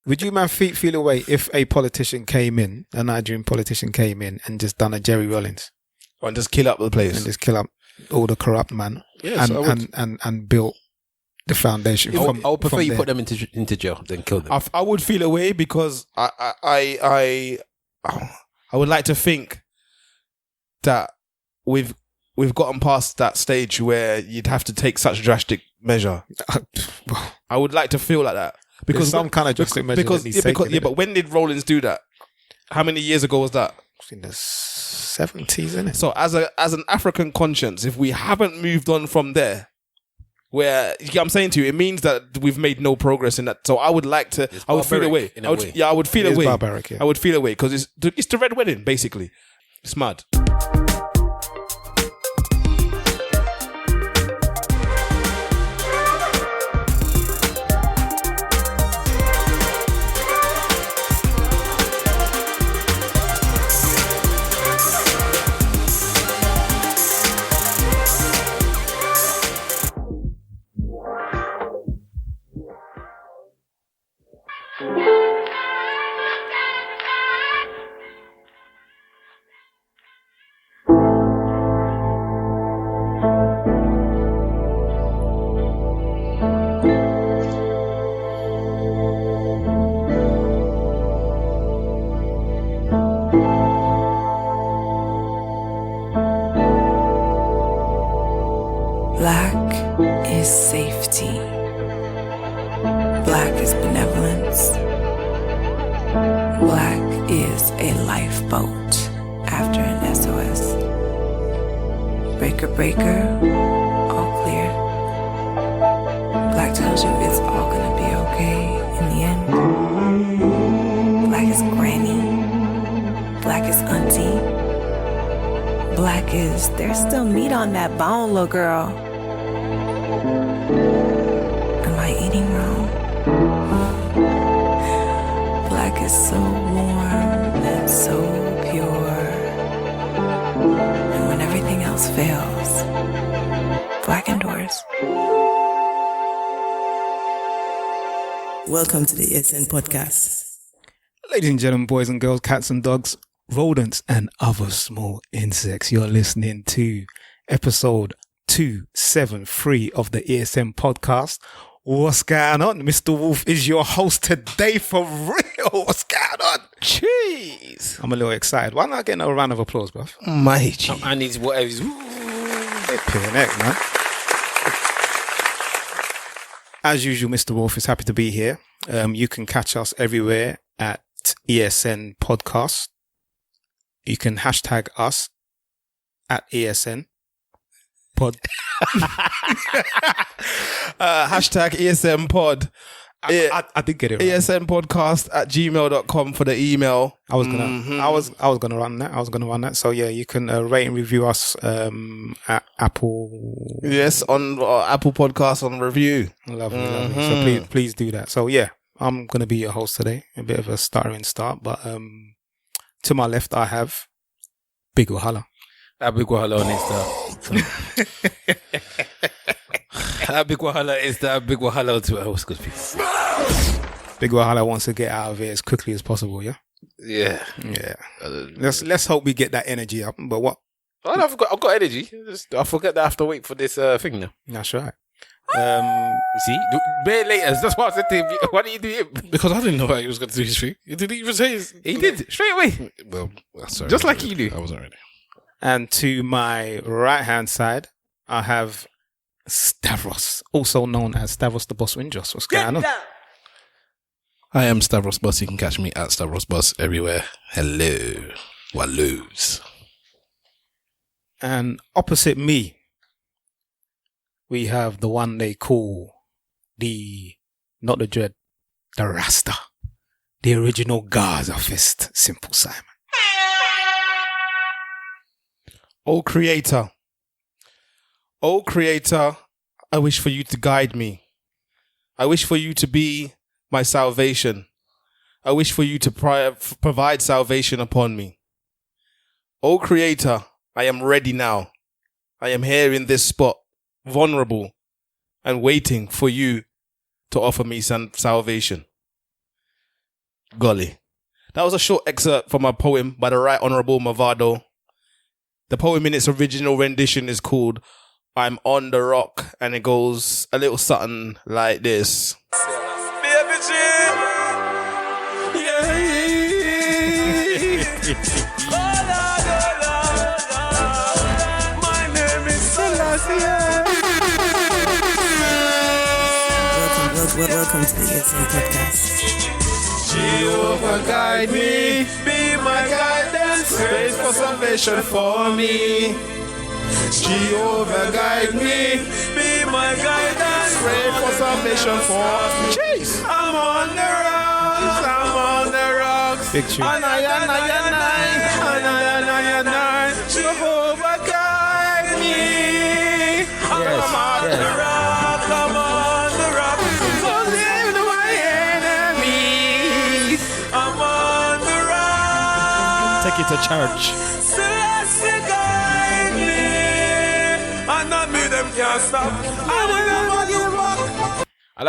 Would you man feel away if a Nigerian politician came in and just done a Jerry Rollins? And just kill up the place. And just kill up all the corrupt man. Yes, and built the foundation. I would prefer you put them into jail than kill them. I would feel away because I would like to think that we've gotten past that stage where you'd have to take such drastic measure. I would like to feel like that. Because some kind of drastic measure. But when did Rollins do that? How many years ago was that? In the 70s, isn't it? So as an African conscience, if we haven't moved on from there, where I'm saying to you, it means that we've made no progress in that. So I would like to. I would feel away. I would feel away. Barbaric, yeah. I would feel away because it's the Red Wedding, basically. It's mad. Black is safety. Black is benevolence. Black is a lifeboat after an SOS. Breaker, breaker, all clear. Black tells you it's all gonna be okay in the end. Black is granny. Black is auntie. Black is there's still meat on that bone, little girl. Am I eating wrong? Black is so warm and so pure. And when everything else fails, black endures. Welcome to the ESN podcast. Ladies and gentlemen, boys and girls, cats and dogs, rodents and other small insects, you're listening to episode 273 of the ESN podcast. What's going on? Mr. Wolf is your host today for real. What's going on? Jeez. I'm a little excited. Why not getting a round of applause, bruv? Mate. And he's whatever. Neck, man. As usual, Mr. Wolf is happy to be here. You can catch us everywhere at ESN podcast. You can hashtag us at ESN pod. Hashtag ESN pod. I did get it right. ESN podcast at gmail.com for the email. I was gonna run that. So yeah, you can rate and review us at Apple. Yes, on Apple Podcasts on review. Lovely. So please do that. So yeah, I'm gonna be your host today. A bit of a stuttering start, but to my left I have Big Wahala. Big Wahala on Insta. Big Wahala is that Big Wahala to what's good people. Big Wahala wants to get out of here as quickly as possible, yeah? Yeah. Let's hope we get that energy up. But what? I've got energy. I forget that I have to wait for this thing now. That's right. See, bare later. That's what I said to him. Why did you do it? Because I didn't know how he was going to do his thing. He didn't even say his... He did, straight away. Well, sorry. Just like you do. I wasn't ready. And to my right-hand side, I have Stavros, also known as Stavros the Boss Windros. What's going on? I am Stavros Bus. You can catch me at Stavros Bus everywhere. Hello. Walloos. And opposite me, we have the one they call not the Dread, the Rasta, the original Gaza Fist, Simple Simon. Oh Creator, I wish for you to guide me. I wish for you to be my salvation. I wish for you to provide salvation upon me. Oh Creator, I am ready now. I am here in this spot, vulnerable and waiting for you to offer me some salvation. Golly. That was a short excerpt from a poem by the Right Honourable Mavado. The poem in its original rendition is called I'm on the Rock, and it goes a little something like this. Baby G. My name is Selassie. Welcome to the ESN podcast. Jehovah guide me, be my guidance, praise for salvation for me. Jehovah guide me, be my guidance, pray for salvation for me. Jeez. I'm on the rocks, Big tune. Jehovah guide me. I'm on the rock, I'm on the rock. So live my enemies. I'm on the rock. Take it to church. Celestial guide me. And not me, them can't stop. I will never give up. I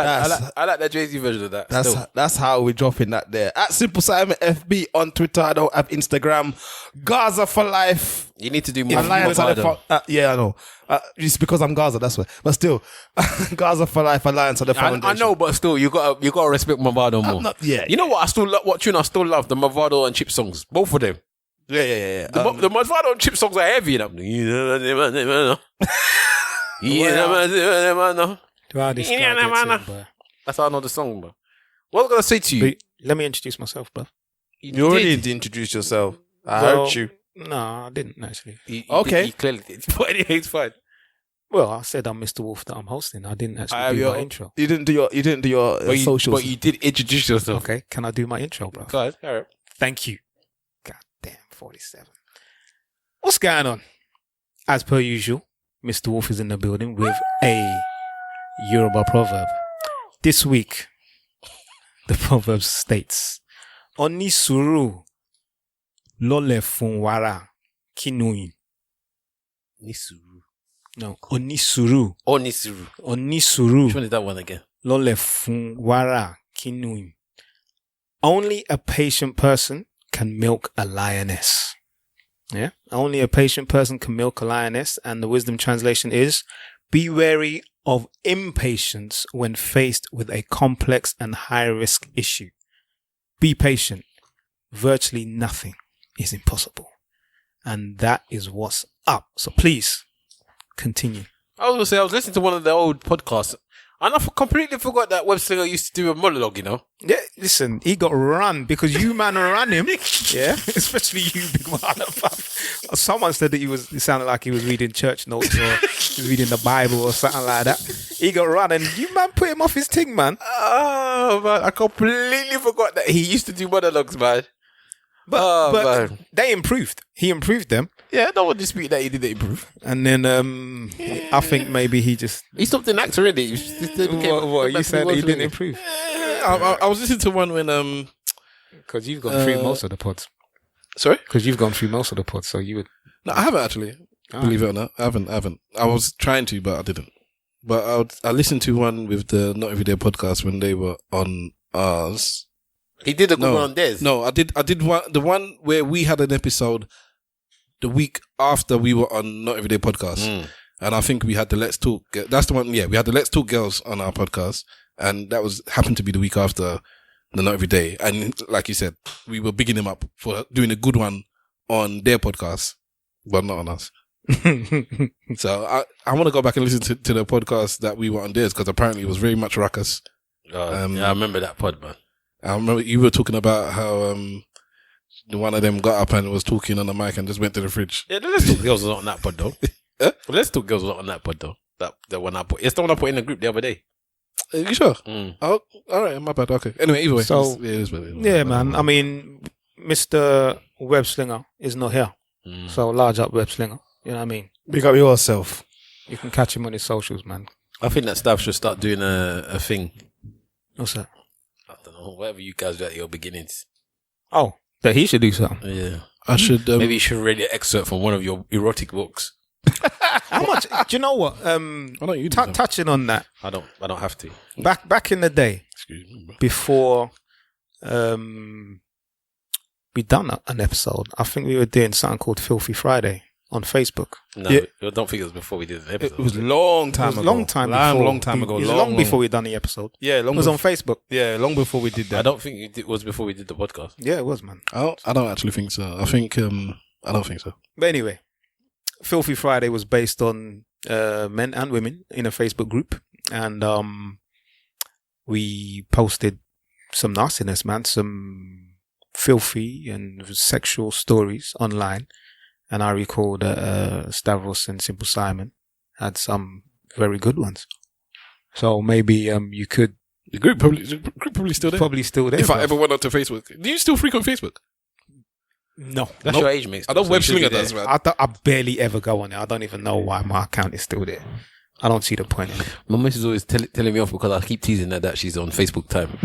like that Jay-Z version of that. That's how we're dropping that there. At Simple Simon FB on Twitter. I don't have Instagram. Gaza for life. You need to do more. Alliance of the yeah, I know. It's because I'm Gaza, that's why. But still, Gaza for life, Alliance of the Foundation. I know, but still, you gotta respect Mavado more. You know what? I still what tune I still love? The Mavado and Chip songs, both of them. Yeah. The Mavado and Chip songs are heavy, you know. That's how I know the song, bro. What was I gonna say to you? But let me introduce myself, bro. You already did introduce yourself. I heard you. No, I didn't actually. Okay. He clearly did. But anyway, it's fine. Well, I said I'm Mr. Wolf that I'm hosting. I didn't actually do my intro. You didn't do your socials. But you did introduce yourself. Okay, can I do my intro, bro? Go ahead. All right. Thank you. Goddamn, 47. What's going on? As per usual, Mr. Wolf is in the building with a Yoruba proverb. This week, the proverb states, Oni suru lole fun wara kinuin. Nisuru. No, oni suru. Onisuru. Oni suru Which one is that one again? lole fun wara kinuin. Only a patient person can milk a lioness. Yeah? Only a patient person can milk a lioness. And the wisdom translation is, be wary of impatience when faced with a complex and high-risk issue. Be patient. Virtually nothing is impossible. And that is what's up. So please, continue. I was going to say, I was listening to one of the old podcasts, and I completely forgot that web singer used to do a monologue, you know? Yeah, listen, he got run because you man ran him. Yeah, especially you, big man. Someone said that it sounded like he was reading church notes or he was reading the Bible or something like that. He got run and you man put him off his thing, man. Oh, man, I completely forgot that he used to do monologues, man. But they improved. He improved them. Yeah, no one dispute that he didn't improve. And then I think maybe he just... He stopped an actor already. What you said he didn't improve? I was listening to one when Because you've gone through most of the pods. Sorry? Because you've gone through most of the pods, so you would... No, I haven't actually. Believe it or not, I haven't. I was trying to, but I didn't. But I listened to one with the Not Everyday podcast when they were on ours. He did a good one on theirs. No, I did the one where we had an episode the week after we were on Not Everyday podcast. And I think we had the Let's Talk. That's the one. Yeah, we had the Let's Talk girls on our podcast, and that happened to be the week after the Not Everyday. And like you said, we were bigging them up for doing a good one on their podcast, but not on us. So I want to go back and listen to the podcast that we were on theirs, because apparently it was very much ruckus. Yeah, I remember that pod, man. I remember you were talking about how one of them got up and was talking on the mic and just went to the fridge. Yeah, the Let's Talk girls was not on that pod though. The Let's Talk girls was not on that pod though. That one I put. It's the one I put in the group the other day. Are you sure? Oh, all right, my bad. Okay. Anyway, either way. So, yeah, man. I mean, Mr. Web Slinger is not here. So large up Web Slinger. You know what I mean? Pick up yourself. You can catch him on his socials, man. I think that staff should start doing a thing. What's that? I don't know. Whatever you guys do at your beginnings. Oh, that he should do something. Yeah. I should. Maybe you should read an excerpt from one of your erotic books. How much? Do you know what? Touching on that. I don't have to. Back in the day, Excuse me, bro. before we done an episode. I think we were doing something called Filthy Friday on Facebook. No, Yeah. I don't think it was before we did an episode. It was a long time ago. Long time before. Long time ago. It was long before we done the episode. Yeah, It was on Facebook. Yeah, long before we did that. I don't think it was before we did the podcast. Yeah, it was, man. I don't actually think so. I think I don't think so. But anyway, Filthy Friday was based on men and women in a Facebook group, and we posted some nastiness, man, some filthy and sexual stories online. And I recall that Stavros and Simple Simon had some very good ones. So maybe you could. The group probably still there. Probably still there. If I bruv. ever went onto Facebook, do you still frequent Facebook? No. That's Nope. your age, mate. I don't So web you should be slinger there. does, man. I barely ever go on it. I don't even know why my account is still there. I don't see the point in it. My miss is always telling me off because I keep teasing her that she's on Facebook time.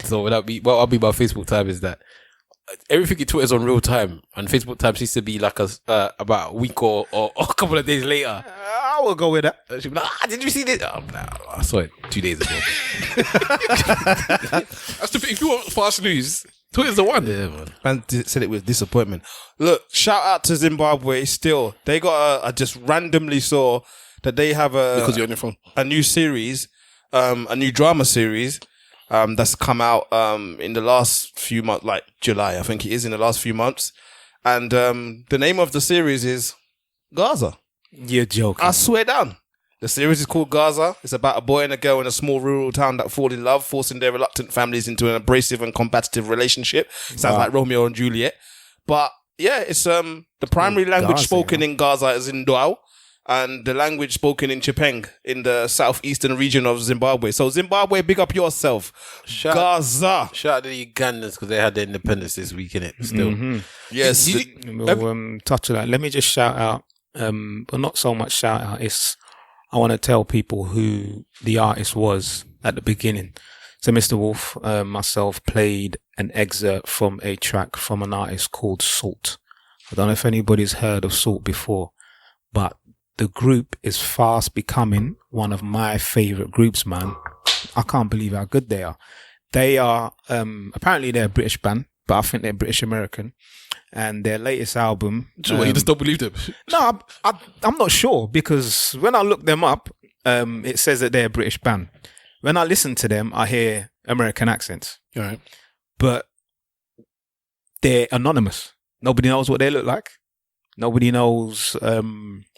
So what I'll be about Facebook time is that everything in Twitter is on real time, and Facebook time seems to be like about a week or a couple of days later. I will go with that. She'll be like, did you see this? Oh, no, I saw it 2 days ago. That's the thing. If you want fast news, Twitter's the one. Yeah, man. Man said it with disappointment. Look, shout out to Zimbabwe. Still, they got I just randomly saw that they have Because you're on your phone. a new series, a new drama series, that's come out in the last few months, like July, I think it is, in the last few months. And the name of the series is Gaza. You're joking. I swear down. The series is called Gaza. It's about a boy and a girl in a small rural town that fall in love, forcing their reluctant families into an abrasive and combative relationship. Sounds like Romeo and Juliet. But yeah, it's the primary language Gaza, spoken yeah. in Gaza is Ndau, and the language spoken in Chipeng in the southeastern region of Zimbabwe. So Zimbabwe, big up yourself. Gaza. Shout out to the Ugandans because they had their independence this week, innit? Still. Yes. We'll touch on that. Let me just shout out, but not so much shout out. I want to tell people who the artist was at the beginning. So Mr. Wolf, myself, played an excerpt from a track from an artist called Salt. I don't know if anybody's heard of Salt before, but the group is fast becoming one of my favorite groups, man. I can't believe how good they are. They are, apparently they're a British band, but I think they're British American. And their latest album. So you just don't believe them? No, I'm not sure, because when I look them up, it says that they're a British band. When I listen to them, I hear American accents, All right. but they're anonymous. Nobody knows what they look like. Nobody knows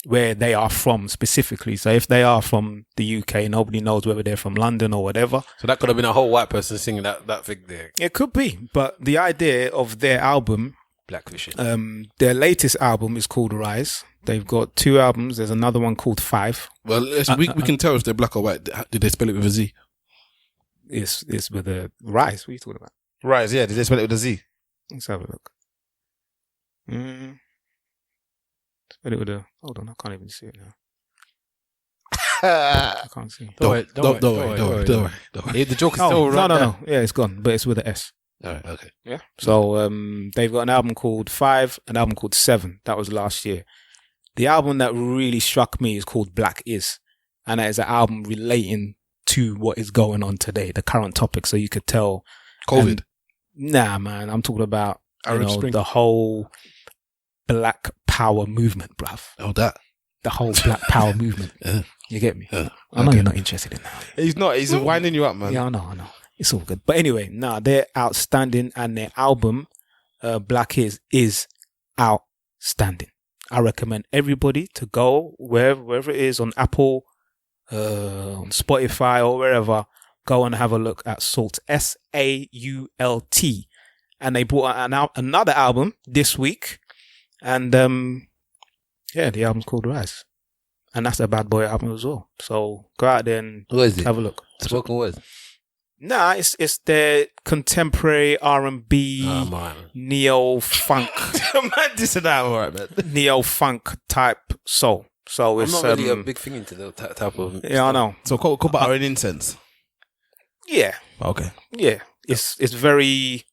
where they are from specifically. So if they are from the UK, nobody knows whether they're from London or whatever. So that could have been a whole white person singing that thing there. It could be, but the idea of their album, Black fishing. their latest album is called Rise. They've got 2 albums. There's another one called 5. Well, we can tell if they're black or white. Did they spell it with a Z? It's with a Rise. What are you talking about? Right, yeah. Did they spell it with a Z? Let's have a look. Spell it with a. Hold on, I can't even see it now. I can't see. Don't worry. The joke is Oh, still right no. Yeah, it's gone, but it's with an S. All right, okay. Yeah. So they've got an album called 5, an album called 7. That was last year. The album that really struck me is called Black Is, and that is an album relating to what is going on today, the current topic. So you could tell. COVID. Nah, man, I'm talking about Arab Spring. the whole Black Power movement, bruv. Oh, that. The whole Black Power movement. Yeah. You get me? Yeah. I know Okay. you're not interested in that. He's not. He's winding you up, man. Yeah, I know. It's all good. But anyway, they're outstanding, and their album, Black is outstanding. I recommend everybody to go wherever it is, on Apple, on Spotify, or wherever. Go and have a look at Salt, SAULT. And they brought out another album this week. And the album's called Rise. And that's a Bad Boy album as well. So go out there and What is it? have a look. Spoken words. Nah, it's their contemporary R&B, Oh, man. neo-funk, Man, this and that, all right, man. neo-funk type soul. So I'm it's not really a big thing into the type of. yeah, I know. So call our own incense. Yeah, Okay. yeah. It's very,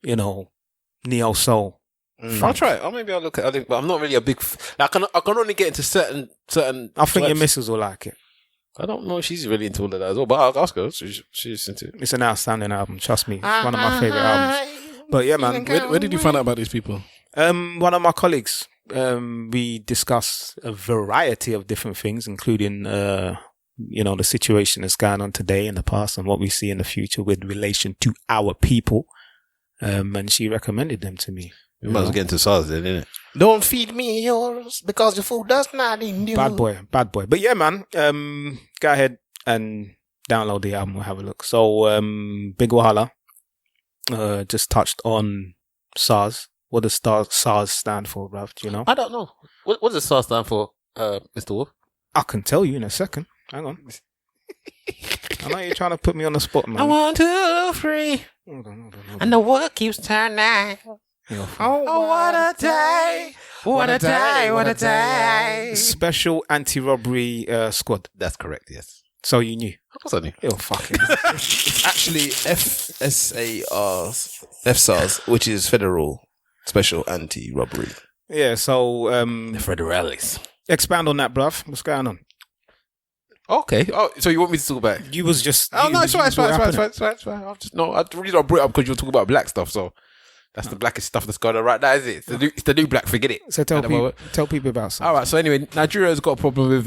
neo soul. I'll try it. Or maybe I'll look at it. But I'm not really a big. I can only get into certain. I think your types. missus will like it. I don't know if she's really into all of that as well, but I'll ask her. She's into it. It's an outstanding album. Trust me, it's one of my favorite albums. But yeah, man. Where did you find out about these people? One of my colleagues. We discuss a variety of different things, including, the situation that's going on today in the past and what we see in the future with relation to our people. And she recommended them to me. We might as well get into SARS then, innit? Don't feed me yours because your food does not endure. Bad boy. But yeah, man, go ahead and download the album. We'll have a look. So, Big Wahala, just touched on SARS. What does SARS stand for, bruv? Do you know? I don't know. What does SARS stand for, Mr. Wolf? I can tell you in a second. Hang on. I know you're trying to put me on the spot, man. 1, 2, 3. Hold on. And the world keeps turning. Oh, what a day. What a day. What a day. Special Anti-Robbery Squad. That's correct, yes. So you knew? Of course I knew. You're fucking... It's actually FSARS, which is Federal Special Anti-Robbery. Yeah, so... The Federales. Expand on that, bruv. What's going on? Okay. Oh, so you want me to talk about it? You was just... Oh, no, it's fine. It's I really don't bring it up because you're talking about black stuff, so... That's the blackest stuff that's going on right now, is it? It's the new black, forget it. So tell people about something. All right, so anyway, Nigeria's got a problem with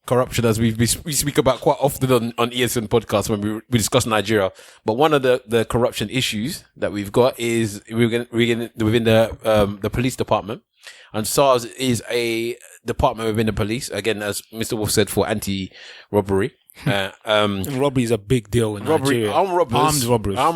corruption, as we speak about quite often on ESN podcast when we discuss Nigeria. But one of the corruption issues that we've got is within the police department. And SARS is a department within the police, again, as Mr. Wolf said, for anti-robbery. Robbery is a big deal in Nigeria. Armed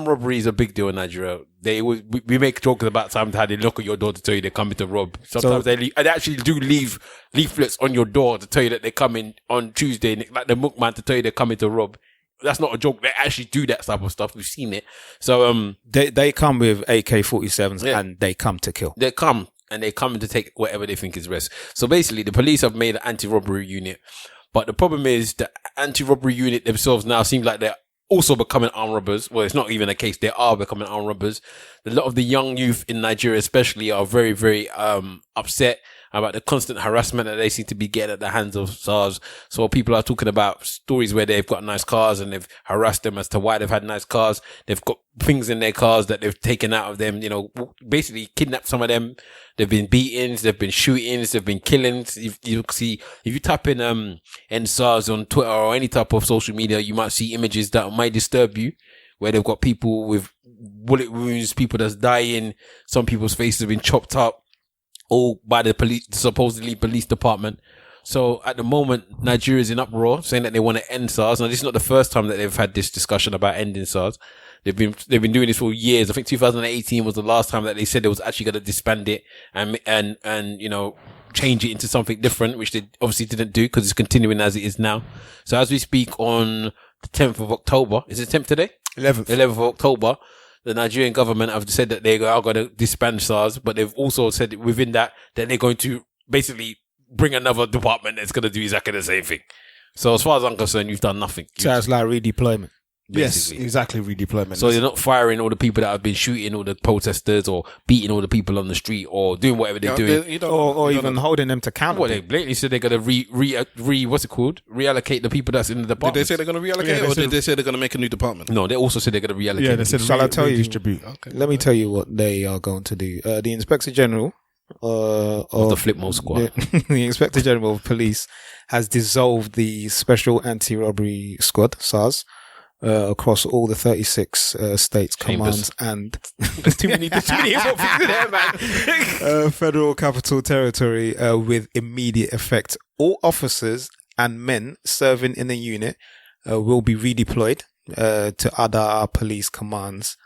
robbery is a big deal in Nigeria. We make jokes about times how they knock at your door to tell you they're coming to rob. Sometimes they actually do leave leaflets on your door to tell you that they're coming on Tuesday, like the milkman to tell you they're coming to rob. That's not a joke. They actually do that type of stuff. We've seen it. So they come with AK-47s and they come to kill. They come to take whatever they think is best. So basically, the police have made an anti-robbery unit. But the problem is the anti-robbery unit themselves now seem like they're also becoming armed robbers. Well, it's not even a case. They are becoming armed robbers. A lot of the young youth in Nigeria especially are very, very upset about the constant harassment that they seem to be getting at the hands of SARS. So people are talking about stories where they've got nice cars and they've harassed them as to why they've had nice cars. They've got things in their cars that they've taken out of them, basically kidnapped some of them. There've been beatings, there've been shootings, there've been killings. If you type in End SARS on Twitter or any type of social media, you might see images that might disturb you, where they've got people with bullet wounds, people that's dying, some people's faces have been chopped up, all by the supposedly police department. So at the moment, Nigeria is in uproar, saying that they want to end SARS. Now, this is not the first time that they've had this discussion about ending SARS. They've been doing this for years. I think 2018 was the last time that they said they was actually going to disband it and change it into something different, which they obviously didn't do because it's continuing as it is now. So as we speak on the 10th of October, is it 10th today? 11th of October. The Nigerian government have said that they are going to disband SARS, but they've also said within that they're going to basically bring another department that's going to do exactly the same thing. So as far as I'm concerned, you've done nothing. So it's like redeployment. Basically. Yes, exactly, redeployment. So you're not firing all the people that have been shooting all the protesters or beating all the people on the street or doing whatever they're doing. Or even holding them to account. Well, they blatantly said they're going to reallocate the people that's in the department. Did they say they're going to reallocate or did they say they're going to make a new department? No, they also said they're going to reallocate. Yeah, they said shall I tell you? Redistribute. Okay. Let me tell you what they are going to do. The Inspector General of the Flipmo Squad. The Inspector General of Police has dissolved the Special Anti-Robbery Squad, SARS, across all the 36 states, commands, and there's too many there, man. Federal Capital Territory with immediate effect. All officers and men serving in the unit will be redeployed to other police commands,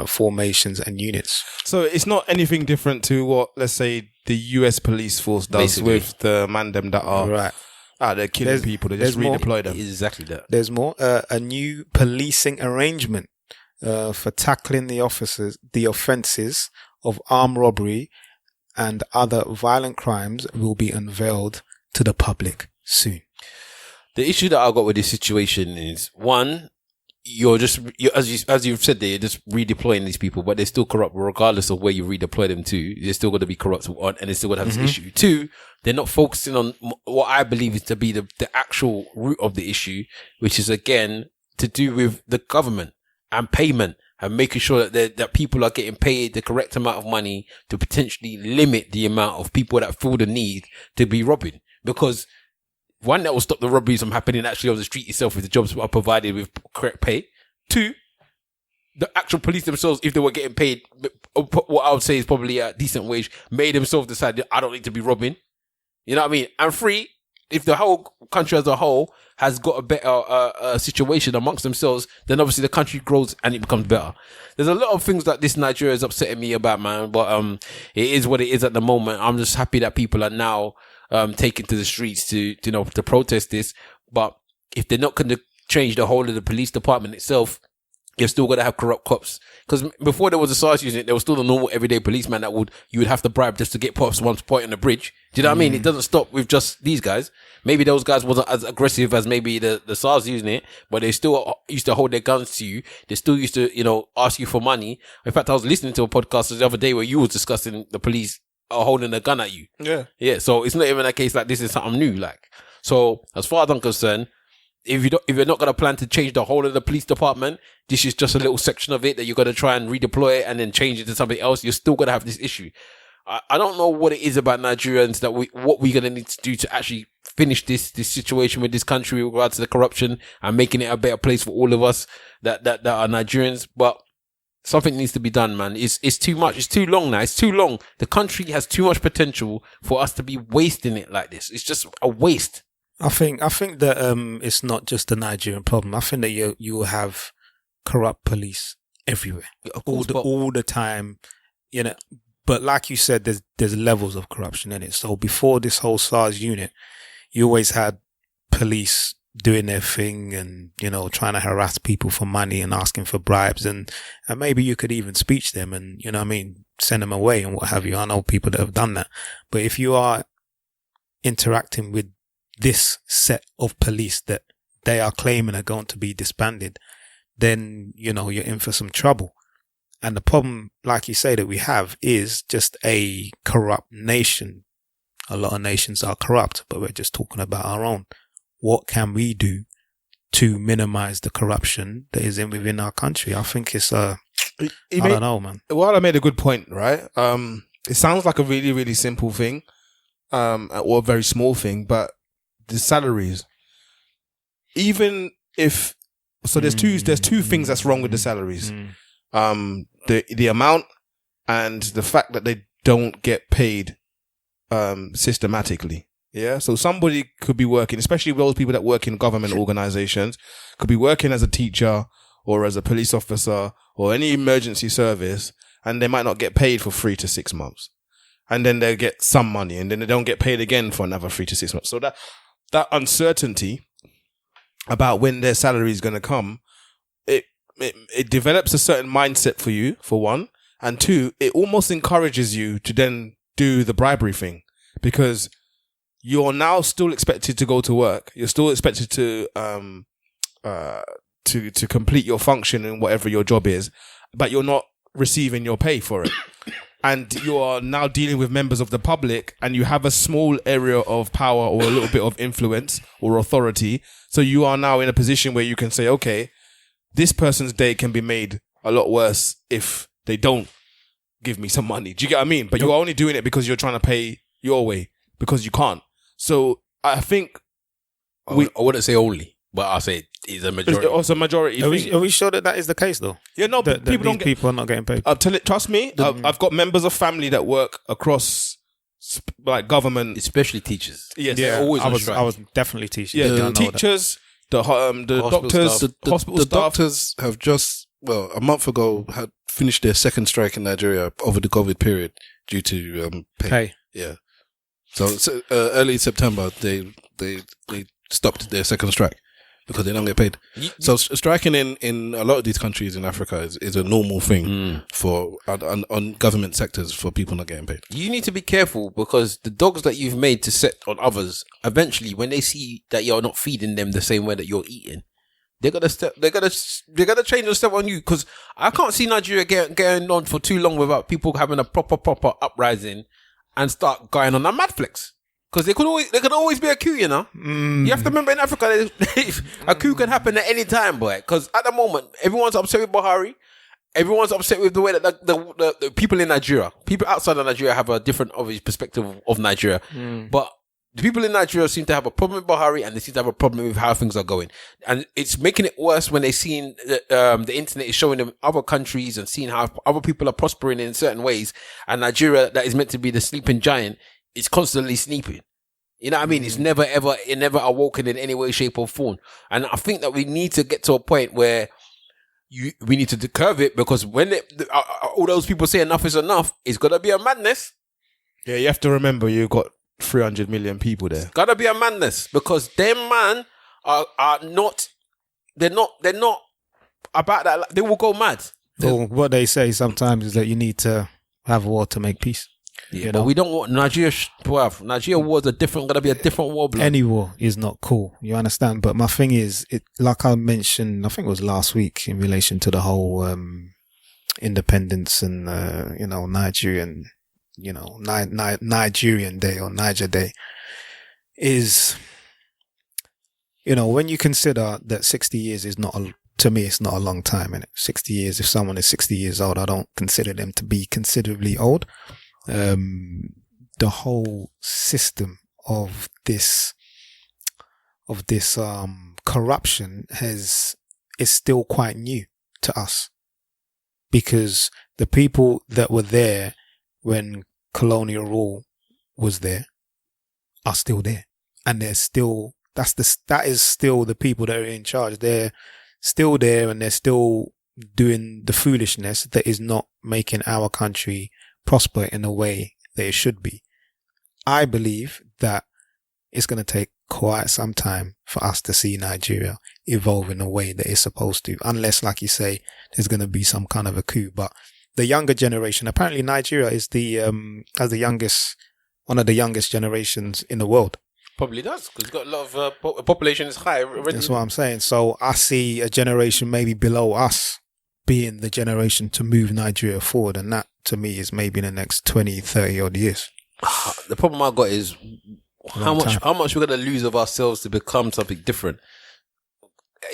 formations and units. So it's not anything different to what, let's say, the US police force does basically with the mandem that are right. They're killing people. They just redeploy them. Exactly that. There's more. A new policing arrangement for tackling the offences of armed robbery and other violent crimes will be unveiled to the public soon. The issue that I got with this situation is, one, as you've said, you're just redeploying these people, but they're still corrupt regardless of where you redeploy them to. They're still going to be corrupt and they're still going to have this issue. Two, they're not focusing on what I believe is to be the actual root of the issue, which is again to do with the government and payment and making sure that people are getting paid the correct amount of money to potentially limit the amount of people that feel the need to be robbing. Because one, that will stop the robberies from happening actually on the street itself if the jobs are provided with correct pay. Two, the actual police themselves, if they were getting paid, what I would say is probably a decent wage, made themselves decide that I don't need to be robbing. You know what I mean? And three, if the whole country as a whole has got a better situation amongst themselves, then obviously the country grows and it becomes better. There's a lot of things that this Nigeria is upsetting me about, man, but it is what it is at the moment. I'm just happy that people are now taken to the streets to protest this. But if they're not going to change the whole of the police department itself, you're still going to have corrupt cops. Because before there was a SARS unit, there was still the normal everyday policeman that you would have to bribe just to get past one point on the bridge. Do you know what I mean? It doesn't stop with just these guys. Maybe those guys wasn't as aggressive as maybe the SARS unit, but they still used to hold their guns to you. They still used to, ask you for money. In fact, I was listening to a podcast the other day where you was discussing the police are holding a gun at you. Yeah. Yeah. So it's not even a case like this is something new. So as far as I'm concerned, if you're not going to plan to change the whole of the police department, this is just a little section of it that you're going to try and redeploy and then change it to something else. You're still going to have this issue. I don't know what it is about Nigerians what we're going to need to do to actually finish this situation with this country with regards to the corruption and making it a better place for all of us that are Nigerians. But something needs to be done, man. It's too much. It's too long now. It's too long. The country has too much potential for us to be wasting it like this. It's just a waste. I think that it's not just a Nigerian problem. I think that you will have corrupt police everywhere, all the time, But like you said, there's levels of corruption in it. So before this whole SARS unit, you always had police doing their thing and trying to harass people for money and asking for bribes, and maybe you could even speech them and send them away and what have you. I know people that have done that. But if you are interacting with this set of police that they are claiming are going to be disbanded, then, you're in for some trouble. And the problem, like you say, that we have is just a corrupt nation. A lot of nations are corrupt, but we're just talking about our own. What can we do to minimize the corruption that is within our country? I think it's, I don't know, man. Well, I made a good point, right? It sounds like a really, really simple thing, or a very small thing, but the salaries, even if, so there's two things that's wrong with the salaries. The amount and the fact that they don't get paid systematically. Yeah. So somebody could be working, especially those people that work in government organizations, could be working as a teacher or as a police officer or any emergency service, and they might not get paid for 3 to 6 months. And then they get some money and then they don't get paid again for another 3 to 6 months. So that uncertainty about when their salary is going to come, it develops a certain mindset for you, for one. And two, it almost encourages you to then do the bribery thing, because you're now still expected to go to work. You're still expected to complete your function in whatever your job is, but you're not receiving your pay for it. And you are now dealing with members of the public, and you have a small area of power or a little bit of influence or authority. So you are now in a position where you can say, okay, this person's day can be made a lot worse if they don't give me some money. Do you get what I mean? But you're only doing it because you're trying to pay your way, because you can't. So I think I wouldn't say only, but I'll say it's a majority. It's a majority. Are we sure that is the case though? Yeah, no, but people are not getting paid. Trust me, I've got members of family that work across like government, especially teachers. Yes, yeah, always I was definitely teaching. Yeah, the teachers, the doctors, the doctors have just a month ago had finished their second strike in Nigeria over the COVID period due to pay. Yeah. So early September they stopped their second strike because they don't get paid. So striking in a lot of these countries in Africa is a normal thing for on government sectors for people not getting paid. You need to be careful, because the dogs that you've made to set on others, eventually when they see that you're not feeding them the same way that you're eating, they're gonna change and step on you, because I can't see Nigeria getting on for too long without people having a proper uprising and start going on a mad flex. Because there could always be a coup, you know. You have to remember, in Africa, a coup can happen at any time, boy. Because at the moment, everyone's upset with Buhari. Everyone's upset with the way that the people in Nigeria, people outside of Nigeria, have a different obvious perspective of Nigeria. But the people in Nigeria seem to have a problem with Buhari, and they seem to have a problem with how things are going. And it's making it worse when they're seeing the internet is showing them other countries and seeing how other people are prospering in certain ways. And Nigeria, that is meant to be the sleeping giant, is constantly sleeping. You know what I mean? It's never awoken in any way, shape or form. And I think that we need to get to a point where we need to curve it, because when all those people say enough is enough, it's got to be a madness. Yeah, you have to remember you've got 300 million people there. It's got to be a madness, because them man are not, they're not about that. They will go mad. Well, what they say sometimes is that you need to have war to make peace. Yeah, but we don't want Nigeria. Nigeria war is gonna be a different war. Blood. Any war is not cool. You understand? But my thing is, like I mentioned, I think it was last week, in relation to the whole independence and Nigerian, Nigerian Day or Niger Day, is, when you consider that 60 years is not to me, it's not a long time. And 60 years, if someone is 60 years old, I don't consider them to be considerably old. The whole system of this corruption is still quite new to us, because the people that were there when colonial rule was there are still there, and they're still that is still the people that are in charge. They're still there, and they're still doing the foolishness that is not making our country prosper in a way that it should be. I believe that it's going to take quite some time for us to see Nigeria evolve in a way that it's supposed to, unless, like you say, there's going to be some kind of a coup. But the younger generation, apparently Nigeria is one of the youngest generations in the world. Probably does, because it's got a lot of population is high already. That's what I'm saying. So I see a generation maybe below us being the generation to move Nigeria forward, and that to me is maybe in the next 20, 30 odd years. The problem I got is how much we're going to lose of ourselves to become something different.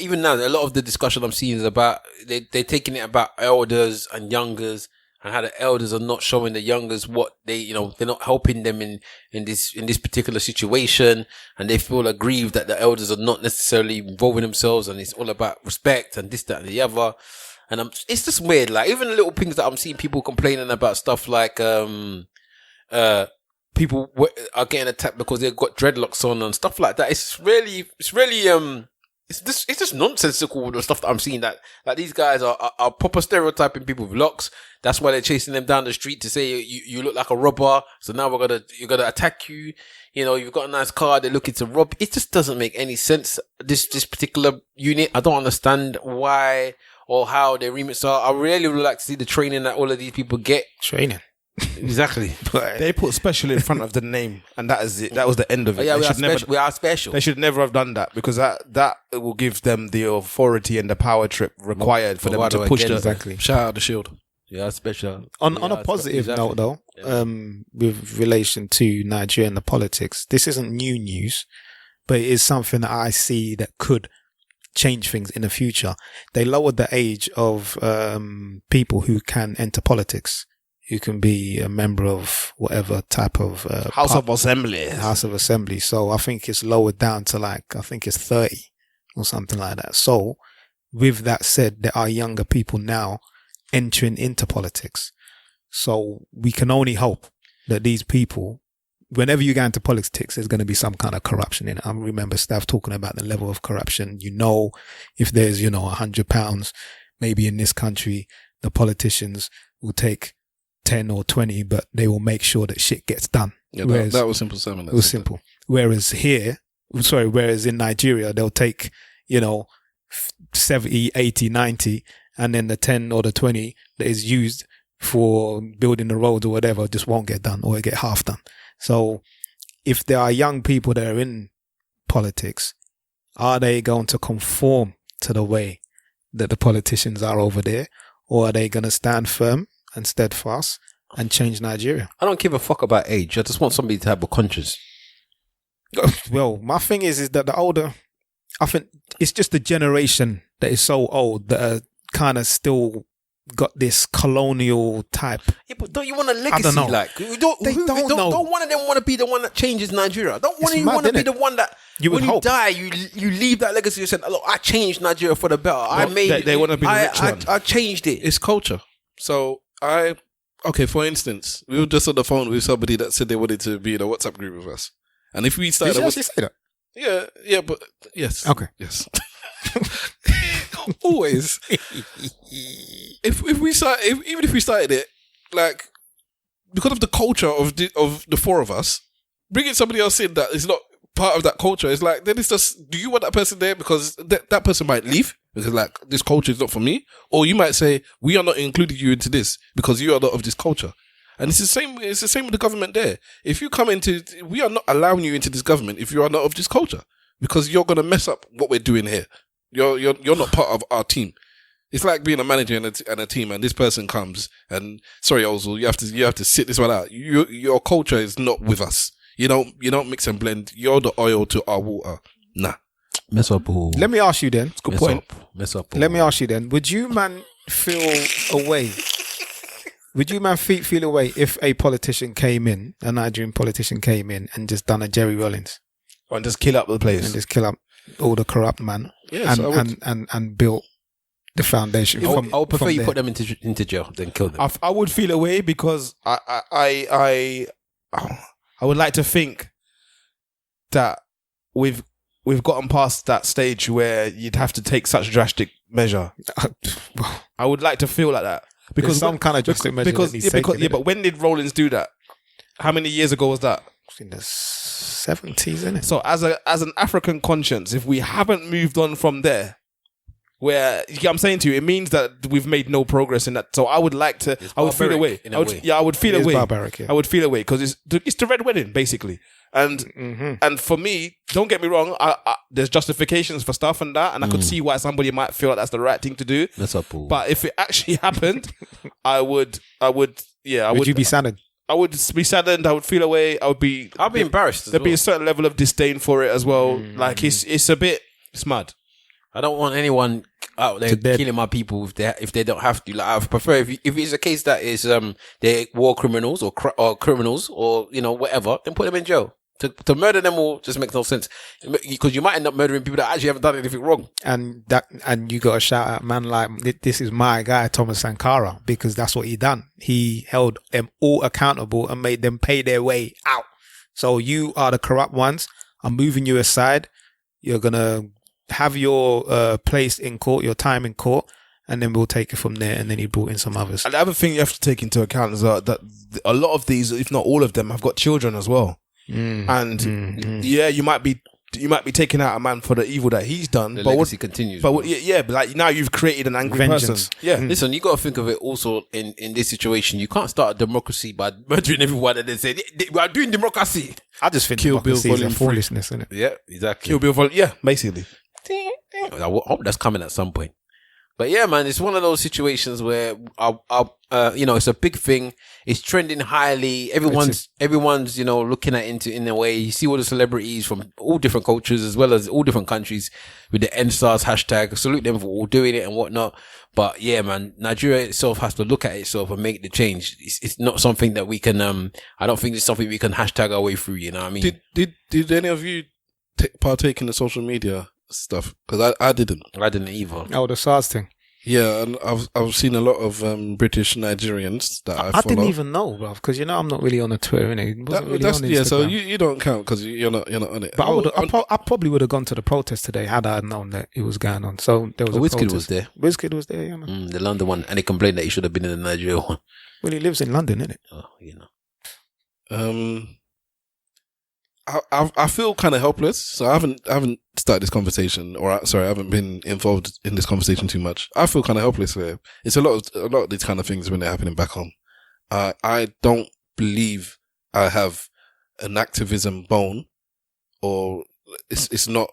Even now, a lot of the discussion I'm seeing is about they're taking it about elders and youngers, and how the elders are not showing the youngers what they're not helping them in this particular situation, and they feel aggrieved that the elders are not necessarily involving themselves, and it's all about respect and this, that, and the other. And it's just weird. Like, even the little things that I'm seeing people complaining about, stuff like people are getting attacked because they've got dreadlocks on and stuff like that. It's just nonsensical, the stuff that I'm seeing, that like these guys are proper stereotyping people with locks. That's why they're chasing them down the street to say you look like a robber. So now you're gonna attack you. You've got a nice car. They're looking to rob. It just doesn't make any sense. This particular unit, I don't understand why or how their remits are. I really would like to see the training that all of these people get. Training. Exactly. They put special in front of the name, and that is it. That was the end of it. Yeah, we are special. They should never have done that, because that will give them the authority and the power trip required for them to push exactly. Shout out the shield. Yeah, special. On a positive note, though, with relation to Nigeria and the politics, this isn't new news, but it is something that I see that could change things in the future. They lowered the age of people who can enter politics, who can be a member of whatever type of House of Assembly. So I think it's lowered down to I think it's 30 or something like that. So with that said, there are younger people now entering into politics. So we can only hope that these people, whenever you get into politics, there's going to be some kind of corruption in it. I remember staff talking about the level of corruption. If there's, £100, maybe in this country, the politicians will take 10 or 20, but they will make sure that shit gets done. Yeah, that was simple, Simon. It was simple. Whereas in Nigeria, they'll take, 70, 80, 90, and then the 10 or the 20 that is used for building the roads or whatever just won't get done, or get half done. So if there are young people that are in politics, are they going to conform to the way that the politicians are over there? Or are they going to stand firm and steadfast and change Nigeria? I don't give a fuck about age. I just want somebody to have a conscience. Well, my thing is that the older, I think it's just the generation that is so old that are kind of still got this colonial type. Yeah, but don't you want a legacy? I don't know. Like, They don't know. Don't one of them want to be the one that changes Nigeria? Don't one It's of you mad, want to be innit? the one that when you die, you leave that legacy. You said, "Look, I changed Nigeria for the better. I made." They want to be the rich one. I changed it. It's culture. So for instance, we were just on the phone with somebody that said they wanted to be in a WhatsApp group with us. And if we started... Did you actually say that? Yeah, but yes. Okay. Yes. Always. If we even if we started it, like, because of the culture of the four of us, bringing somebody else in that is not part of that culture is like, then it's just, do you want that person there because that person might leave because like this culture is not for me, or you might say we are not including you into this because you are not of this culture. And it's the same with the government there. If you come we are not allowing you into this government if you are not of this culture, because you're going to mess up what we're doing here. You're not part of our team. It's like being a manager and a team, and this person comes and, sorry, Ozil, you have to sit this one out. Your culture is not with us. You don't mix and blend. You're the oil to our water. Nah. Mess up. Let me ask you then. It's a good point. Mess up. Let me ask you then. Would you, man, feel away? Would you, man, feel away if a Nigerian politician came in and just done a Jerry Rollins? And just kill up the place. And just kill up all the corrupt man. Yes, and built the foundation. I would prefer you put them into jail than kill them. I would feel away because I would like to think that we've gotten past that stage where you'd have to take such drastic measure. I would like to feel like that. Because some kind of drastic measure. But when did Rollins do that? How many years ago was that? In the 70s, isn't it? So as an African conscience, if we haven't moved on from there, where I'm saying to you, it means that we've made no progress in that. So I would like to. I would feel away. I would feel away. Barbaric, yeah. I would feel away because it's the red wedding basically. And for me, don't get me wrong, I there's justifications for stuff and that, and I could see why somebody might feel like that's the right thing to do. That's up. But if it actually happened, I would. Would you be saddened? I would be saddened. I would feel away. I'd be embarrassed. There'd be a certain level of disdain for it as well. Like it's mad. I don't want anyone out there killing my people if they don't have to. Like, I prefer if it's a case that is they're war criminals or criminals or whatever, then put them in jail. To murder them all just makes no sense, because you might end up murdering people that actually haven't done anything wrong. And you got to shout out, man, like, this is my guy, Thomas Sankara, because that's what he done. He held them all accountable and made them pay their way out. So you are the corrupt ones. I'm moving you aside. You're gonna have your place in court, your time in court, and then we'll take it from there. And then he brought in some others. And the other thing you have to take into account is that a lot of these, if not all of them, have got children as well. Yeah, you might be taking out a man for the evil that he's done. The legacy continues. But but like now you've created an angry Vengeance. person. Yeah. Listen, you got to think of it also in this situation. You can't start a democracy by murdering everyone and then say we are doing democracy. I just think Kill Bill democracy is a Volume 3. foolishness, isn't it? Yeah, exactly. Kill Bill Volume. Yeah, basically. I hope that's coming at some point. But yeah, man, it's one of those situations where it's a big thing. It's trending highly. Everyone's looking at it in a way. You see all the celebrities from all different cultures as well as all different countries with the End SARS hashtag. Salute them for all doing it and whatnot. But yeah, man, Nigeria itself has to look at itself and make the change. It's not something that we can. I don't think it's something we can hashtag our way through. You know what I mean? Did any of you partake in the social media stuff? Because I didn't. I didn't either. Oh, the SARS thing. Yeah, and I've seen a lot of British Nigerians that I follow. I didn't even know, bro, because I'm not really on the Twitter, innit? So you don't count because you're not on it. But I probably would have gone to the protest today had I known that it was going on. So there was Wizkid was there. Wizkid was there, yeah, man. The London one, and he complained that he should have been in the Nigeria one. Well, he lives in London, innit? Oh, I feel kind of helpless, so I haven't started this conversation, I haven't been involved in this conversation too much. I feel kind of helpless here. It's a lot of these kind of things when they're happening back home. I don't believe I have an activism bone, or it's not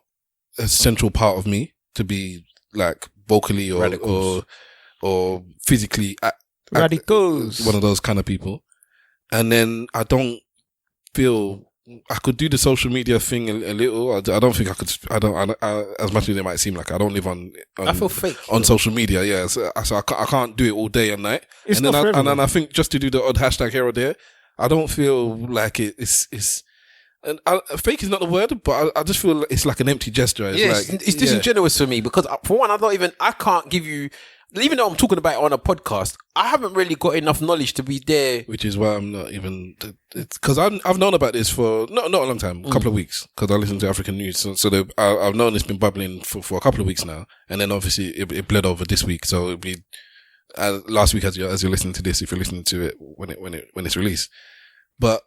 a central part of me to be like vocally or physically radicals, one of those kind of people. And then I don't feel I could do the social media thing a little. I don't think I could. As much as it might seem like I don't live on I feel fake on social media. Yeah, so I can't do it all day and night. It's and not then for everyone. I think just to do the odd hashtag here or there, I don't feel like it's. And fake is not the word, but I just feel it's like an empty gesture. It's disingenuous for me because for one, I can't give you. Even though I'm talking about it on a podcast, I haven't really got enough knowledge to be there. Which is why I'm not even. It's because I've known about this for not a long time, a couple of weeks. Because I listen to African news, so I've known it's been bubbling for a couple of weeks now, and then obviously it bled over this week. So it'll be last week as you're listening to this, if you're listening to it when it's released. But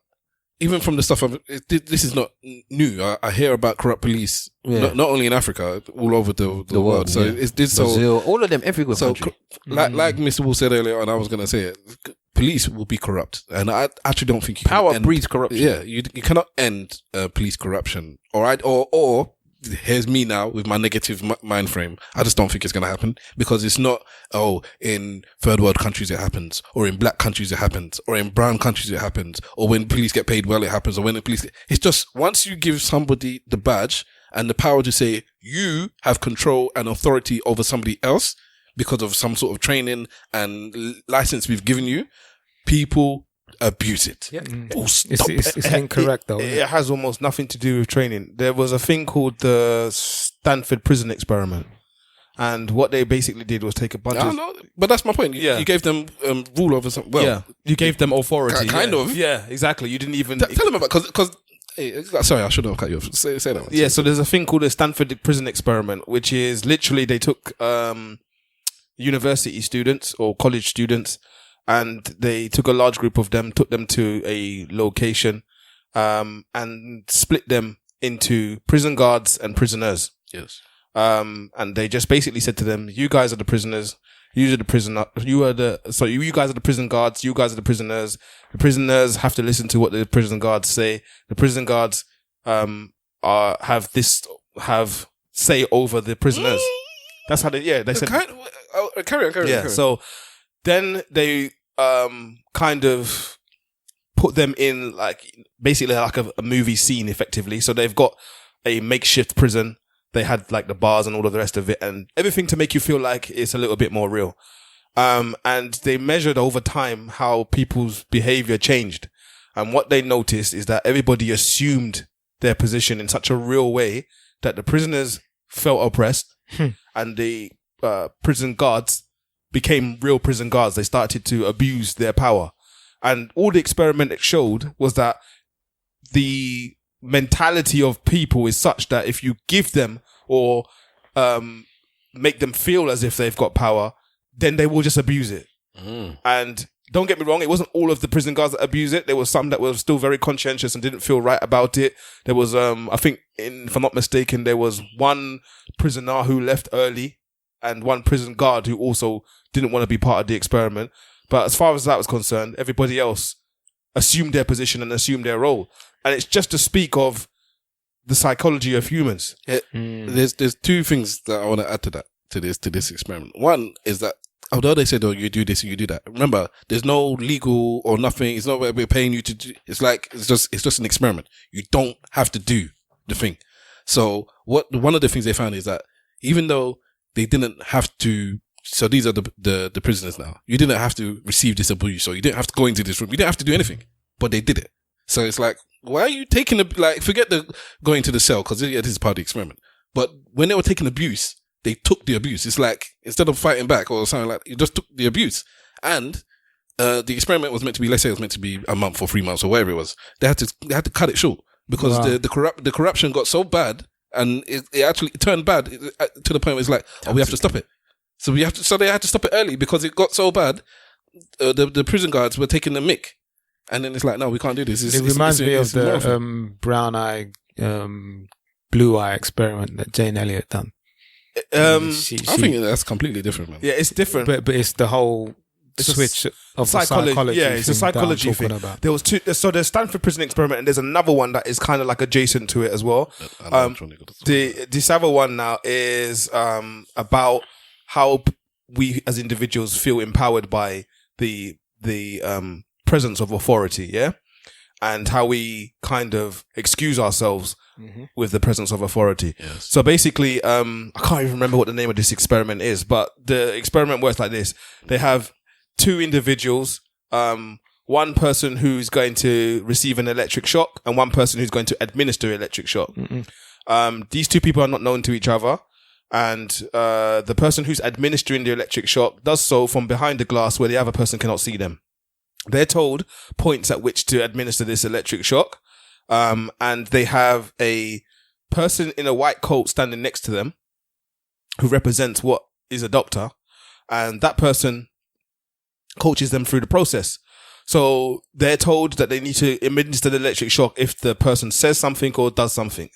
even from the stuff this is not new. I hear about corrupt police, not only in Africa, all over the world. So it's this. Brazil, all of them, everywhere. So like Mr. Wool said earlier, and I was going to say it, police will be corrupt, and I actually don't think power breeds corruption. Yeah, you cannot end police corruption. All right, or here's me now with my negative mind frame. I just don't think it's going to happen because it's not, in third world countries it happens, or in black countries it happens, or in brown countries it happens, or when police get paid well it happens, or when the police... It's just once you give somebody the badge and the power to say you have control and authority over somebody else because of some sort of training and license we've given you, people abuse it. Yeah. It's incorrect though. It has almost nothing to do with training. There was a thing called the Stanford Prison Experiment, and what they basically did was take a bunch of... but that's my point. You gave them rule over some... Well, you gave them authority. Kind of. Yeah, exactly. You didn't even... Tell them about... Because sorry, I shouldn't have cut you off. Say that one. Yeah, so there's a thing called the Stanford Prison Experiment, which is literally they took university students or college students, and they took a large group of them, took them to a location, and split them into prison guards and prisoners. Yes. And they just basically said to them, you guys are the prisoners, you guys are the prison guards, you guys are the prisoners. The prisoners have to listen to what the prison guards say. The prison guards, have say over the prisoners. That's how they said. Carry on. Yeah. So then they kind of put them in basically like a movie scene effectively. So they've got a makeshift prison. They had like the bars and all of the rest of it and everything to make you feel like it's a little bit more real. And they measured over time how people's behavior changed. And what they noticed is that everybody assumed their position in such a real way that the prisoners felt oppressed and the prison guards became real prison guards. They started to abuse their power. And all the experiment it showed was that the mentality of people is such that if you give them or make them feel as if they've got power, then they will just abuse it. And don't get me wrong, it wasn't all of the prison guards that abused it. There was some that were still very conscientious and didn't feel right about it. There was, I think, if I'm not mistaken, there was one prisoner who left early and one prison guard who also didn't want to be part of the experiment. But as far as that was concerned, everybody else assumed their position and assumed their role. And it's just to speak of the psychology of humans. There's two things that I want to add to this experiment. One is that although they said, you do this and you do that, remember, there's no legal or nothing. It's not what we're paying you to do. It's just an experiment. You don't have to do the thing. So one of the things they found is that even though they didn't have to, so these are the prisoners now. You didn't have to receive this abuse, so you didn't have to go into this room. You didn't have to do anything, but they did it. So it's like, why are you taking forget the going to the cell, because this is part of the experiment. But when they were taking abuse, they took the abuse. It's like, instead of fighting back or something like, you just took the abuse. And the experiment was meant to be, let's say it was meant to be a month or 3 months or whatever it was. They had to cut it short because the corruption got so bad, and it actually turned bad to the point where it's like, we have to stop it. So they had to stop it early because it got so bad. The prison guards were taking the mick, and then it's like, no, we can't do this. It reminds me of the brown eye, blue eye experiment that Jane Elliott done. I think that's completely different, man. Yeah, it's different, but it's the whole switch of psychology. Yeah, it's a thing psychology thing. There was two. So there's Stanford Prison Experiment, and there's another one that is kind of like adjacent to it as well. This other one now is about how we as individuals feel empowered by the presence of authority. Yeah. And how we kind of excuse ourselves with the presence of authority. Yes. So basically, I can't even remember what the name of this experiment is, but the experiment works like this. They have two individuals, one person who's going to receive an electric shock and one person who's going to administer electric shock. These two people are not known to each other. And the person who's administering the electric shock does so from behind the glass where the other person cannot see them. They're told points at which to administer this electric shock. And they have a person in a white coat standing next to them who represents what is a doctor. And that person coaches them through the process. So they're told that they need to administer the electric shock if the person says something or does something.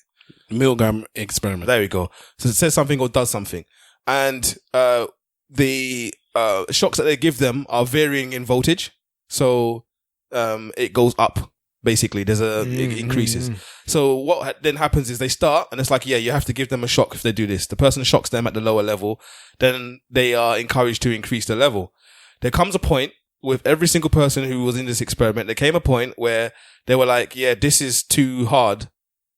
Milgram experiment. There we go. So it says something or does something. And the shocks that they give them are varying in voltage. So it goes up, basically. It increases. So what then happens is they start, and it's like, yeah, you have to give them a shock if they do this. The person shocks them at the lower level, then they are encouraged to increase the level. There comes a point with every single person who was in this experiment, there came a point where they were like, yeah, this is too hard.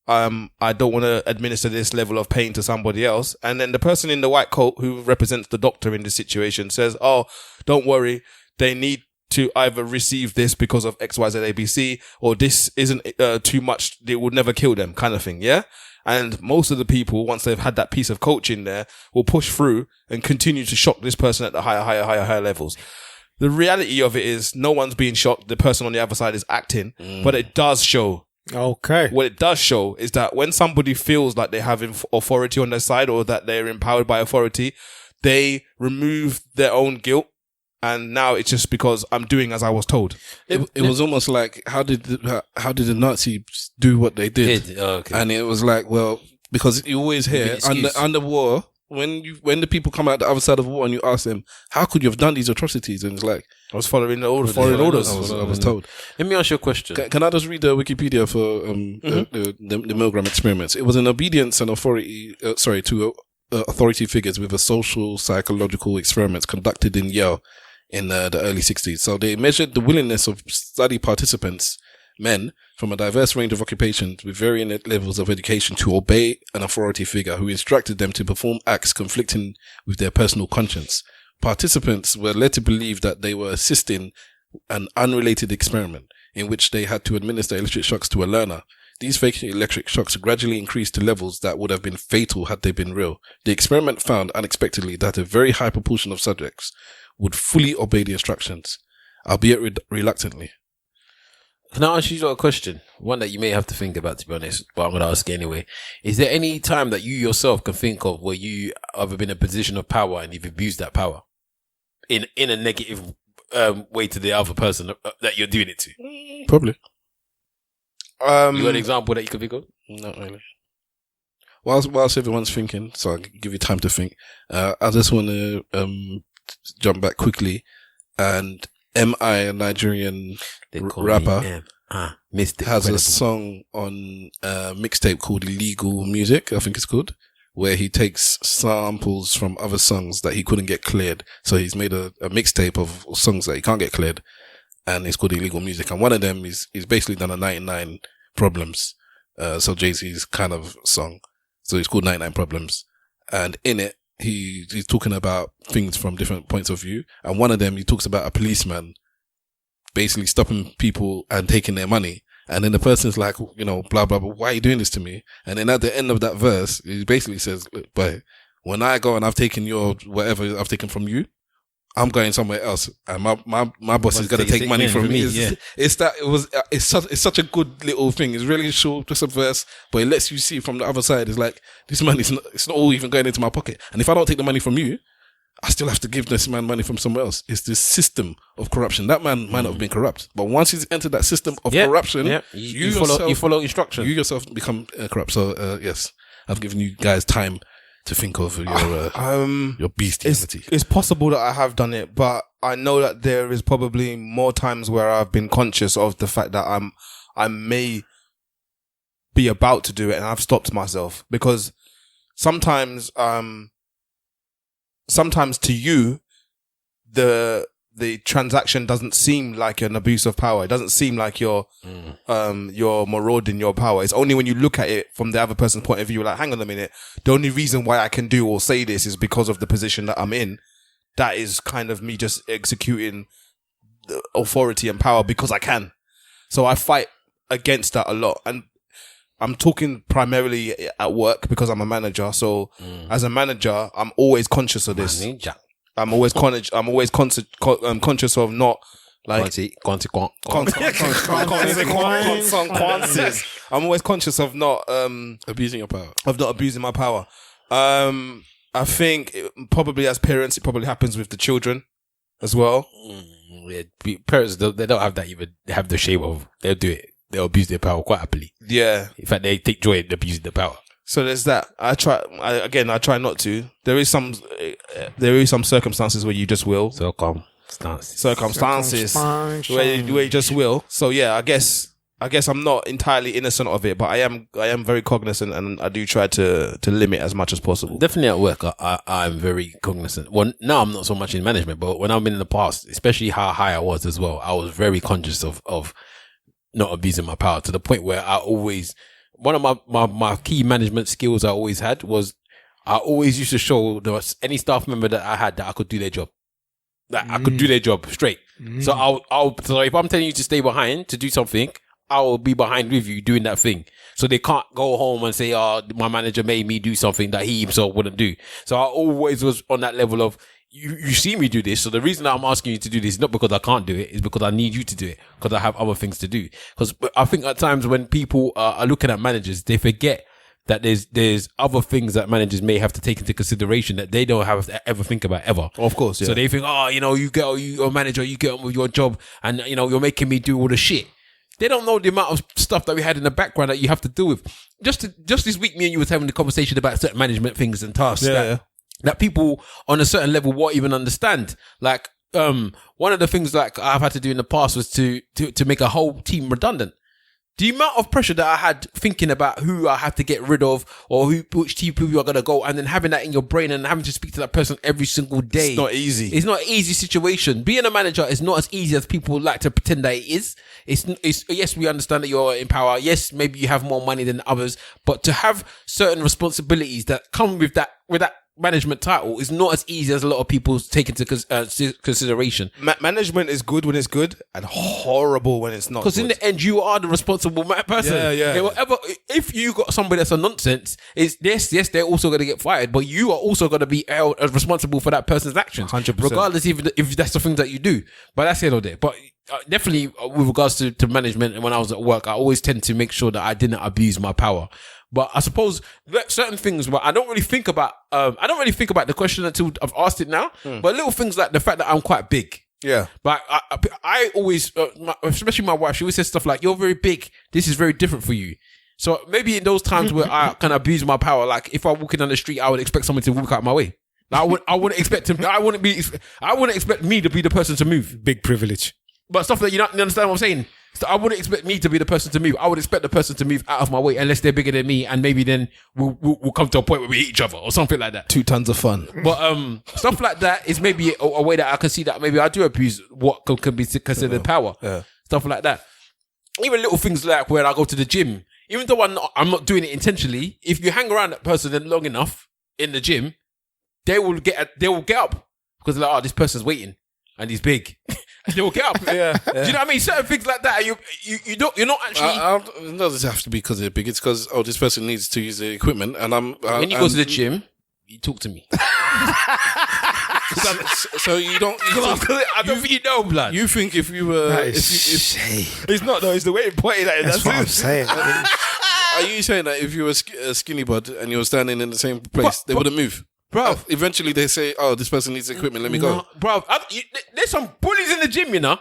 I don't want to administer this level of pain to somebody else. And then the person in the white coat who represents the doctor in this situation says, oh, don't worry. They need to either receive this because of X, Y, Z, A, B, C, or this isn't too much. It would never kill them, kind of thing. Yeah. And most of the people, once they've had that piece of coaching there, will push through and continue to shock this person at the higher levels. The reality of it is no one's being shocked. The person on the other side is acting, but it does show. Okay. What it does show is that when somebody feels like they have authority on their side or that they're empowered by authority, they remove their own guilt. And now it's just because I'm doing as I was told. It was almost like, how did the Nazis do what they did? Okay. And it was like, well, because you always hear under war, when the people come out the other side of war and you ask them, how could you have done these atrocities? And it's like, I was following the foreign orders. I was told. Let me ask you a question. Can I just read the Wikipedia for the Milgram experiments? It was an obedience and authority, to authority figures with a social psychological experiments conducted in Yale in the early 60s. So they measured the willingness of study participants, men from a diverse range of occupations with varying levels of education, to obey an authority figure who instructed them to perform acts conflicting with their personal conscience. Participants were led to believe that they were assisting an unrelated experiment in which they had to administer electric shocks to a learner. These fake electric shocks gradually increased to levels that would have been fatal had they been real. The experiment found unexpectedly that a very high proportion of subjects would fully obey the instructions, albeit reluctantly. Can I ask you a question? One that you may have to think about, to be honest, but I'm going to ask anyway. Is there any time that you yourself can think of where you have been in a position of power and you've abused that power in a negative way to the other person that you're doing it to? Probably. You got an example that you could think of? Not really. Whilst everyone's thinking, so I'll give you time to think, I just want to jump back quickly, and M.I., a Nigerian rapper, has a song on a mixtape called Illegal Music, I think it's called, where he takes samples from other songs that he couldn't get cleared. So he's made a mixtape of songs that he can't get cleared, and it's called Illegal Music. And one of them is basically done a 99 Problems, so Jay-Z's kind of song. So it's called 99 Problems. And in it, he's talking about things from different points of view. And one of them, he talks about a policeman basically stopping people and taking their money. And then the person's like, you know, blah, blah, blah, why are you doing this to me? And then at the end of that verse, he basically says, look, boy, when I go and I've taken your whatever I've taken from you, I'm going somewhere else, and my boss is going to take money from me. It's such a good little thing. It's really short, just a verse, but it lets you see from the other side. It's like, this money it's not all even going into my pocket. And if I don't take the money from you, I still have to give this man money from somewhere else. It's this system of corruption. That man might not have been corrupt, but once he's entered that system of corruption, you follow instructions. You yourself become corrupt. So yes, I've given you guys time to think of your bestiality. It's possible that I have done it, but I know that there is probably more times where I've been conscious of the fact that I may be about to do it and I've stopped myself, because sometimes to you, the transaction doesn't seem like an abuse of power. It doesn't seem like you're marauding your power. It's only when you look at it from the other person's point of view, like, hang on a minute, the only reason why I can do or say this is because of the position that I'm in. That is kind of me just executing the authority and power because I can. So I fight against that a lot. And I'm talking primarily at work because I'm a manager. So as a manager, I'm always conscious of this. I'm always conscious of not like consequences. I'm always conscious of not abusing your power. Of not abusing my power. I think probably as parents, it probably happens with the children as well. Yeah, parents, they don't have that even have the shame of. They'll do it. They'll abuse their power quite happily. Yeah. In fact, they take joy in abusing the power. So there's that. I try not to. There is some circumstances where you just will. Circumstances where you just will. So yeah, I guess I'm not entirely innocent of it, but I am very cognizant, and I do try to limit as much as possible. Definitely at work, I'm very cognizant. Well, now I'm not so much in management, but when I've been in the past, especially how high I was as well, I was very conscious of not abusing my power, to the point where I always, one of my key management skills I always had was I always used to show any staff member that I had that I could do their job. That I could do their job straight. So so if I'm telling you to stay behind to do something, I will be behind with you doing that thing. So they can't go home and say, oh, my manager made me do something that he himself wouldn't do. So I always was on that level of, you see me do this. So the reason I'm asking you to do this is not because I can't do it, it's because I need you to do it, because I have other things to do. Because I think at times when people are looking at managers, they forget that there's other things that managers may have to take into consideration that they don't have to ever think about ever. Of course, yeah. So they think, you're a manager, you get on with your job, and you're making me do all the shit. They don't know the amount of stuff that we had in the background that you have to deal with. Just this week, me and you was having a conversation about certain management things and tasks that people on a certain level won't even understand. Like, one of the things like I've had to do in the past was to make a whole team redundant. The amount of pressure that I had thinking about who I had to get rid of, or which team people are going to go, and then having that in your brain and having to speak to that person every single day. It's not easy. It's not an easy situation. Being a manager is not as easy as people like to pretend that it is. It's yes, we understand that you're in power. Yes, maybe you have more money than others, but to have certain responsibilities that come with that management title is not as easy as a lot of people take into consideration. Management is good when it's good and horrible when it's not. Because in the end, you are the responsible person. Yeah. Whatever. If you got somebody that's a nonsense, yes, they're also going to get fired, but you are also going to be held as responsible for that person's actions, 100%. Regardless if that's the thing that you do. But that's it all day. But definitely with regards to management, and when I was at work, I always tend to make sure that I didn't abuse my power. But I suppose certain things, but I don't really think about the question until I've asked it now. But little things like the fact that I'm quite big. Yeah. But I always, especially my wife, she always says stuff like, "You're very big. This is very different for you." So maybe in those times where I can abuse my power, like if I'm walking down the street, I would expect someone to walk out my way. Like I wouldn't expect me to be the person to move. Big privilege. But stuff that you understand what I'm saying? So I wouldn't expect me to be the person to move. I would expect the person to move out of my way unless they're bigger than me, and maybe then we'll come to a point where we hit each other or something like that. 2 tons of fun. But stuff like that is maybe a way that I can see that maybe I do abuse what can be considered power. Yeah. Stuff like that. Even little things like when I go to the gym, even though I'm not doing it intentionally, if you hang around that person long enough in the gym, they will get up because they're like, oh, this person's waiting and he's big. They will get up. Yeah. Do you know what I mean? Certain things like that, you're not actually. It doesn't have to be because they're big. It's because this person needs to use the equipment, and when you go to the gym, you talk to me. So you don't. I don't think you know, blood. You think if you were, it's not though. It's the way it pointed at it. That's what I'm saying. Are you saying that if you were a skinny bud and you were standing in the same place, they wouldn't move? Bro, eventually they say, "Oh, this person needs equipment. Let me go." Bro, there's some bullies in the gym, you know.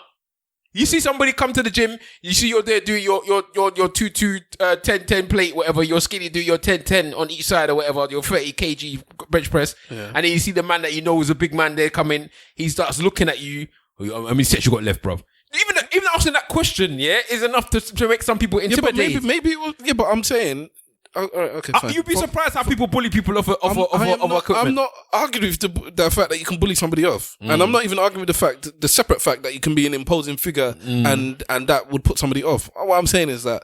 You see somebody come to the gym, you see you're there doing your 10-10 plate, whatever, you're skinny, do your 10-10 on each side or whatever, your 30 kg bench press. Yeah. And then you see the man that you know is a big man there coming, he starts looking at you. How many sets you got left, bruv? Even asking that question, yeah, is enough to make some people intimidated. Yeah, but maybe it was, but I'm saying... okay, fine. You'd be surprised how people bully people off equipment. I'm not arguing with the fact that you can bully somebody off, and I'm not even arguing with the separate fact that you can be an imposing figure and that would put somebody off. What I'm saying is that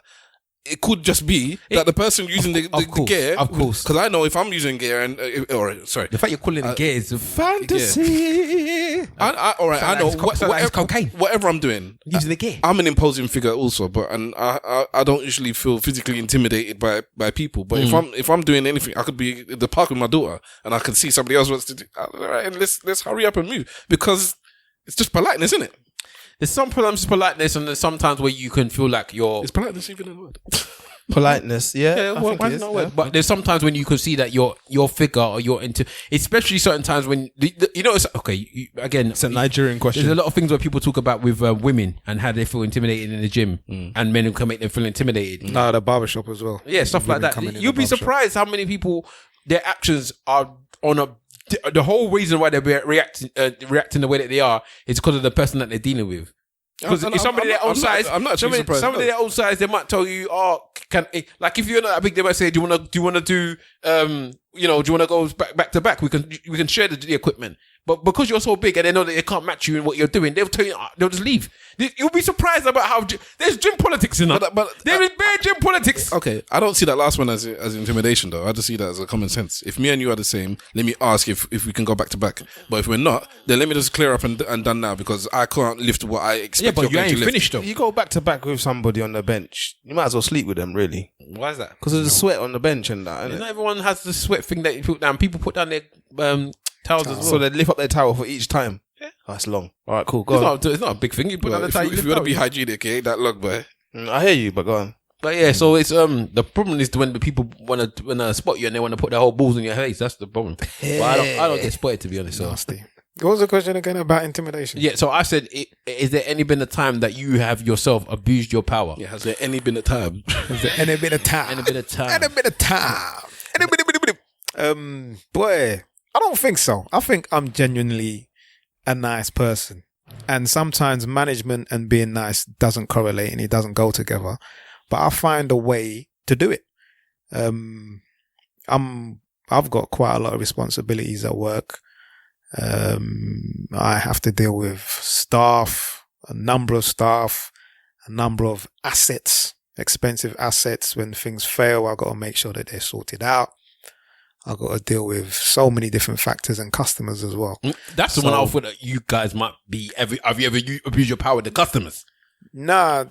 it could just be that the person using the gear, of course, because I know if I'm using gear and the fact you're calling it gear is a fantasy. I know whatever I'm doing, using the gear. I'm an imposing figure also, I don't usually feel physically intimidated by people. But if I'm doing anything, I could be in the park with my daughter and I can see somebody else wants to do. All right, let's hurry up and move, because it's just politeness, isn't it? There's some politeness, and there's sometimes where you can feel like you're... Is politeness even a word? Politeness, yeah. Why not a word? But there's sometimes when you can see that your figure or you're into... Especially certain times when... it's... Okay, again... It's a Nigerian question. There's a lot of things where people talk about with women and how they feel intimidated in the gym, and men can make them feel intimidated. No, the barbershop as well. Yeah, stuff like that. You'll be surprised how many people, their actions are on a... The whole reason why they're reacting the way that they are is because of the person that they're dealing with. Because if somebody their own size, somebody their own size, they might tell you, like if you're not that big, they might say, do you want to do go back to back? We can share the equipment. But because you're so big and they know that they can't match you in what you're doing, they'll tell you, they'll just leave. You'll be surprised about how there's gym politics in that. But there is bare gym politics. Okay, I don't see that last one as intimidation though. I just see that as a common sense. If me and you are the same, let me ask if we can go back to back. But if we're not, then let me just clear up and done now, because I can't lift what I expect. Yeah, but you ain't finished though. You go back to back with somebody on the bench, you might as well sleep with them, really. Why is that? Because there's the sweat on the bench and that. Not everyone has the sweat thing that you put down. People put down their towels as well. So they lift up their towel for each time. Yeah. Oh, that's long. All right, cool. Go on. It's not a big thing. You put down the towel. If you want to be hygienic, it ain't that long, boy. I hear you, but go on. But yeah, so it's the problem is when the people want to spot you and they want to put their whole balls in your face. That's the problem. But I don't get spotted, to be honest. So. Nasty. What was the question again about intimidation? Yeah, so I said, is there any been a time that you have yourself abused your power? Yeah, has there any been a time? Has there any been a time? Any been a time? Any been a time? Boy, I don't think so. I think I'm genuinely a nice person. And sometimes management and being nice doesn't correlate and it doesn't go together. But I find a way to do it. I've got quite a lot of responsibilities at work. I have to deal with staff, a number of assets, expensive assets. When things fail, I've got to make sure that they're sorted out. I've got to deal with so many different factors and customers as well. That's the one I thought that you guys might be. Have you ever abused your power with the customers? Nah,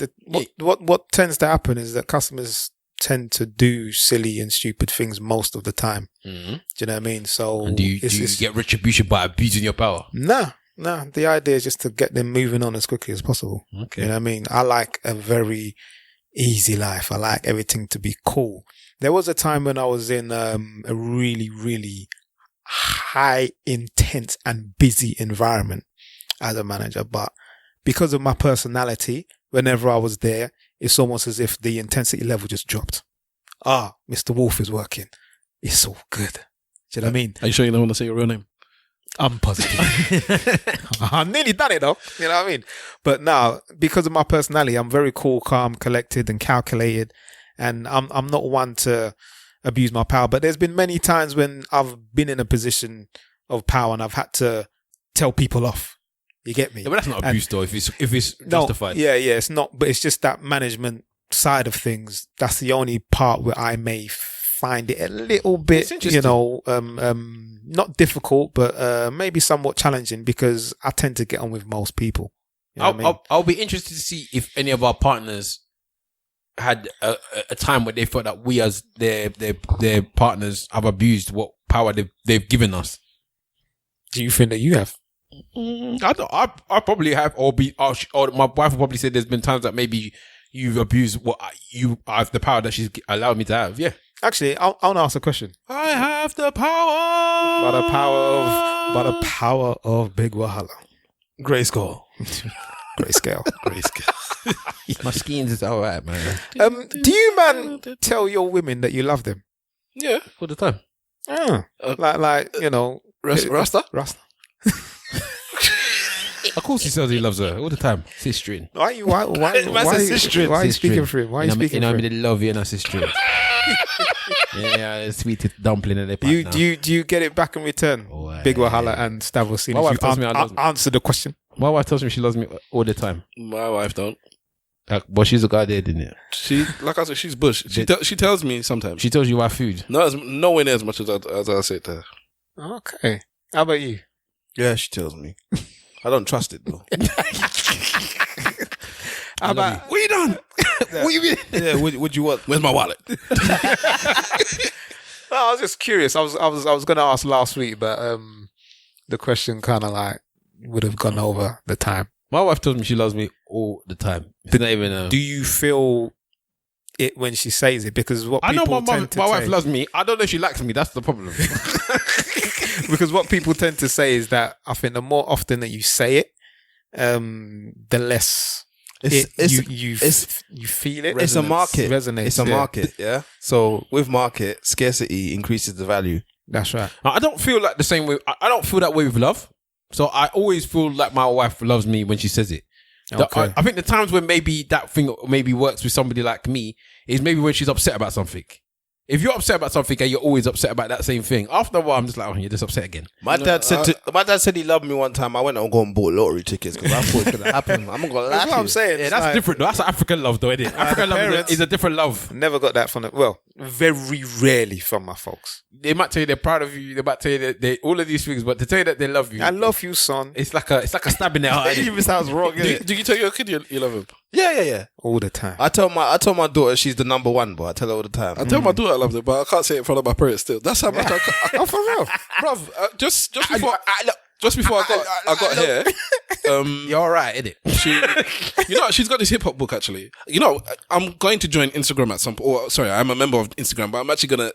what tends to happen is that customers tend to do silly and stupid things most of the time. Mm-hmm. Do you know what I mean? So, and do you get retribution by abusing your power? Nah. The idea is just to get them moving on as quickly as possible. Okay. You know what I mean? I like a very easy life. I like everything to be cool. There was a time when I was in a really, really high, intense and busy environment as a manager. But because of my personality, whenever I was there, it's almost as if the intensity level just dropped. Mr. Wolf is working. It's all good. Do you know what I mean? Are you sure you don't want to say your real name? I'm positive. I nearly done it though. You know what I mean? But now, because of my personality, I'm very cool, calm, collected and calculated. And I'm not one to abuse my power. But there's been many times when I've been in a position of power and I've had to tell people off. You get me? Yeah, but that's not abuse though, if it's justified. Yeah, it's not. But it's just that management side of things. That's the only part where I may find it a little bit, not difficult, but maybe somewhat challenging, because I tend to get on with most people. You know I'll be interested to see if any of our partners had a time where they felt that we as their partners have abused what power they've given us. Do you think that you have? I probably have, or my wife will probably say there's been times that maybe you've abused what you have the power that she's allowed me to have. Yeah. Actually, I'll ask a question. I have the power. By the power of Big Wahala. Grayskull. Grayscale. Grayscale. My skins is all right, man. Do you, man, tell your women that you love them? Yeah. All the time. Like you know, Rasta? Rasta. Of course he says he loves her all the time. Sistering. Why are you speaking for him? Why are you speaking for him? I love you and sistering. Yeah, sweetest dumpling in the pot now. Do you get it back in return? Big Wahala and Stavros. My wife tells me I love you answer the question. My wife tells me she loves me all the time. My wife don't. But she's a guy there, didn't it? She, like I said, she's bush. She tells me sometimes. She tells you why food. No, nowhere near as much as I say to her. Okay. How about you? Yeah, she tells me. I don't trust it though. How about What you done? What you mean? Yeah, what you want? Where's my wallet? No, I was just curious. I was going to ask last week, but the question kind of like would have gone over the time. My wife tells me she loves me all the time. It's not even Do you feel it when she says it? Because what I know people my tend to wife say, loves me. I don't know if she likes me. That's the problem. because what people tend to say is that I think the more often that you say it, the less you feel it. It's a market. Resonates. It's a market. Yeah. So with market, scarcity increases the value. That's right. I don't feel like the same way. I don't feel that way with love. So I always feel like my wife loves me when she says it. Okay. I think the times when maybe that thing maybe works with somebody like me is maybe when she's upset about something. If you're upset about something and you're always upset about that same thing, after a while I'm just like, oh, you're just upset again. My dad said he loved me one time. I went and go and bought lottery tickets because I thought it could happen. I'm not gonna lie. That's what I'm saying. Yeah, It's that's like, different though. That's an African love though, isn't it? African love parents- is a different love. Never got that from very rarely from my folks. They might tell you they're proud of you. They might tell you that they all of these things, but to tell you that they love you, I love you, son, it's like a stab in their heart. It even sounds wrong. Innit? Do you tell your kid you love him? Yeah. all the time. I tell my daughter she's the number one, but I tell her all the time. I tell my daughter I love her, but I can't say it in front of my parents still. That's how much I Oh, for real? bruv, just before I got here, You're all right, innit? she's got this hip hop book actually. I'm going to join Instagram at some point. Or sorry, I'm a member of Instagram, but I'm actually gonna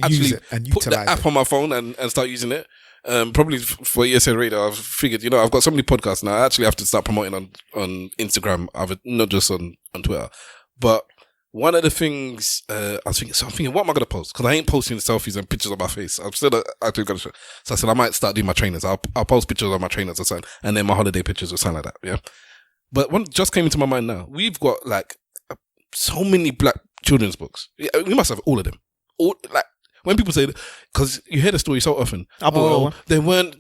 use it and put the utilize app it. on my phone and start using it. Probably for ESN Radio, I've figured, I've got so many podcasts now. I actually have to start promoting on Instagram, not just on Twitter. But one of the things I'm thinking, what am I going to post? Because I ain't posting selfies and pictures of my face. I'm still actually going to show. So I said I might start doing my trainers. I'll post pictures of my trainers or something, and then my holiday pictures or something like that. Yeah. But one just came into my mind now. We've got like so many black children's books. Yeah, we must have all of them. All like. When people say, because you hear the story so often, they weren't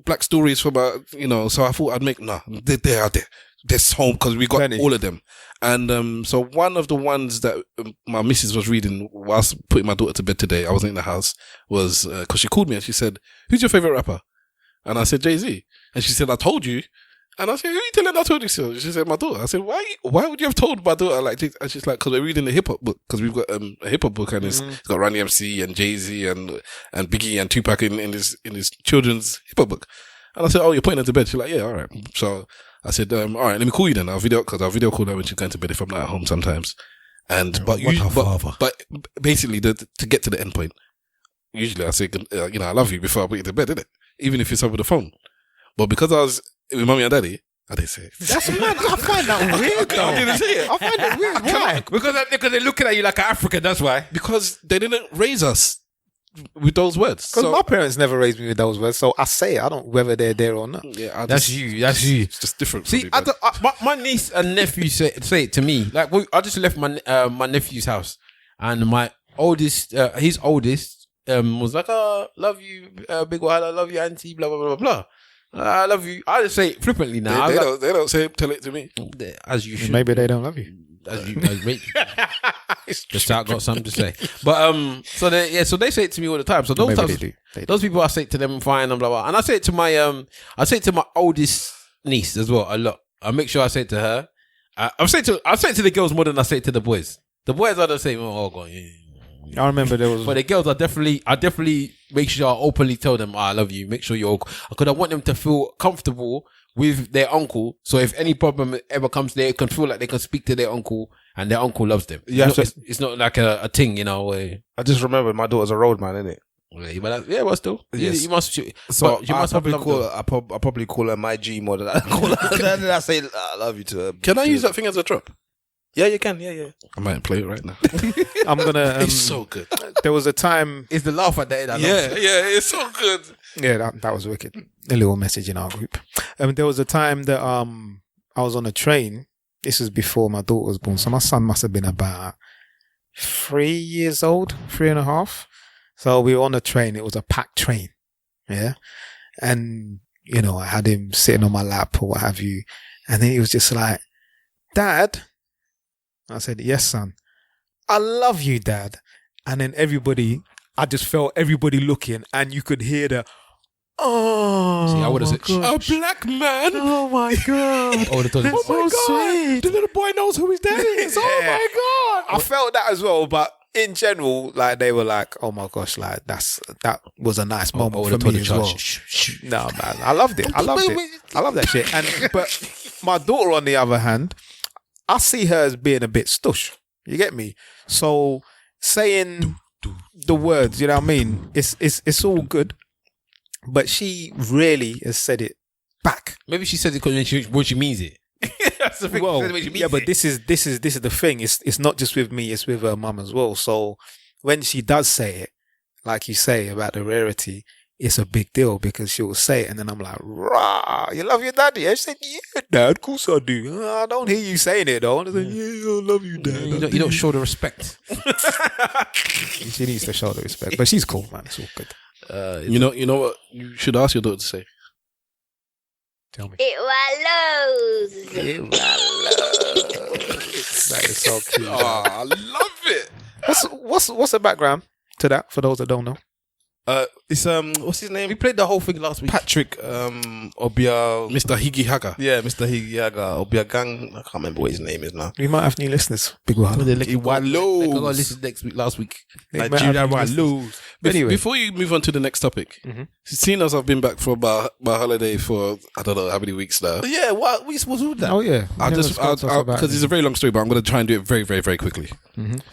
black stories from so I thought I'd make, they are there. There's home because we got Plenty. all of them. And so one of the ones that my missus was reading whilst putting my daughter to bed today, I wasn't in the house, was, because she called me and she said, who's your favorite rapper? And I said, Jay-Z. And she said, I told you. And I said, who are you telling I told you so? She said, my daughter. I said, why would you have told my daughter like this? And she's like, because we're reading the hip hop book. Because we've got a hip hop book and it's got Run DMC and Jay-Z and Biggie and Tupac in his children's hip hop book. And I said, oh, you're putting her to bed? She's like, yeah, all right. So I said, all right, let me call you then. I'll video call her when she's going to bed if I'm not at home sometimes. But basically, to get to the end point, usually I say, I love you before I put you to bed, innit? Even if it's over the phone. But because I was with mommy and daddy, I didn't say it. That's mad. I find that weird though. I didn't say it. I find it weird. Why? Because they're looking at you like an African, that's why. Because they didn't raise us with those words. Because my parents never raised me with those words, so I say it. I don't whether they're there or not. Yeah, That's you. It's just different. See, my niece and nephew say it to me. Like, I just left my nephew's house, and my oldest, his oldest, was like, "Oh, love you, big wild. I love you, auntie. Blah blah blah blah." I love you. I just say it flippantly now. They don't say tell it to me. As you should. Maybe they don't love you. Just I got something to say. But so they say it to me all the time. So those times, those people, I say it to them, fine and blah blah. And I say it to my oldest niece as well a lot. I make sure I say it to her. I say it to the girls more than I say it to the boys. The boys are the same. Oh god, yeah. I remember there was. But the girls, I definitely make sure I openly tell them, I love you. Make sure you're, because I want them to feel comfortable with their uncle. So if any problem ever comes, they can feel like they can speak to their uncle and their uncle loves them. Yeah, it's not like a thing, I just remember my daughter's a road man, innit? Yeah, but still, Yes. you must. So you must I'll probably call her my G more than I call her. Then I say I love you to her. Can I use that thing as a drop? Yeah, you can. Yeah. I might play it right now. I'm gonna. It's so good. There was a time. It's the laugh at the end. Yeah, it's so good. Yeah, that was wicked. A little message in our group. There was a time that I was on a train. This was before my daughter was born, so my son must have been about 3 years old, 3.5. So we were on a train. It was a packed train. Yeah. And, I had him sitting on my lap or what have you. And then he was just like, Dad. I said, yes, son. I love you, Dad. And then I just felt everybody looking and you could hear the, oh. See, I would have said, A black man. Oh my God. Oh, so sweet. The little boy knows who his dad is. Oh my God. I felt that as well, but in general, like they were like, "Oh my gosh!" Like that was a nice moment for me as well. No, man, I loved it. I loved that shit. But my daughter, on the other hand, I see her as being a bit stush. You get me? So saying the words, you know what I mean? It's all good, but she really has said it back. maybe she says it because when she means it. That's the thing. Well, She says it when she means yeah, but it. this is the thing. It's not just with me; it's with her mum as well. So when she does say it, like you say about the rarity, it's a big deal because she'll say it, and then I'm like, "Rah, you love your daddy?" She said, "Yeah, Dad, of course I do." I don't hear you saying it though. And I said, "Yeah, I love you, Dad." You don't show the respect. She needs to show the respect, but she's cool, man. It's all good. You know what you should ask your daughter to say? Tell me. It was That is so cute. I love it. What's the background to that for those that don't know? It's what's his name? We played the whole thing last week. Patrick Obia. Mr. Higgy Haga. Yeah, Mr. Higiaga Obiagang. I can't remember what his name is now. We might have new listeners. Big one. They can go listen last week. Anyway, Before you move on to the next topic, seeing as I've been back for about holiday for I don't know how many weeks now. Yeah, what we supposed to do that? oh yeah, Because it's a very long story, but I'm going to try and do it very, very, very quickly.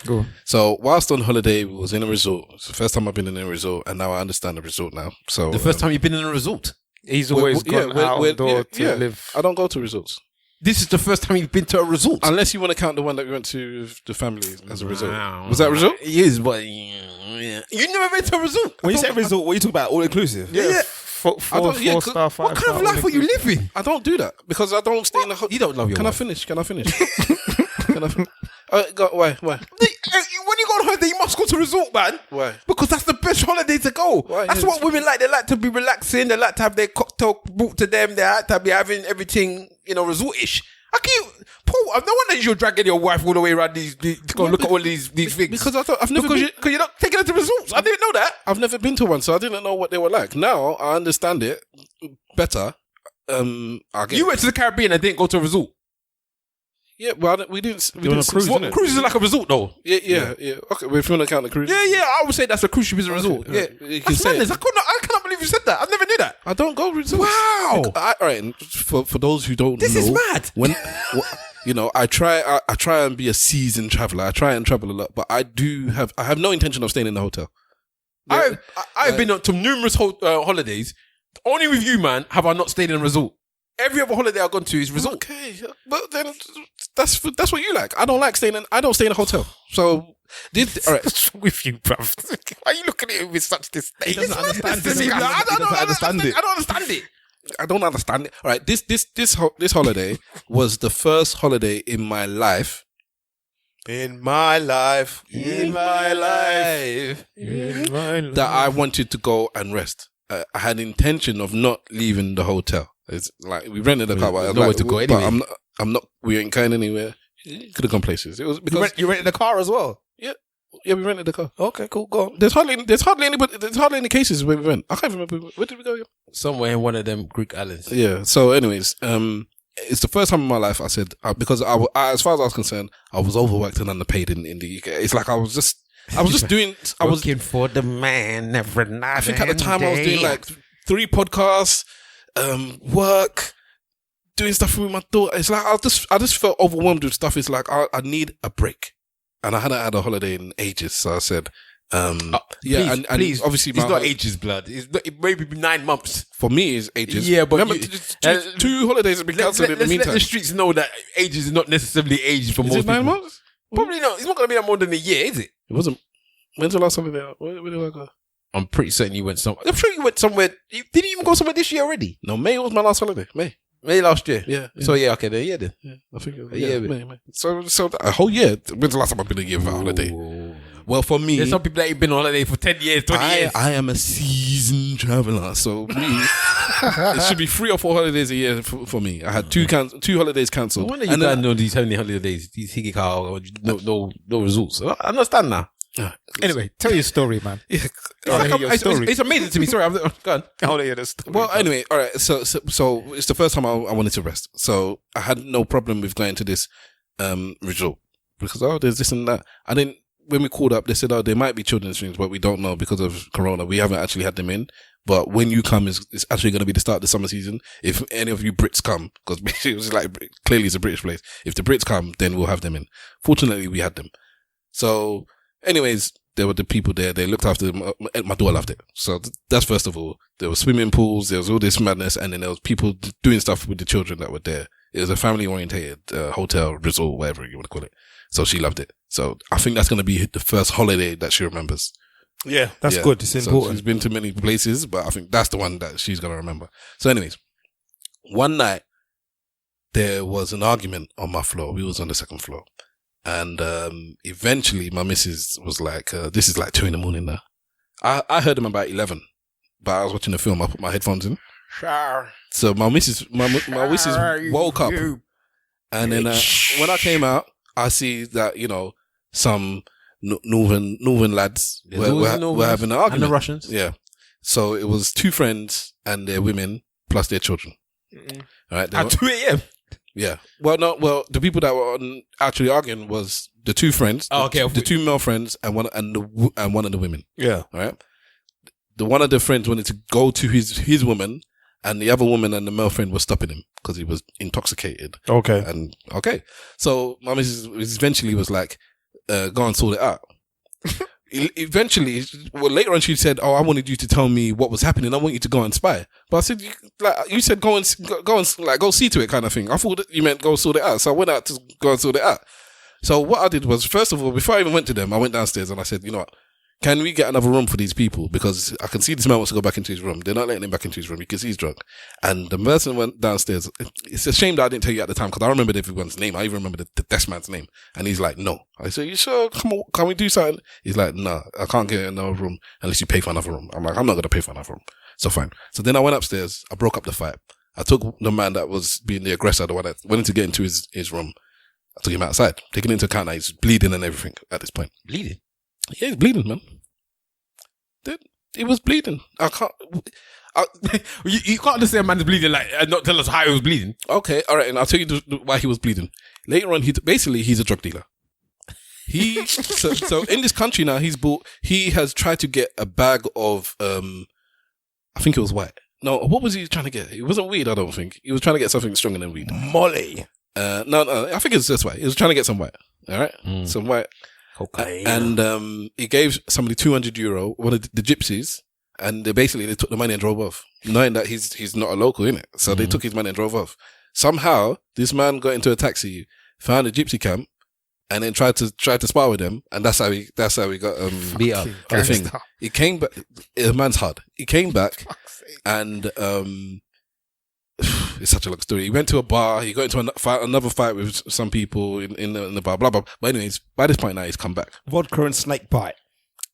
Go on. So whilst on holiday, we was in a resort. It's the first time I've been in a resort, and now I understand the resort now. So The first time you've been in a resort. He's always gone outdoor to live. I don't go to resorts This is the first time you've been to a resort. unless you want to count the one that we went to with the family as a resort. Was that a resort? It is, but yeah. You never been to a resort. When you say resort, what are you talking about? All inclusive? Yeah. Four yeah, star, 5 What kind of life are you living? I don't do that because I don't stay in the hotel. You don't love your Can wife. I finish? Can I finish? Why? When you go on holiday, you must go to a resort, man. Why? Because that's the best holiday to go. Why? That's what women like. They like to be relaxing. They like to have their cocktail brought to them. They like to be having everything, resort-ish. Paul, no wonder you're dragging your wife all the way around these to go look at all these things. Because I've never been, because you're not taking her to resorts. I didn't know that. I've never been to one, so I didn't know what they were like. Now I understand it better. You went to the Caribbean and didn't go to a resort. Yeah, well, we didn't. We You're on a didn't cruise, What, innit? cruise is like a resort, though. Yeah. Okay, if you want to count the cruise. Yeah. I would say that's a cruise ship is a resort. Yeah, Yeah, you can that's say madness. it. I cannot believe you said that. I never knew that. I don't go resorts. Wow. All right. For those who don't This know, is mad. When I try and be a seasoned traveler. I try and travel a lot, but I have no intention of staying in the hotel. I've been on to numerous holidays. Only with you, man, have I not stayed in a resort. Every other holiday I've gone to is resort. Okay, but then that's what you like. I don't like staying in. I don't stay in a hotel. So all right. What's with you, bruv? Why are you looking at it with such disdain? He doesn't understand This is- it. I don't understand it. it. I don't understand it. I don't understand it. All right, this holiday was the first holiday in my life. In my life. That I wanted to go and rest. I had intention of not leaving the hotel. It's like we rented a car, but I was nowhere like, to go but anyway. I'm not. We ain't going anywhere. Could have gone places. It was because You rented a car as well? yeah, we rented the car. Okay, cool. Go on. There's hardly any cases where we went. I can't remember where did we go. Somewhere in one of them Greek islands. Yeah. So, anyways, it's the first time in my life I said because I as far as I was concerned, I was overworked and underpaid in the UK. It's like I was just doing. I was looking for the man every night. I think at the time I was doing like 3 podcasts, work, doing stuff with my daughter. It's like I just felt overwhelmed with stuff. It's like I need a break, and I hadn't had a holiday in ages. So I said, Please, obviously it's not ages, blood. It may be 9 months. For me, it's ages. Yeah, but remember, two holidays have been cancelled in the meantime. Let the streets know that ages is not necessarily age for most people. 9 months? Probably not. It's not going to be more than a year, is it? It wasn't. When's the last holiday? Where did I go? I'm pretty certain you went somewhere. I'm sure you went somewhere. Did you even go somewhere this year already? No, May was my last holiday. May last year. Yeah. So yeah, okay, then. Yeah, I think it was May. So a whole year. When's the last time I've been a year without a holiday? Well, for me, there's some people that ain't been on holiday for 10 years, 20 years. I am a seasoned traveler, so me, it should be 3 or 4 holidays a year for me. I had 2 holidays cancelled. When are you going on these only holidays? These higikao, no results. I understand now. Anyway, tell your story, man. Yeah, it's amazing to me. Sorry, I'm gone. I'll hear the story. Well, anyway, all right. So it's the first time I wanted to rest. So I had no problem with going to this resort because there's this and that. I didn't. When we called up, they said, there might be children's things, but we don't know because of Corona. We haven't actually had them in. But when you come, it's actually going to be the start of the summer season. If any of you Brits come, because it was clearly it's a British place. If the Brits come, then we'll have them in. Fortunately, we had them. So, anyways, there were the people there. They looked after them. My daughter loved it. So that's first of all. There were swimming pools. There was all this madness. And then there was people doing stuff with the children that were there. It was a family-orientated hotel, resort, whatever you want to call it. So she loved it. So I think that's going to be the first holiday that she remembers. Yeah, that's good. It's important. So she's been to many places, but I think that's the one that she's going to remember. So anyways, one night there was an argument on my floor. We was on the 2nd floor. And eventually my missus was like, this is like 2 a.m. now. I heard them about 11, but I was watching the film. I put my headphones in. So my missus woke up. And then when I came out, I see that, some northern lads were having an argument. And the Russians? Yeah. So it was 2 friends and their women plus their children. Mm-hmm. All right. At 2 a.m.? Yeah. Well, the people that were actually arguing was the 2 friends. Oh, okay. The 2 male friends and one of the women. Yeah. All right. The one of the friends wanted to go to his woman, and the other woman and the male friend were stopping him because he was intoxicated. Okay. And so my missus eventually was like, go and sort it out. Eventually, later on she said, I wanted you to tell me what was happening. I want you to go and spy. But I said, you said go see to it kind of thing. I thought you meant go sort it out. So I went out to go and sort it out. So what I did was, first of all, before I even went to them, I went downstairs and I said, you know what? Can we get another room for these people? Because I can see this man wants to go back into his room. They're not letting him back into his room because he's drunk. And the person went downstairs. It's a shame that I didn't tell you at the time because I remembered everyone's name. I even remember the desk man's name. And he's like, no. I said, you sure? Come on, can we do something? He's like, no, I can't get another room unless you pay for another room. I'm like, I'm not going to pay for another room. So fine. So then I went upstairs. I broke up the fight. I took the man that was being the aggressor, the one that went in to get into his room. I took him outside, taking into account that he's bleeding and everything at this point. Bleeding? Yeah, he's bleeding, man. He was bleeding. I can't. You can't just say a man's bleeding and not tell us how he was bleeding. Okay, all right, and I'll tell you why he was bleeding. Later on, he's a drug dealer. So in this country now, he has tried to get a bag of I think it was white. No, what was he trying to get? It wasn't weed, I don't think. He was trying to get something stronger than weed. Molly. No, I think it's this way. He was trying to get some white. All right, some white. Okay. And he gave somebody €200, one of the gypsies, and they took the money and drove off, knowing that he's not a local, innit? So they took his money and drove off. Somehow, this man got into a taxi, found a gypsy camp, and then tried to spar with them, and that's how he got beat up. The thing. He came back. The man's hard. He came back, and it's such a long story. He went to a bar. He got into another fight with some people in the bar. Blah blah. But anyways, by this point now, he's come back. Vodka and snake bite.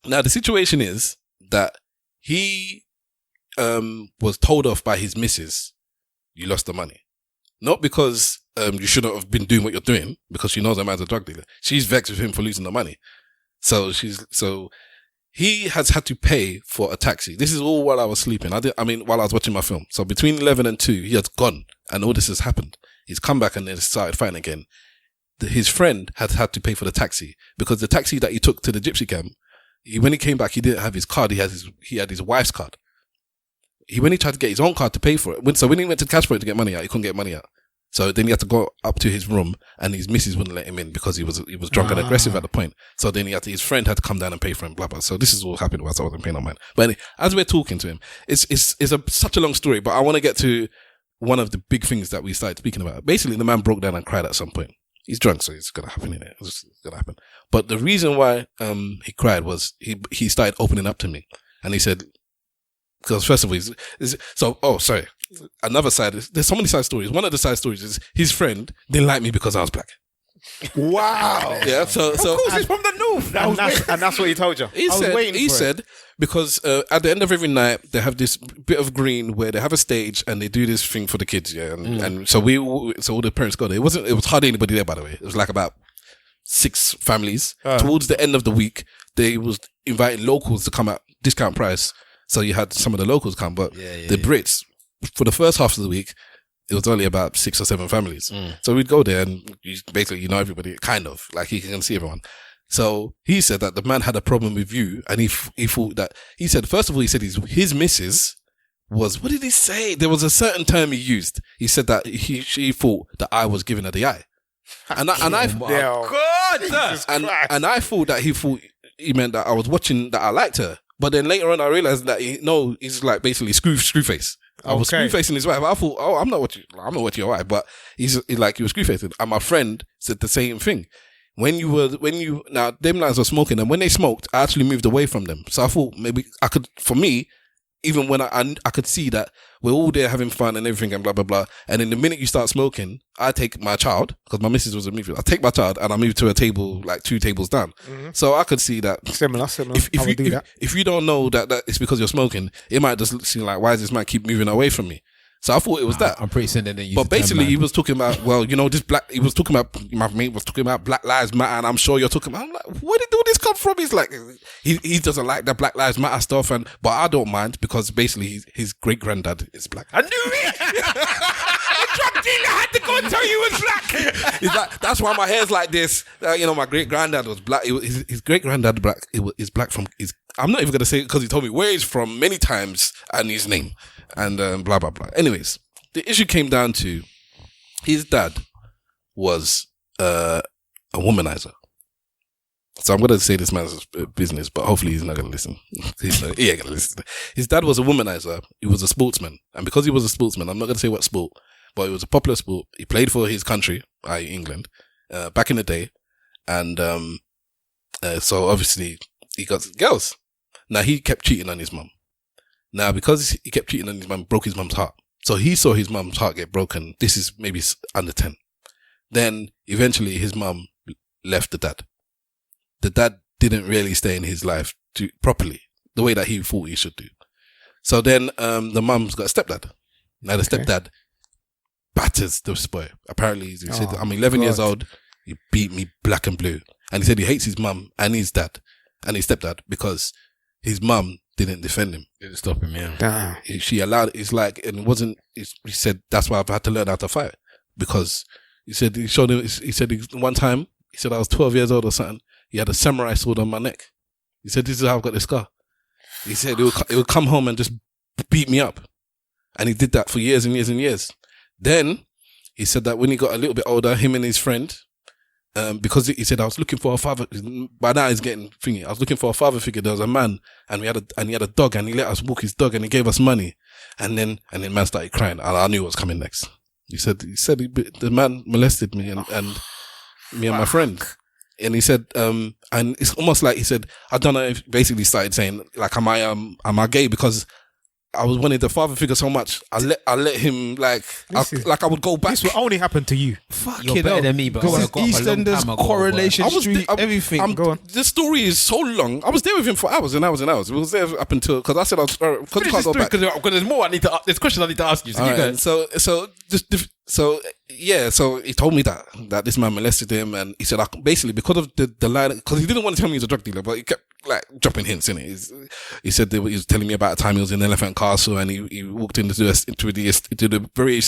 Now the situation is that he was told off by his missus. You lost the money, not because you shouldn't have been doing what you're doing, because she knows a man's a drug dealer. She's vexed with him for losing the money. So he has had to pay for a taxi. This is all while I was sleeping. While I was watching my film. So between 11 and 2, he has gone and all this has happened. He's come back and then started fighting again. His friend had to pay for the taxi because the taxi that he took to the gypsy camp, when he came back, he didn't have his card. He had his wife's card. When he tried to get his own card to pay for it, so when he went to cash point to get money out, he couldn't get money out. So then he had to go up to his room, and his missus wouldn't let him in because he was drunk and aggressive at the point. So then his friend had to come down and pay for him, blah blah. So this is all happened whilst I wasn't paying no mind. But anyway, as we're talking to him, it's such a long story, but I want to get to one of the big things that we started speaking about. Basically, the man broke down and cried at some point. He's drunk, so it's gonna happen in it. It's gonna happen. But the reason why he cried was he started opening up to me, and he said, because first of all, sorry. Another side there's so many side stories. One of the side stories is his friend didn't like me because I was black. Wow. Yeah. So of course, he's from the north. And that's what he told you. He said because at the end of every night they have this bit of green where they have a stage and they do this thing for the kids. Yeah. And so all the parents go there. It was hardly anybody there, by the way. It was like about 6 families. Towards the end of the week, they was inviting locals to come at discount price. So you had some of the locals come, but the Brits, for the first half of the week, it was only about 6 or 7 families. So we'd go there and basically, everybody, kind of, like you can see everyone. So he said that the man had a problem with you, and he thought that, he said, first of all, he said his missus was, what did he say? There was a certain term he used. He said that she thought that I was giving her the eye. And I thought that he meant that I was watching, that I liked her. But then later on, I realized that he's like basically screw face. I was screw facing his wife. I thought, I'm not watching your wife, but he was screw facing. And my friend said the same thing. Now them lads were smoking, and when they smoked, I actually moved away from them. So I thought maybe I could, for me, even when I could see that we're all there having fun and everything and blah, blah, blah. And then the minute you start smoking, I take my child, because my missus was a movie. I take my child and I move to a table, like 2 tables down. So I could see that. Similar. If you don't know that it's because you're smoking, it might just seem like, why does this man keep moving away from me? So I thought it was that. I'm pretty certain that. But basically, he was talking about, my mate was talking about Black Lives Matter, and I'm sure you're talking about, I'm like, where did all this come from? He's like, he doesn't like the Black Lives Matter stuff, but I don't mind because basically his great granddad is black. I knew it! The drug dealer had to go and tell you he was black! He's like, that's why my hair's like this. My great granddad was black. His great granddad black. Is black from. I'm not even gonna say it because he told me where he's from many times and his name. And blah, blah, blah. Anyways, the issue came down to his dad was a womanizer. So I'm going to say this man's business, but hopefully he's not going to listen. He ain't going to listen. His dad was a womanizer. He was a sportsman. And because he was a sportsman, I'm not going to say what sport, but it was a popular sport. He played for his country, i.e. England, back in the day. And so obviously he got girls. Now he kept cheating on his mum. Now, because he kept cheating on his mum, broke his mum's heart. So he saw his mum's heart get broken. This is maybe under 10. Then eventually his mum left the dad. The dad didn't really stay in his life properly, the way that he thought he should do. So then the mum's got a stepdad. Now the stepdad batters this boy. Apparently he said, I'm 11 years old. He beat me black and blue. And he said he hates his mum and his dad and his stepdad because his mum didn't defend him. Didn't stop him, yeah. Damn. She allowed, he said, that's why I've had to learn how to fight. Because he said, one time, he said I was 12 years old or something. He had a samurai sword on my neck. He said, this is how I've got this scar. He said it would come home and just beat me up. And he did that for years and years and years. Then he said that when he got a little bit older, him and his friend, because he said I was looking for a father. By now he's getting thingy. I was looking for a father figure. There was a man, and he had a dog, and he let us walk his dog, and he gave us money, and then man started crying, and I knew what was coming next. He said the man molested me and me and my friend, and he said and it's almost like he said I don't know. Basically started saying like am I gay because I was wanting the father figure so much. I let him I would go back. This will only happen to you. You're better than me, but EastEnders, Correlation Street, everything. Go on. The story is so long. I was there with him for hours and hours and hours. We was there up until because I said I was because you can't go back. Because there's more. There's questions I need to ask you. So he told me that this man molested him, and he said basically because of the line, because he didn't want to tell me he was a drug dealer, but he kept like dropping hints in it. He said he was telling me about a time he was in Elephant Castle and he walked into the very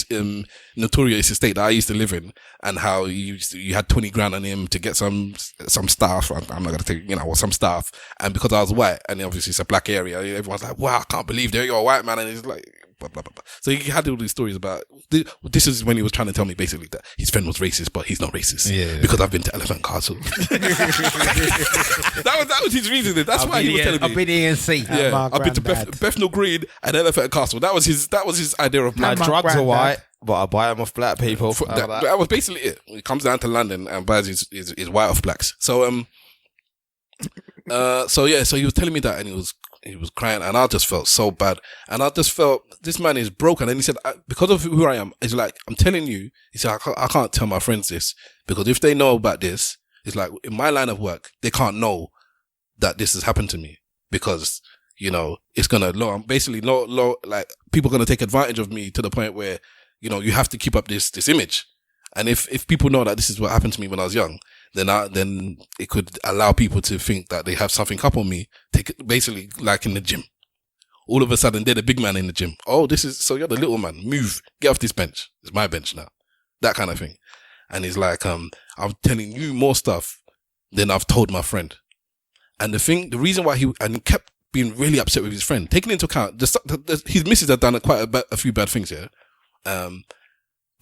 notorious estate that I used to live in, and how you had 20 grand on him to get some staff. I'm not gonna take some staff, and because I was white and obviously it's a black area, everyone's like, wow, I can't believe you're a white man, and he's like. blah, blah, blah. So he had all these stories about, this is when he was trying to tell me basically that his friend was racist, but he's not racist. Because I've been to Elephant Castle. that was his reasoning. That's why he was telling me. I've been here and see. Yeah, I've been to Bethnal Green and Elephant Castle. That was his idea of black. My drugs are white, but I buy them off black people. That was basically it. He comes down to London and buys his white off blacks. So so he was telling me that, and he was crying, and I just felt so bad, and I just felt this man is broken. And he said, because of who I am, he's like, I'm telling you, he said, I can't tell my friends this, because if they know about this, it's like in my line of work, they can't know that this has happened to me, because it's gonna basically like people are gonna take advantage of me to the point where you have to keep up this image, and if people know that this is what happened to me when I was young, then it could allow people to think that they have something up on me. Basically, like in the gym, all of a sudden they're the big man in the gym. Oh, so you're the little man. Move, get off this bench. It's my bench now. That kind of thing. And he's like, I'm telling you more stuff than I've told my friend. And the reason why he kept being really upset with his friend, taking into account his missus had done quite a few bad things here.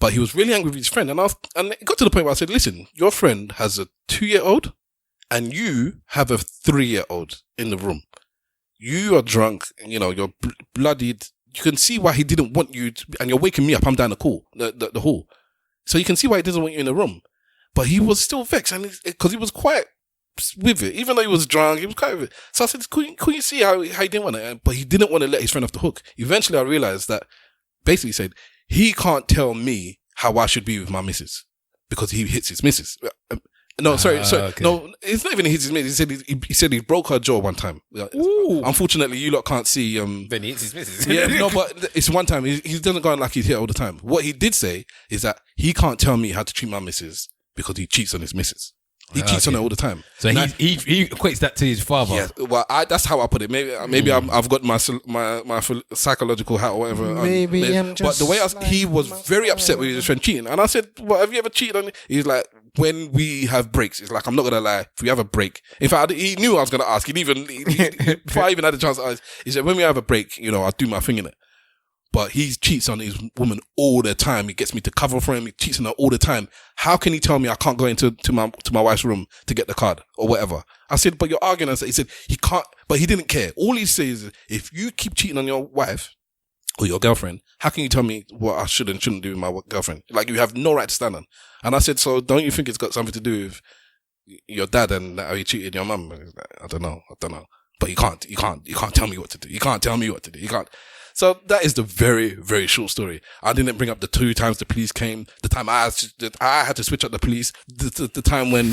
But he was really angry with his friend. And it got to the point where I said, listen, your friend has a 2-year-old and you have a 3-year-old in the room. You are drunk, you're bloodied. You can see why he didn't want you to, and you're waking me up. I'm down the hall. So you can see why he doesn't want you in the room. But he was still vexed, and because he was quite with it. Even though he was drunk, he was quite with it. So I said, could you see how he didn't want it? But he didn't want to let his friend off the hook. Eventually I realized that basically he said, he can't tell me how I should be with my missus because he hits his missus. No, sorry. Okay. No, it's not even hits his missus. He said he broke her jaw one time. Ooh. Unfortunately, you lot can't see. Then he hits his missus. Yeah, no, but it's one time. He doesn't go on like he's hit all the time. What he did say is that he can't tell me how to treat my missus because he cheats on his missus. He cheats on her all the time. So he equates that to his father. Yeah, well, that's how I put it. Maybe I've got my psychological hat or whatever. But the way he was very upset with his friend cheating, and I said, "Well, have you ever cheated on?" He's like, "When we have breaks, it's like I'm not gonna lie. If we have a break, in fact, he knew I was gonna ask. Before I even had a chance to ask, he said, "When we have a break, I'll do my thing in it." But he cheats on his woman all the time. He gets me to cover for him. He cheats on her all the time. How can he tell me I can't go into my wife's room to get the card or whatever? I said, but you're arguing. He said he can't, but he didn't care. All he says is, if you keep cheating on your wife or your girlfriend, how can you tell me what I should and shouldn't do with my girlfriend? Like, you have no right to stand on. And I said, so don't you think it's got something to do with your dad and how you cheated your mum? I don't know. But you can't tell me what to do. You can't tell me what to do. You can't. So that is the very, very short story. I didn't bring up the 2 times the police came, the time I had to switch up the police, the time when,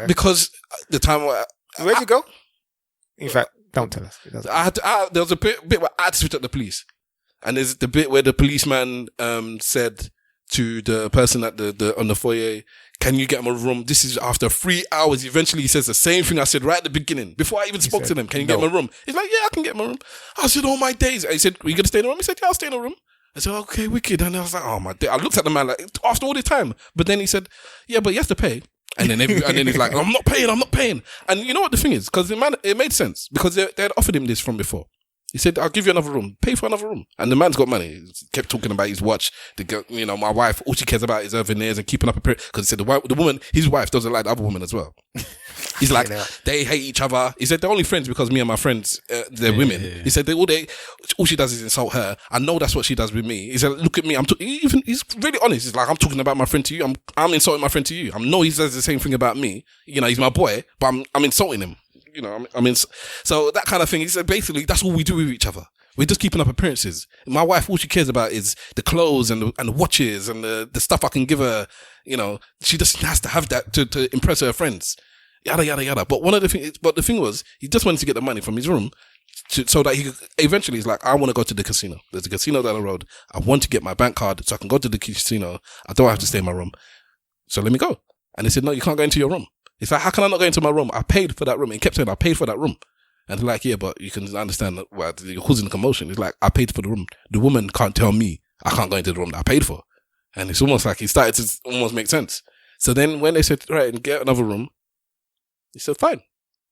because the time where, where'd you go? In fact, don't tell us. There was a bit where I had to switch up the police. And there's the bit where the policeman, said to the person at on the foyer, can you get him a room? This is after 3 hours. Eventually he says the same thing I said right at the beginning. Before I even spoke to them, can you get him a room? He's like, yeah, I can get him a room. I said, oh my days. He said, are you going to stay in a room? He said, yeah, I'll stay in a room. I said, okay, wicked. And I was like, oh my day. I looked at the man like, after all this time. But then he said, yeah, but you have to pay. And then he's like, I'm not paying. And you know what the thing is? Because the man, it made sense. Because they had offered him this from before. He said, I'll give you another room. Pay for another room. And the man's got money. He kept talking about his watch. My wife, all she cares about is her veneers and keeping up appearance. Because he said the woman, his wife doesn't like the other woman as well. He's like, they hate each other. He said, they're only friends because me and my friends, they're women. Yeah. He said, all she does is insult her. I know that's what she does with me. He said, look at me. He's really honest. He's like, I'm talking about my friend to you. I'm insulting my friend to you. I know he says the same thing about me. He's my boy, but I'm insulting him. So that kind of thing. He said, basically, that's all we do with each other. We're just keeping up appearances. My wife, all she cares about is the clothes and the watches and the stuff I can give her. She just has to have that to impress her friends. Yada, yada, yada. But the thing was, he just wanted to get the money from his room so that he could, eventually he's like, I want to go to the casino. There's a casino down the road. I want to get my bank card so I can go to the casino. I don't have to stay in my room. So let me go. And they said, no, you can't go into your room. It's like, how can I not go into my room? I paid for that room. He kept saying, I paid for that room. And they're like, yeah, but you can understand that you're causing a commotion. It's like, I paid for the room. The woman can't tell me I can't go into the room that I paid for. And it's almost like it started to almost make sense. So then when they said, right, get another room, he said, fine.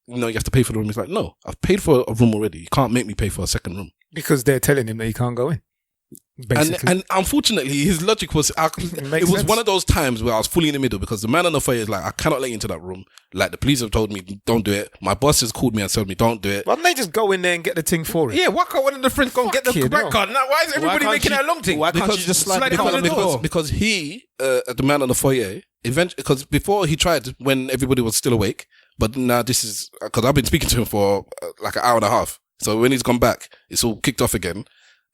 You have to pay for the room. He's like, no, I've paid for a room already. You can't make me pay for a second room. Because they're telling him that he can't go in. Basically. And unfortunately, his logic was, it was one of those times where I was fully in the middle because the man on the foyer is like, I cannot let you into that room. Like, the police have told me, don't do it. My boss has called me and told me, don't do it. Why don't they just go in there and get the thing for it? Yeah, why can't one of the friends go and get the bank card? Now, why is everybody making it a long thing? Why can't you just slide it on the door? Because he, the man on the foyer, eventually, because before he tried when everybody was still awake, but now this is, because I've been speaking to him for like an hour and a half. So when he's gone back, it's all kicked off again.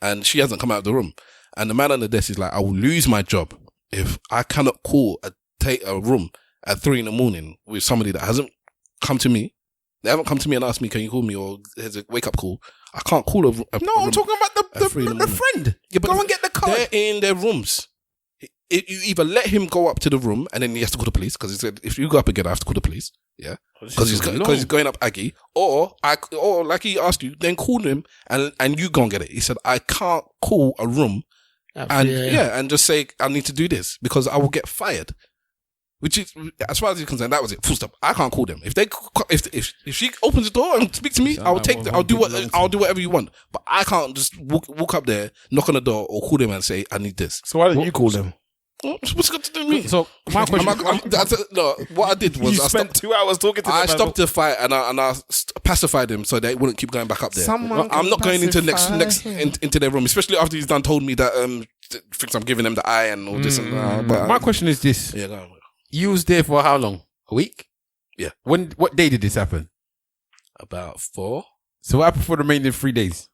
And she hasn't come out of the room. And the man on the desk is like, I will lose my job if I cannot call a room at 3 a.m. with somebody that hasn't come to me. They haven't come to me and asked me, can you call me, or here's a wake up call. I can't call a I'm talking about the friend. Yeah, but go and get the card. They're in their rooms. You either let him go up to the room and then he has to call the police, because he said, if you go up again, I have to call the police. Yeah. Because he's going up Aggie. Or like he asked you, then call him and you go and get it. He said, I can't call a room and just say, I need to do this because I will get fired. Which is, as far as he's concerned, that was it. Full stop. I can't call them. If she opens the door and speak to me, I'll do whatever you want. But I can't just walk up there, knock on the door, or call them and say, I need this. So why don't you call them? What's got to do with me? So my question, what I did was I spent 2 hours talking to them. I stopped the fight and I pacified them so they wouldn't keep going back up there. I'm not going into into their room, especially after he's done told me that thinks I'm giving them the eye and all this and that. But my question is this: yeah, go on. You was there for how long? A week? Yeah. What day did this happen? About 4. So what happened for the remaining 3 days?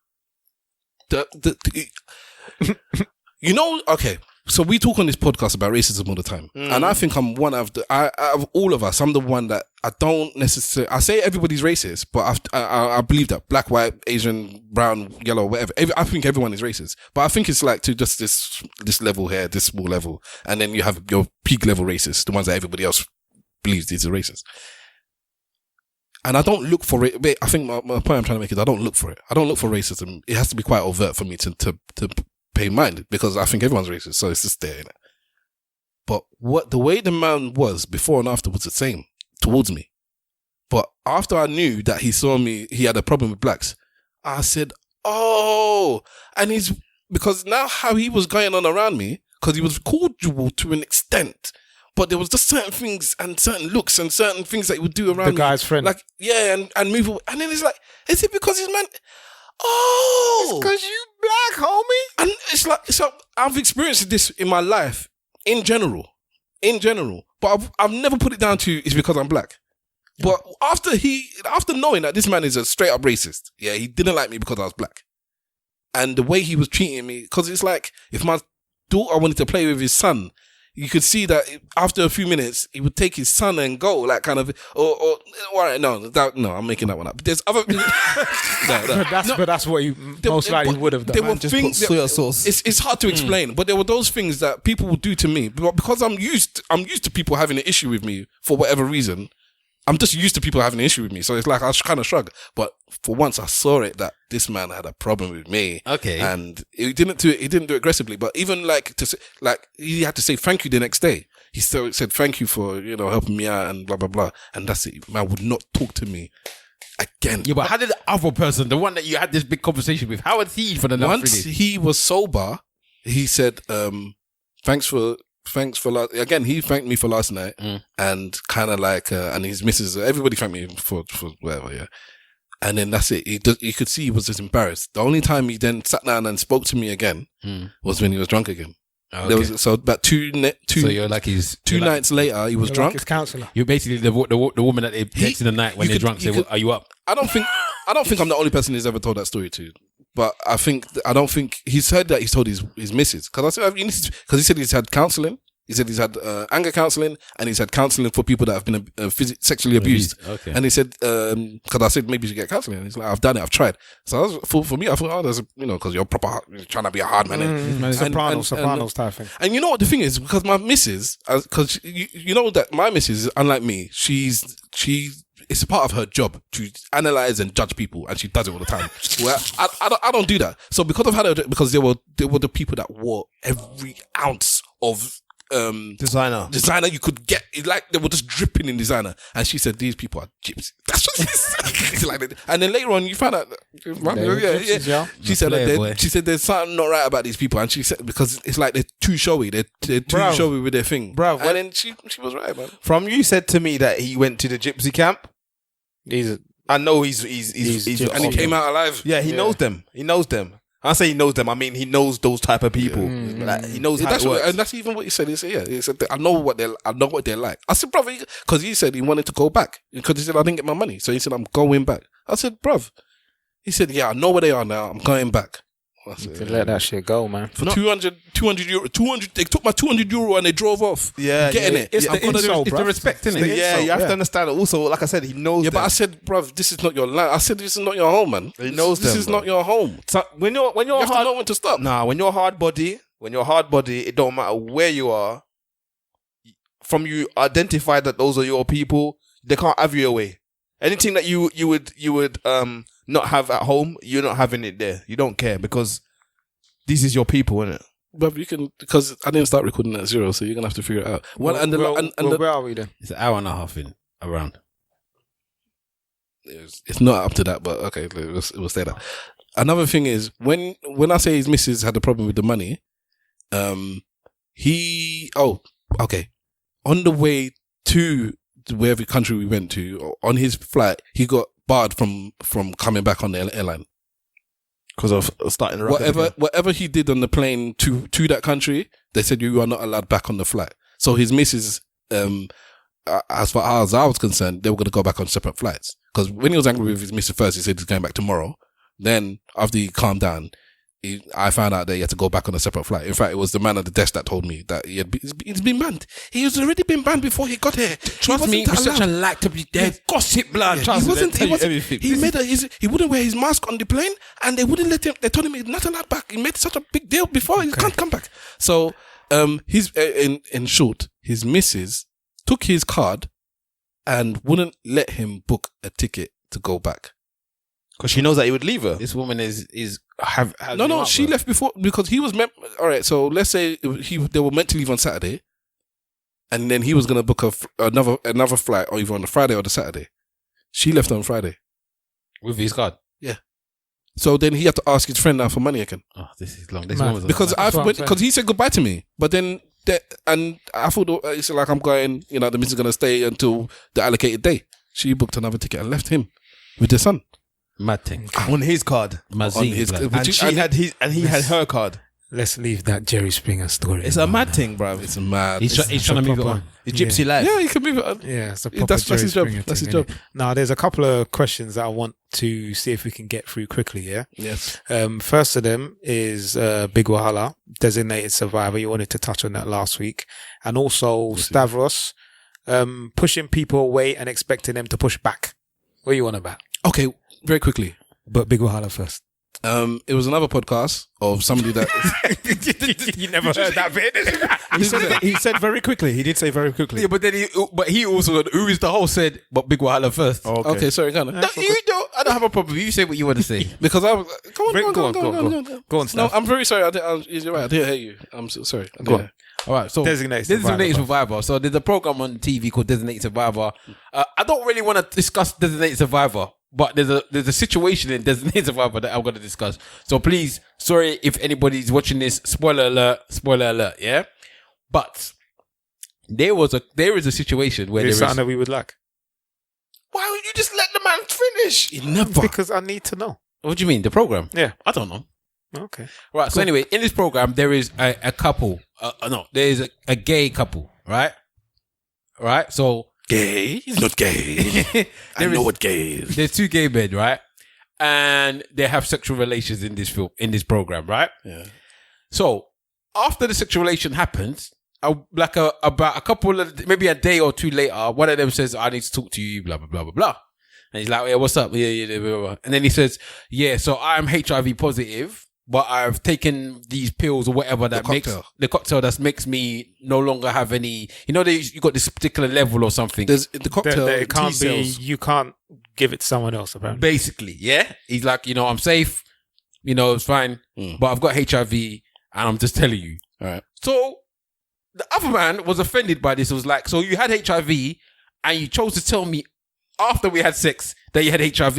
Okay. So we talk on this podcast about racism all the time. And I think I'm one of out of all of us, I'm the one that I don't necessarily, I say everybody's racist, but I believe that black, white, Asian, brown, yellow, whatever. I think everyone is racist, but I think it's like to just this level here, this small level. And then you have your peak level racists, the ones that everybody else believes these are racist. And I don't look for it. I think my point I'm trying to make is I don't look for it. I don't look for racism. It has to be quite overt for me to pay mind, because I think everyone's racist, so it's just there, innit? But the way the man was before and after was the same towards me. But after I knew that he saw me, he had a problem with blacks, I said, oh, and because now how he was going on around me, because he was cordial to an extent, but there was just certain things and certain looks and certain things that he would do around me. The guy's friend. Like, yeah, and move away. And then it's like, is it because he's man? Oh, it's because you black, homie. And it's like, so I've experienced this in my life in general, but I've never put it down to it's because I'm black. But after knowing that this man is a straight up racist, yeah, he didn't like me because I was black, and the way he was treating me, because it's like if my daughter wanted to play with his son, you could see that after a few minutes, he would take his son and go, like kind of, all right, no, I'm making that one up. But there's other, but that's what you most likely would have done. There were things, soy sauce. It's hard to explain, but there were those things that people would do to me. But because I'm used to people having an issue with me for whatever reason. I'm just used to people having an issue with me, so it's like I kind of shrug. But for once, I saw it that this man had a problem with me. Okay, and he didn't do it aggressively, but even he had to say thank you the next day. He still said thank you for helping me out and blah blah blah, and that's it. Man would not talk to me again. Yeah, but how did the other person, the one that you had this big conversation with, how was he for the last 3 days? Once he was sober, he said thanks for again, he thanked me for last night and kind of like, and his missus, everybody thanked me for whatever, yeah. And then that's it. You could see he was just embarrassed. The only time he then sat down and spoke to me again was when he was drunk again. Okay. So about two so you're like two nights later, he was drunk. Like his counselor. You're basically the woman that they text in the night when they're drunk. Say, are you up? I don't think I'm the only person who's ever told that story to. But I don't think he's heard that he's told his missus, because he said he's had counselling. He said he's had anger counselling, and he's had counselling for people that have been sexually abused. Okay. And he said, because I said maybe you should get counselling. And he's like, I've done it, I've tried. So for me, I thought, there's because you're you're trying to be a hard man. Sopranos type thing. And you know what the thing is, because my missus, because you know that my missus, unlike me, it's a part of her job to analyze and judge people, and she does it all the time. Well, I don't do that. So because there were the people that wore every ounce of designer. You could get it, like they were just dripping in designer. And she said, "These people are gypsies." That's what she said. Like, and then later on, you found out. She said there's something not right about these people, and she said because it's like they're too showy. They're too showy with their thing, bro. And then she was right, man. From you said to me that he went to the gypsy camp. I know he's and he came out alive. Yeah, he knows them. He knows them. I say he knows them. I mean, he knows those type of people. Like, he knows how it works. And that's even what he said. He said, he said, I know what they're like. I said, brother, because he said he wanted to go back because he said I didn't get my money. So he said, I'm going back. I said, bruv. He said, yeah, I know where they are now. I'm going back. Let that shit go, man. For 200 euro, they took my 200 euro and they drove off. Yeah, getting it. It's the respect in it. Yeah, you have to understand it. Also, like I said, he knows. Yeah, but I said, bruv, this is not your land. I said, this is not your home, man. He knows this is not your home. So when you're you have to know when to stop. Nah, when you're hard body, it don't matter where you are. From you identify that those are your people, they can't have you away. Anything that you would not have at home, you're not having it there. You don't care because this is your people, isn't it? But you can, because I didn't start recording at 0, so you're gonna have to figure it out. Where are we then? It's an hour and a half in around. It's not up to that, but okay, we'll say that. Another thing is when I say his missus had a problem with the money, on the way to wherever country we went to, on his flight, he got barred from coming back on the airline. Because of starting whatever he did on the plane to that country, they said you are not allowed back on the flight. So his missus, as far as I was concerned, they were going to go back on separate flights. Because when he was angry with his missus first, he said he's going back tomorrow. Then after he calmed down, I found out that he had to go back on a separate flight. In fact, it was the man at the desk that told me that he's been banned. He was already been banned before he got here. Trust me, he's such a like to be there. Gossip, blood. Yeah, he wouldn't wear his mask on the plane, and they wouldn't let him. They told him he's not allowed back. He made such a big deal before. He can't come back. So, he's in short, his missus took his card and wouldn't let him book a ticket to go back. Because she knows that he would leave her. This woman has No, she left before because he was meant. All right, so let's say they were meant to leave on Saturday, and then he was going to book another flight, or either on the Friday or the Saturday. She left on Friday with his card. Yeah. So then he had to ask his friend now for money again. Oh, this is long. Because he said goodbye to me, but then and I thought it's like I'm going. The missus is going to stay until the allocated day. She booked another ticket and left him with the son. Mad thing. On his card. And he had her card. Let's leave that Jerry Springer story. It's a mad thing, bro. It's a mad. He's trying to move it on. It's gypsy life. Yeah, he can move it on. Yeah, it's a proper that's his job. Springer That's his thing, job. Now, there's a couple of questions that I want to see if we can get through quickly, yeah? Yes. First of them is Big Wahala, designated survivor. You wanted to touch on that last week. And also Stavros, pushing people away and expecting them to push back. What are you on about? Okay, very quickly. But Big Wahala first. It was another podcast of somebody that you never heard that bit. He said very quickly. He did say very quickly. Yeah, but then he also, who is the host, said, but Big Wahala first. Oh, okay, sorry, go on. No, I don't have a problem. You say what you want to say. Because I was go on. No, I'm very sorry. You're right. I didn't hear you. I'm so sorry. Go on. All right, so Designated Survivor. So there's a program on TV called Designated Survivor. I don't really want to discuss Designated Survivor, but there's a situation in Designated Survivor that I'm going to discuss. So please, sorry if anybody's watching this. Spoiler alert. Yeah, but there is a situation where there's something that we would like. Why would you just let the man finish? He never. Because I need to know. What do you mean, the program? Yeah, I don't know. Okay. Right. So anyway, in this program, there is a couple. There is a gay couple. Right. Right. So. Gay? He's not gay. I know what gay is. There's two gay men, right? And they have sexual relations in this program, right? Yeah. So after the sexual relation happens, about a couple of, maybe a day or two later, one of them says, "I need to talk to you," blah blah blah blah blah. And he's like, "Yeah, what's up?" Yeah, blah, blah, blah. And then he says, "Yeah, so I'm HIV positive, but I've taken these pills or whatever that makes the cocktail that makes me no longer have any. You got this particular level or something. There's the cocktail. It can't be. You can't give it to someone else. Apparently, basically, yeah. He's like, I'm safe. It's fine, but I've got HIV, and I'm just telling you. All right. So the other man was offended by this. It was like, so you had HIV and you chose to tell me after we had sex that you had HIV.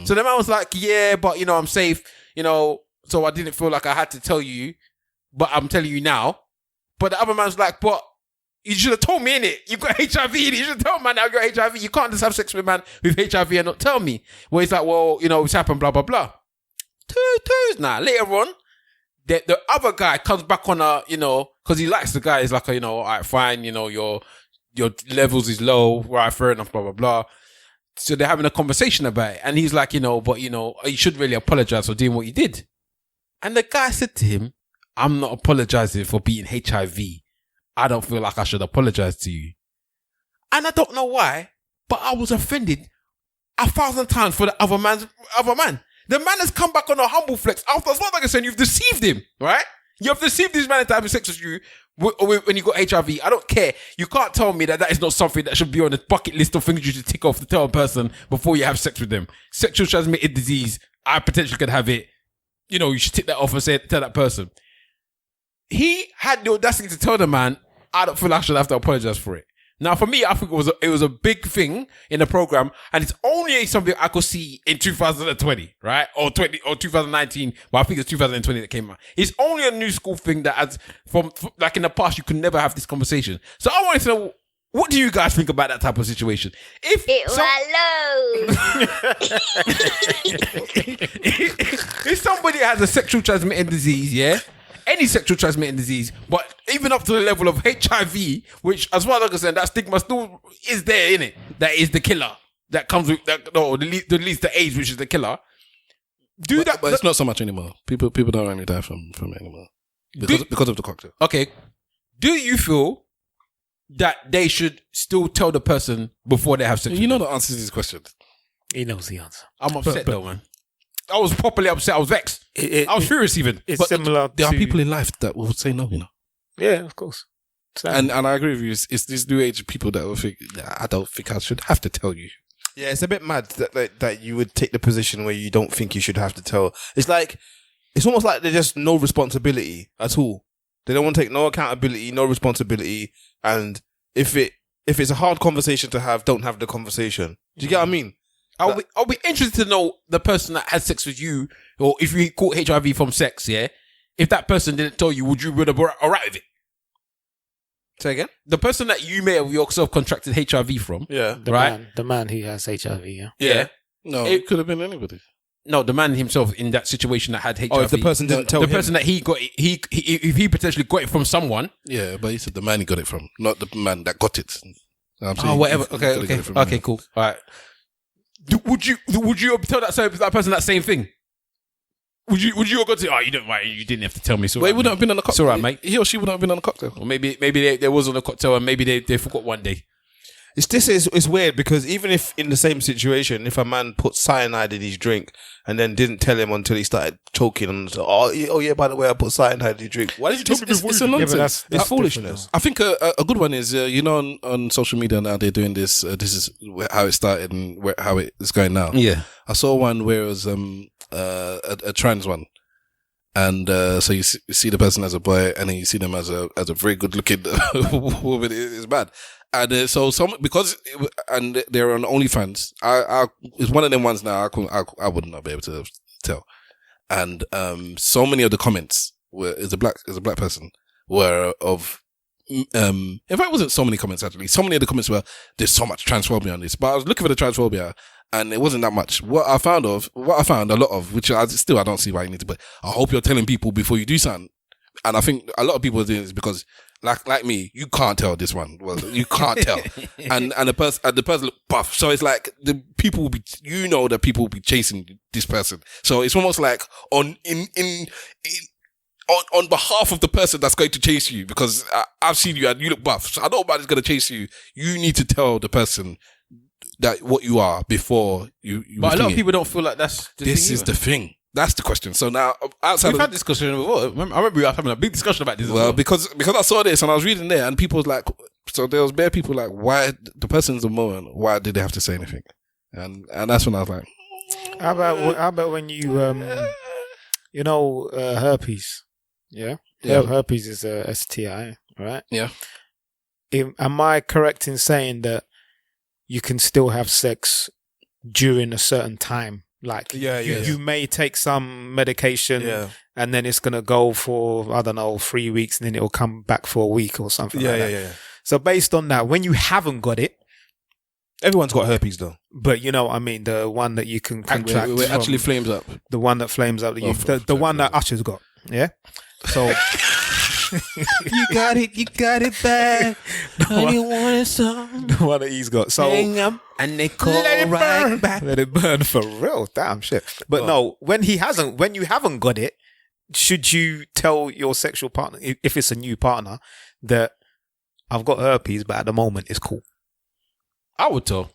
So the man was like, yeah, but I'm safe, so I didn't feel like I had to tell you, but I'm telling you now. But the other man's like, but you should have told me, innit? You got HIV, you should have told man now you got HIV. You can't just have sex with a man with HIV and not tell me. Well, he's like, well, it's happened, blah, blah, blah. Two. Now, later on, the other guy comes back on because he likes the guy. He's like, all right, fine, your levels is low, right, fair enough, blah, blah, blah. So they're having a conversation about it. And he's like, but you should really apologize for doing what you did. And the guy said to him, I'm not apologizing for being HIV. I don't feel like I should apologize to you. And I don't know why, but I was offended 1,000 times for the other man. The man has come back on a humble flex after, as like I said, you've deceived him, right? You have deceived this man into having sex with you when you got HIV. I don't care. You can't tell me that is not something that should be on the bucket list of things you should tick off to tell a person before you have sex with them. Sexual transmitted disease, I potentially could have it. You should tick that off and tell that person. He had the audacity to tell the man, I don't feel like I should have to apologize for it. Now, for me, I think it was a big thing in the program, and it's only something I could see in 2020, right? Or 2019, but I think it's 2020 that came out. It's only a new school thing that has, from like in the past, you could never have this conversation. So I wanted to know, what do you guys think about that type of situation? If somebody has a sexual transmitted disease, yeah? Any sexual transmitted disease, but even up to the level of HIV, which, as far as I'm concerned, that stigma still is there, innit? That is the killer. That comes with that. No, the least the AIDS, which is the killer. But it's not so much anymore. People don't really die from it anymore because of the cocktail. Okay. Do you feel that they should still tell the person before they have sex? You know the answer to this question. He knows the answer. I'm upset though, man. I was properly upset. I was vexed. I was furious even. It's similar. There are people in life that will say no, Yeah, of course. And I agree with you. It's these new age people that will think, I don't think I should have to tell you. Yeah, it's a bit mad that you would take the position where you don't think you should have to tell. It's almost like there's just no responsibility at all. They don't want to take no accountability, no responsibility. And if it's a hard conversation to have, don't have the conversation. Do you get what I mean? I'll be interested to know the person that had sex with you, or if you caught HIV from sex, yeah? If that person didn't tell you, would you be alright with it? Say again? The person that you may have yourself contracted HIV from. Yeah. The man who has HIV, yeah. Yeah. No, it could have been anybody. No, the man himself in that situation that had HIV. Oh, if the person didn't tell him. The person that he got it, if he potentially got it from someone. Yeah, but he said the man he got it from, not the man that got it. Whatever. Okay, cool. All right. Would you tell that person that same thing? Would you have got to? Oh, you don't. Right, you didn't have to tell me. So, well, he wouldn't have been on the cocktail. It's all right, mate. He or she wouldn't have been on the cocktail. Or maybe they was on the cocktail and maybe they forgot one day. It's weird because even if in the same situation, if a man put cyanide in his drink and then didn't tell him until he started choking and oh yeah, by the way, I put cyanide in your drink. Why did you tell me before? It's a nonsense. It's foolishness. I think a good one is on social media now they're doing this. This is how it started and how it is going now. Yeah, I saw one where it was a trans one. And so you see the person as a boy, and then you see them as a very good looking woman. It's bad, and so because they're on OnlyFans. It's one of them ones now. I would not be able to tell, and so many of the comments is a black person were of. In fact, it wasn't so many comments actually. So many of the comments were there's so much transphobia on this, but I was looking for the transphobia. And it wasn't that much. What I found a lot of, which I don't see why you need to, but I hope you're telling people before you do something. And I think a lot of people are doing this because, like me, you can't tell this one. Well, you can't tell. and the person look buff. So it's like the people will be, that people will be chasing this person. So it's almost like on behalf of the person that's going to chase you, because I've seen you and you look buff. So I know nobody's going to chase you. You need to tell the person that what you are before you but a lot of people don't feel like that's the thing. That's the question. So now we've had discussion before. I remember we were having a big discussion about this. Well, because I saw this and I was reading there and people was like, so there was bare people like, why the person's a woman? Why did they have to say anything? And that's when I was like, how about when you herpes? Yeah. Herpes is a STI, right? Yeah. Am I correct in saying that you can still have sex during a certain time? Like, you may take some medication and then it's going to go for, I don't know, 3 weeks and then it'll come back for a week or something like that. Yeah. So based on that, when you haven't got it, everyone's got herpes though. but you know what I mean, the one that you can contract. It actually flames up. The one that flames up. The one that Usher's got. Yeah? So... You got it bad. You wanted some. The one that he's got. So... And they call let it right burn. back. Let it burn for real. Damn shit. But no, when you haven't got it, should you tell your sexual partner, if it's a new partner, that I've got herpes, but at the moment it's cool? I would tell.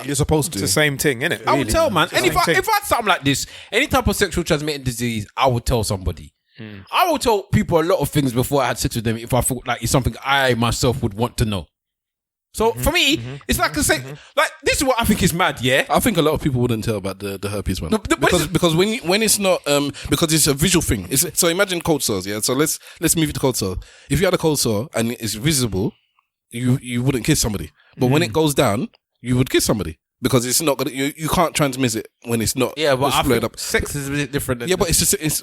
You're supposed to. It's the same thing, isn't it? I would tell, man. And if I thing. had something like this, any type of sexual transmitted disease, I would tell somebody. I would tell people a lot of things before I had sex with them if I thought like it's something I myself would want to know. So for me, it's like like this is what I think is mad. Yeah, I think a lot of people wouldn't tell about the herpes one because when it's not because it's a visual thing. So imagine cold sores. Yeah, so let's move it to cold sore. If you had a cold sore and it's visible, you wouldn't kiss somebody. But when it goes down, you would kiss somebody. Because it's not gonna, you can't transmit it when it's not. Yeah, but I think up. sex is a bit different. Yeah, but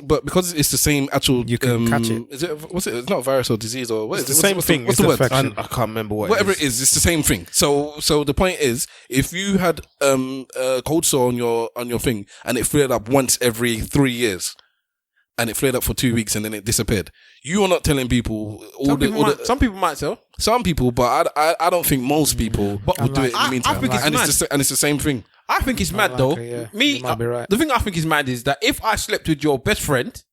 but because it's the same actual. You can catch it. Is it? What's it? It's not virus or disease or what? It's the same thing. What's the word? I can't remember what. Whatever it is, it's the same thing. So the point is, if you had a cold sore on your thing and it flared up once every 3 years, and it flared up for 2 weeks and then it disappeared, you are not telling people. Some people might tell. Some people, but I don't think most people would do it in the meantime. I think it's the same thing. I think it's mad though. Yeah. Me, You might be right. the thing I think is mad is that if I slept with your best friend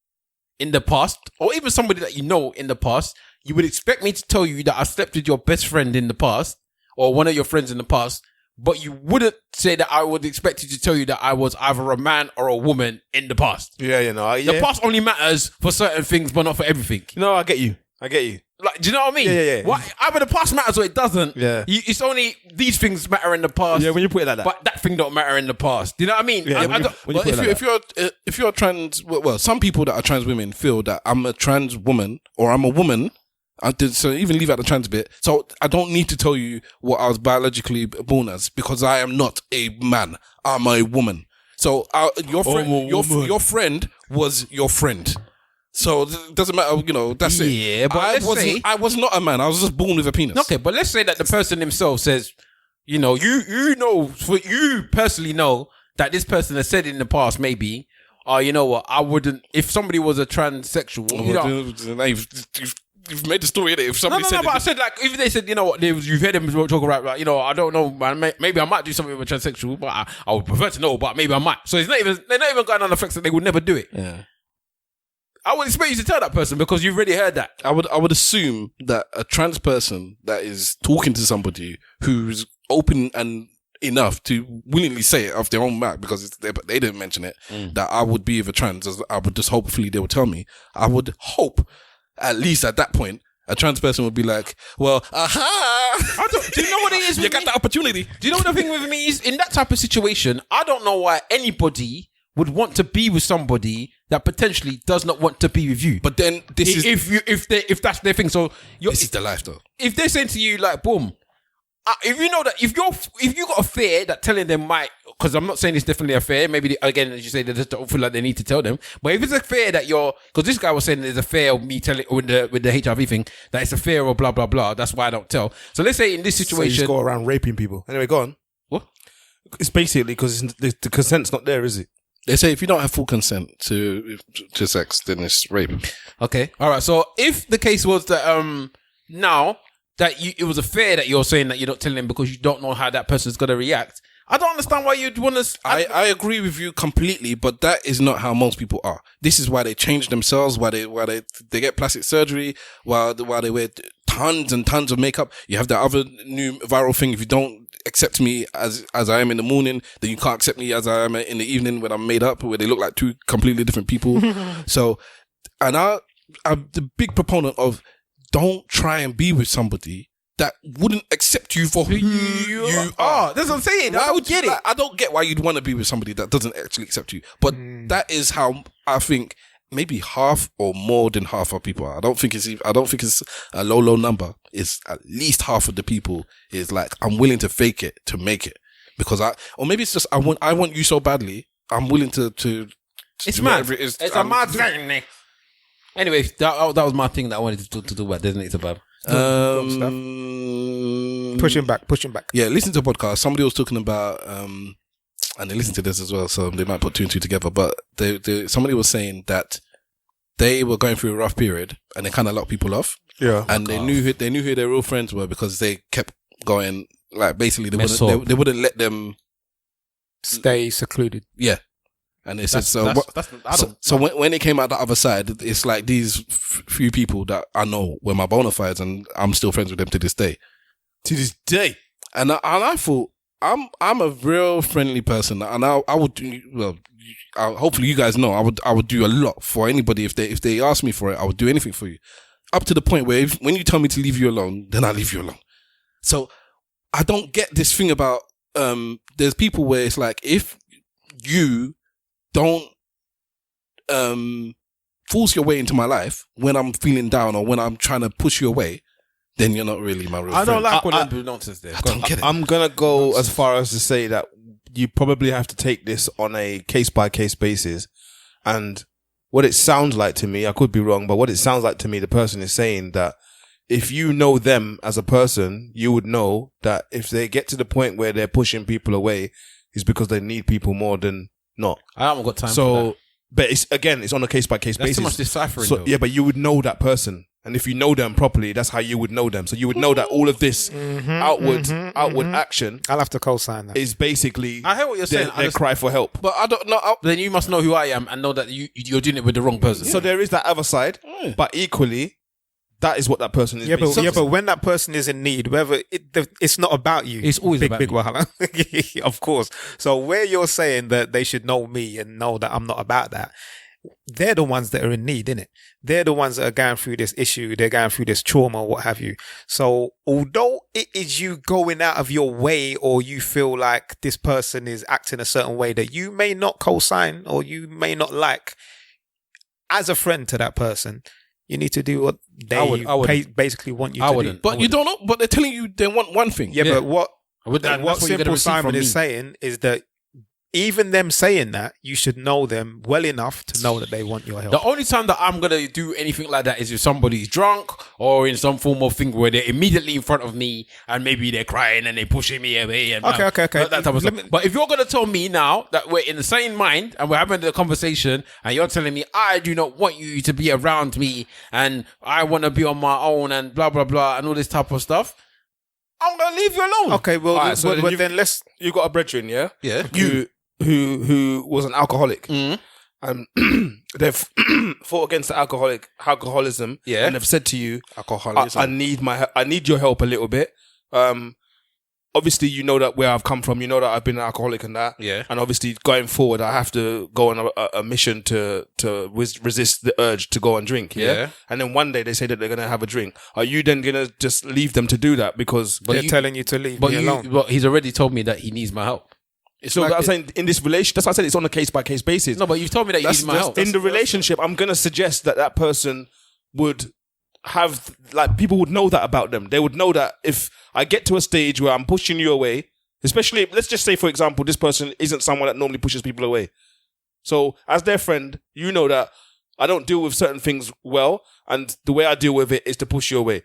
in the past, or even somebody that you know in the past, you would expect me to tell you that I slept with your best friend in the past, or one of your friends in the past, but you wouldn't say that I would expect you to tell you that I was either a man or a woman in the past. The past only matters for certain things, but not for everything. No, I get you. Like, do you know what I mean? Yeah. Why, either the past matters or it doesn't. Yeah. It's only these things matter in the past. Yeah, when you put it like that. But that thing don't matter in the past. Do you know what I mean? Yeah, If you're trans, well, some people that are trans women feel that I'm a trans woman or I'm a woman. So even leave out the trans bit. So I don't need to tell you what I was biologically born as because I am not a man. I'm a woman. So your friend was your friend. So it doesn't matter, that's it. Yeah, but I was not a man. I was just born with a penis. Okay, but let's say that the person himself says, you personally know that this person has said in the past maybe, you know what, I wouldn't, if somebody was a transsexual, you've made the story, innit? If somebody said... but I said, like, if they said, you know what, you've heard them talk about, like, I don't know, man, maybe I might do something with a transsexual, but I would prefer to know, but maybe I might. So they're not even going on the facts that they would never do it. Yeah. I would expect you to tell that person because you've already heard that. I would assume that a trans person that is talking to somebody who's open and enough to willingly say it off their own back because they didn't mention it, that I would be of a trans, I would just hopefully they would tell me. I would hope, at least at that point, a trans person would be like, well, aha! Do you know what it is? You got the opportunity. Do you know what the thing with me is? In that type of situation, I don't know why anybody would want to be with somebody that potentially does not want to be with you. But then if that's their thing. So this is the life though. If they're saying to you like, boom, if you know that if you got a fear that telling them might, because I'm not saying it's definitely a fear. Maybe again, as you say, they just don't feel like they need to tell them. But if it's a fear that because this guy was saying there's a fear of me telling with the HIV thing that it's a fear of blah blah blah. That's why I don't tell. So let's say in this situation, so you just go around raping people. Anyway, go on. What? It's basically because the consent's not there, is it? They say if you don't have full consent to sex, then it's rape. Okay. All right. So if the case was that now that it was a fear that you're saying that you're not telling them because you don't know how that person's going to react, I don't understand why you'd want to... I agree with you completely, but that is not how most people are. This is why they change themselves, why they get plastic surgery, why they wear tons and tons of makeup. You have that other new viral thing. If you don't accept me as I am in the morning, then you can't accept me as I am in the evening when I'm made up, where they look like two completely different people. So, and I'm the big proponent of don't try and be with somebody that wouldn't accept you for who you are. That's what I'm saying. I would get it. I don't get why you'd want to be with somebody that doesn't actually accept you. But that is how I think maybe half or more than half of people. I don't think it's a low number. It's at least half of the people is like, I'm willing to fake it to make it because or maybe it's just I want you so badly. I'm willing to it's mad. It's a mad thing. Anyway, that was my thing that I wanted to talk about. Doesn't it, Bob? Pushing back. Yeah, listen to a podcast. Somebody was talking about, and they listen to this as well, so they might put two and two together. But somebody was saying that they were going through a rough period, and they kind of locked people off. Yeah, and they knew who their real friends were because they kept going. Like basically, they wouldn't let them stay secluded. Yeah. And they said, so when it came out the other side, it's like these few people that I know were my bona fides and I'm still friends with them to this day. To this day. And I thought, I'm a real friendly person and I would do, well, hopefully you guys know, I would do a lot for anybody. If they ask me for it, I would do anything for you. Up to the point where when you tell me to leave you alone, then I leave you alone. So I don't get this thing about, there's people where it's like, if you don't force your way into my life when I'm feeling down or when I'm trying to push you away, then you're not really my real friend. I don't like all the nonsense there. I don't get it. I'm going to go as far as to say that you probably have to take this on a case-by-case basis. And what it sounds like to me, I could be wrong, but what it sounds like to me, the person is saying that if you know them as a person, you would know that if they get to the point where they're pushing people away, it's because they need people more than not. I haven't got time for that. But it's on a case by case basis. That's too much deciphering. So, yeah, but you would know that person. And if you know them properly, that's how you would know them. So you would know that all of this outward action, I'll have to co-sign that, is basically I hear what you're saying. Their cry for help. But I don't know. Then you must know who I am and know that you're doing it with the wrong person. So there is that other side, but equally, that is what that person is. But when that person is in need, whether it's not about you. It's always about big you. Wahala. Of course. So where you're saying that they should know me and know that I'm not about that, they're the ones that are in need, innit? They're the ones that are going through this issue. They're going through this trauma, what have you. So although it is you going out of your way or you feel like this person is acting a certain way that you may not co-sign or you may not like, as a friend to that person, you need to do what they basically want you to do. But you don't know. But they're telling you they want one thing. Yeah, but what what Simple Simon is saying is that even them saying that, you should know them well enough to know that they want your help. The only time that I'm going to do anything like that is if somebody's drunk or in some form of thing where they're immediately in front of me and maybe they're crying and they're pushing me away. And Okay. That type of stuff. But if you're going to tell me now that we're in the same mind and we're having the conversation and you're telling me, I do not want you to be around me and I want to be on my own and blah, blah, blah and all this type of stuff, I'm going to leave you alone. Okay, well, All right, so then let's... You've got a brethren, yeah? Yeah. Who was an alcoholic. And they've fought against the alcoholism. Yeah. And they've said to you, Alcoholism. I need your help a little bit. Obviously, you know that where I've come from, you know that I've been an alcoholic and that. Yeah. And obviously, going forward, I have to go on a mission to resist the urge to go and drink. Yeah. And then one day they say that they're going to have a drink. Are you then going to just leave them to do that because they're telling you to leave me alone? But he's already told me that he needs my help. So I'm saying in this relationship, that's why I said it's on a case by case basis. No, but you've told me that you need my help. In the relationship, I'm going to suggest that person would have, like, people would know that about them. They would know that if I get to a stage where I'm pushing you away, especially, let's just say, for example, this person isn't someone that normally pushes people away. So as their friend, you know that I don't deal with certain things well, and the way I deal with it is to push you away.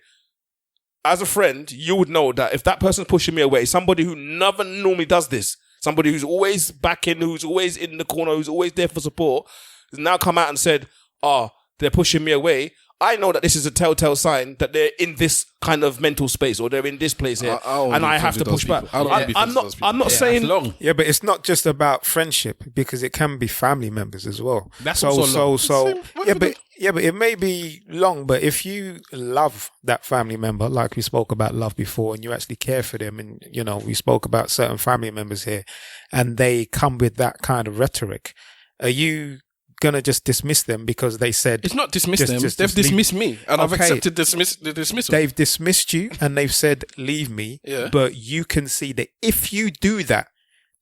As a friend, you would know that if that person's pushing me away, somebody who never normally does this, somebody who's always backing, who's always in the corner, who's always there for support, has now come out and said, they're pushing me away. I know that this is a telltale sign that they're in this kind of mental space or they're in this place here. And I have to push back. I'm not saying... long. Yeah, but it's not just about friendship because it can be family members as well. That's also long. But it may be long, but if you love that family member, like we spoke about love before, and you actually care for them, and, you know, we spoke about certain family members here, and they come with that kind of rhetoric, are you gonna just dismiss them because they said... It's not dismiss them. They've dismissed me, and I've accepted the dismissal. They've dismissed you, and they've said, leave me, but you can see that if you do that,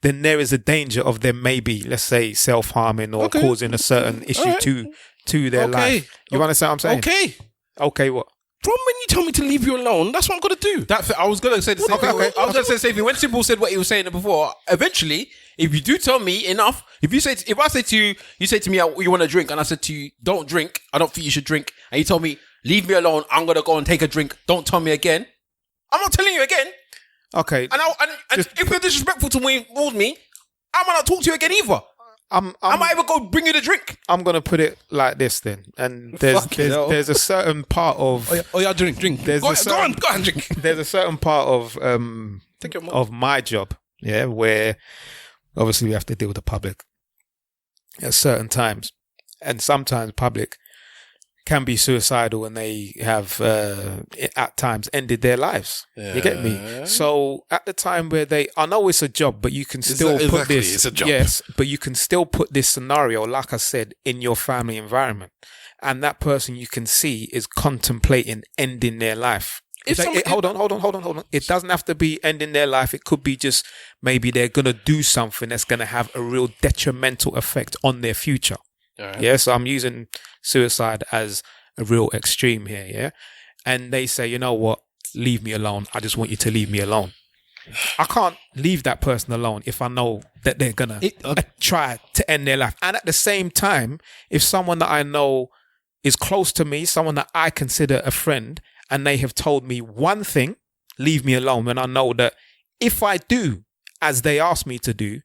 then there is a danger of them maybe, let's say, self-harming or causing a certain issue to their life. You understand what I'm saying? Okay, what? From when you tell me to leave you alone, that's what I'm going to do. I was going to say the same thing. I was going to say the same thing. When Sybil said what he was saying before, eventually, if you do tell me enough, if I say to you, you say to me, you want to drink, and I said to you, don't drink, I don't think you should drink, and you told me, leave me alone, I'm going to go and take a drink, don't tell me again, I'm not telling you again. Okay. And if you're disrespectful towards me, I might not talk to you again either. I might even go bring you the drink. I'm going to put it like this then. And there's a certain part of... Oh yeah, drink. Go on, drink. There's a certain part of my job, where obviously we have to deal with the public at certain times. And sometimes public can be suicidal and they have at times ended their lives. You get me? So at the time where I know it's a job, but you can still put this. It's a job. Yes, but you can still put this scenario, like I said, in your family environment, and that person you can see is contemplating ending their life. Hold on. It doesn't have to be ending their life. It could be just maybe they're gonna do something that's gonna have a real detrimental effect on their future. Right. So I'm using suicide as a real extreme here, and they say, you know what, leave me alone, I just want you to leave me alone. I can't leave that person alone if I know that they're gonna try to end their life. And at the same time, if someone that I know is close to me, someone that I consider a friend, and they have told me one thing, leave me alone, when I know that if I do as they ask me to do,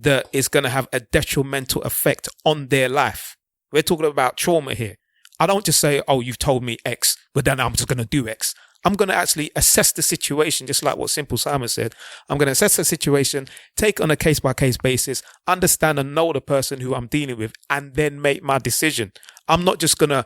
that it's going to have a detrimental effect on their life. We're talking about trauma here. I don't just say, oh, you've told me X, but then I'm just going to do X. I'm going to actually assess the situation, just like what Simple Simon said. I'm going to assess the situation, take on a case-by-case basis, understand and know the person who I'm dealing with, and then make my decision. I'm not just going to,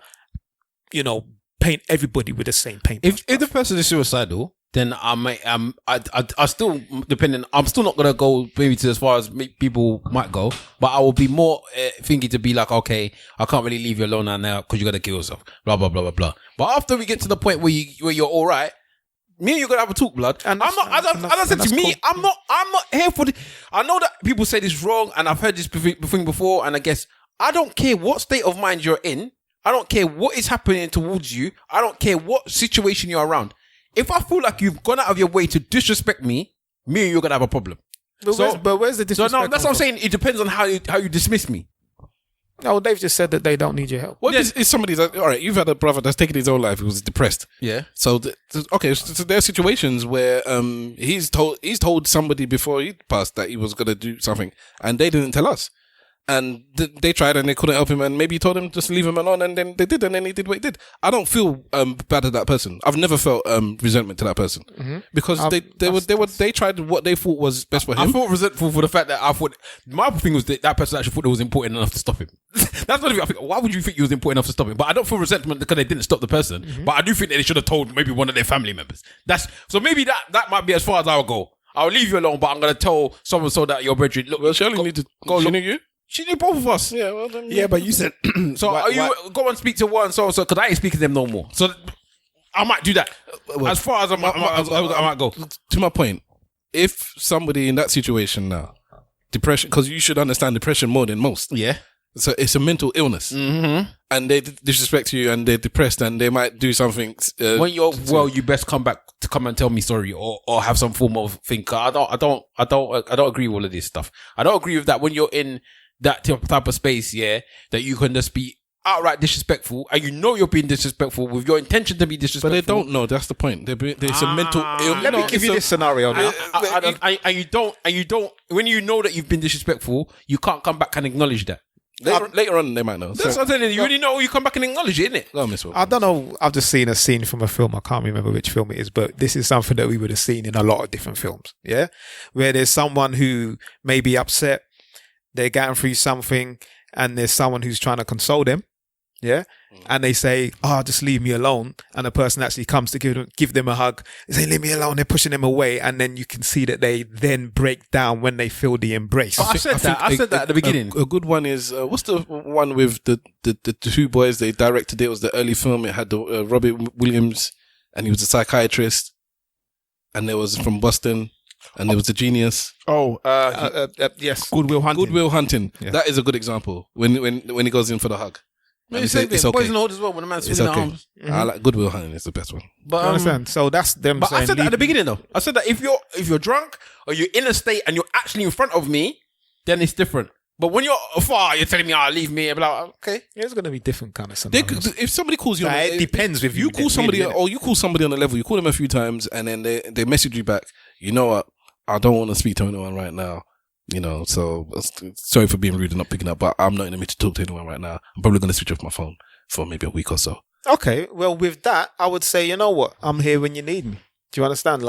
paint everybody with the same paint. If the person is suicidal, then I still, depending, I'm still not going to go maybe to as far as people might go, but I will be more thinking to be like, okay, I can't really leave you alone now because you're going to kill yourself, blah, blah, blah, blah, blah. But after we get to the point where you're all right, me and you're going to have a talk, blood. And I'm not, as I said to me, cool. I'm not here for the, I know that people say this wrong and I've heard this thing before, and I guess I don't care what state of mind you're in. I don't care what is happening towards you. I don't care what situation you're around. If I feel like you've gone out of your way to disrespect me and you're going to have a problem. But where's the disrespect? So no, that's what I'm saying. It depends on how you dismiss me. No, they've just said that they don't need your help. What is somebody that, all right, you've had a brother that's taken his own life, who was depressed. Yeah. So, so there are situations where he's told somebody before he passed that he was going to do something, and they didn't tell us. And they tried and they couldn't help him, and maybe told him just leave him alone, and then they did, and then he did what he did. I don't feel bad at that person. I've never felt resentment to that person because they tried what they thought was best for him. I felt resentful for the fact that I thought my thing was that person actually thought it was important enough to stop him. That's not the thing. I think, why would you think it was important enough to stop him? But I don't feel resentment because they didn't stop the person. But I do think that they should have told maybe one of their family members. So maybe that might be as far as I would go. I'll leave you alone, but I'm going to tell someone so that your brethren, look, well, she only need to go. She knew you. She knew both of us. Yeah, well, then, yeah, but you said so. Go and speak to one so because I ain't speaking to them no more. So I might do that. As far as I might go. To my point, if somebody in that situation now, depression, because you should understand depression more than most. Yeah. So it's a mental illness, and they disrespect you, and they're depressed, and they might do something. When you're well, you best come and tell me sorry, or have some form of thing. I don't agree with all of this stuff. I don't agree with that. When you're in that type of space, that you can just be outright disrespectful, and you know you're being disrespectful with your intention to be disrespectful. But they don't know. That's the point. There's a mental illness. Let me give you this scenario now. And you don't. When you know that you've been disrespectful, you can't come back and acknowledge that. Later on, they might know. That's what I'm telling you. You already know. You come back and acknowledge it, innit? I don't know. I've just seen a scene from a film. I can't remember which film it is, but this is something that we would have seen in a lot of different films. Yeah, where there's someone who may be upset, they're going through something, and there's someone who's trying to console them. Yeah, and they say, just leave me alone. And the person actually comes to give them a hug. They say, leave me alone. They're pushing them away. And then you can see that they then break down when they feel the embrace. I said that at the beginning. A good one is, what's the one with the two boys? They directed it. It was the early film. It had the Robert Williams, and he was a psychiatrist. And there was from Boston. And there was a genius. Yes. Good Will Hunting. Yeah. That is a good example when he goes in for the hug. It's okay. Poison hold as well when a man's swinging arms. I like Goodwill Hunting is the best one. But I understand. So that's them. But saying I said that at the beginning though. I said that if you're drunk or you're in a state and you're actually in front of me, then it's different. But when you're afar, you're telling me, leave me. I'm like, okay. It's going to be different kind of scenarios. If somebody calls you, it depends. If you call somebody, or you call somebody on a level, you call them a few times, and then they message you back. You know what? I don't want to speak to anyone right now. So sorry for being rude and not picking up, but I'm not in the mood to talk to anyone right now. I'm probably going to switch off my phone for maybe a week or so. Okay, well, with that, I would say, you know what? I'm here when you need me. Do you understand?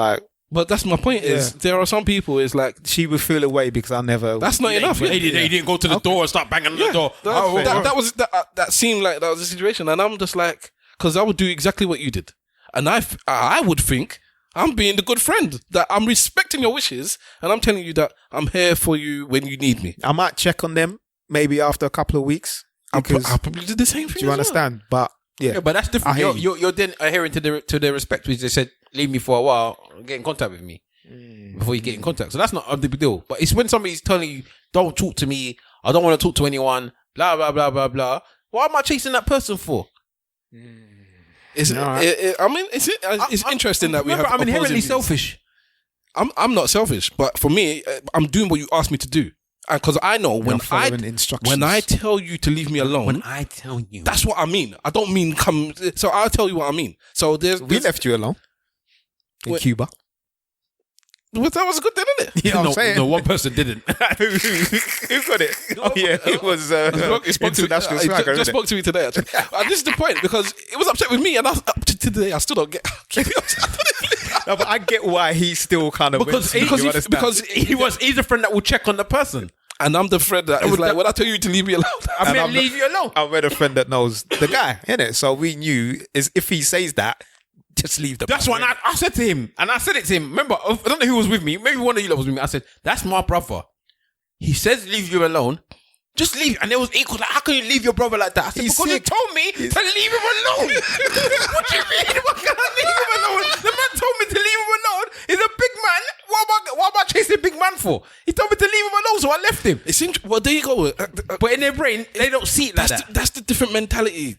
But that's my point. Is there are some people. It's like she would feel away because I never. That's not enough. They didn't go to the door and start banging on the door. That seemed like that was the situation, and I'm just like, because I would do exactly what you did, and I would think I'm being the good friend, that I'm respecting your wishes, and I'm telling you that I'm here for you when you need me. I might check on them maybe after a couple of weeks. I'll probably do the same thing. Do you understand? But yeah, but that's different. You're then adhering to their respect, which they said, leave me for a while, get in contact with me before you get in contact. So that's not a big deal. But it's when somebody's telling you, don't talk to me, I don't want to talk to anyone, blah, blah, blah, blah, blah. What am I chasing that person for? It's interesting that we have. I'm inherently selfish. I'm not selfish, but for me, I'm doing what you asked me to do. Because I know when I tell you to leave me alone, when I tell you, that's what I mean. I don't mean come. So I'll tell you what I mean. So we left you alone in Cuba. Well, that was good then, isn't it? Yeah, I'm saying. No, one person didn't. Who got it? Oh yeah, it was international swagger. Just spoke to me today. Actually, this is the point, because it was upset with me, and up to today I still don't get. No, but I get why he's still kind of because he's a friend that will check on the person. And I'm the friend that is like, when I tell you to leave me alone, I leave you alone. I'm a friend that knows the guy, innit? So we knew if he says that, just leave the. That's what I said to him, and I said it to him. Remember, I don't know who was with me. Maybe one of you lot was with me. I said, "That's my brother. He says leave you alone. Just leave." And it was equal. Like, how can you leave your brother like that? I said, because you told me to leave him alone. What do you mean? What can I leave him alone? The man told me to leave him alone. He's a big man. What am I chasing a big man for? He told me to leave him alone, so I left him. Well, there you go. But in their brain, they don't see it like that. That's the different mentality.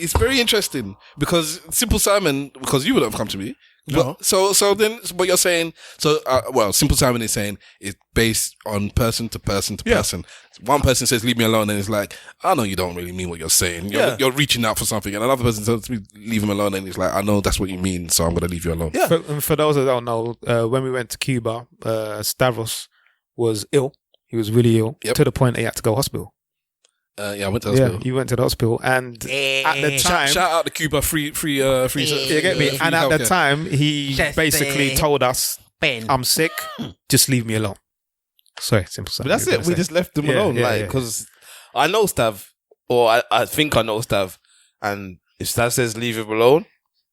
It's very interesting, because Simple Simon, because you would have come to me. No. But you're saying, Simple Simon is saying it's based on person to person to person. One person says, leave me alone, and it's like, I know you don't really mean what you're saying. You're reaching out for something. And another person says, leave him alone, and it's like, I know that's what you mean, so I'm going to leave you alone. Yeah. For those that don't know, when we went to Cuba, Stavros was ill. He was really ill, to the point he had to go to hospital. I went to the hospital. Yeah, you went to the hospital, and at the time, shout out to Cuba, free. You get me? And at the time, he basically told us, "I'm sick. Just leave me alone." Sorry, Simple Simon. But that's it. We just left them alone, because I know Stav, or I think I know Stav, and if Stav says leave him alone,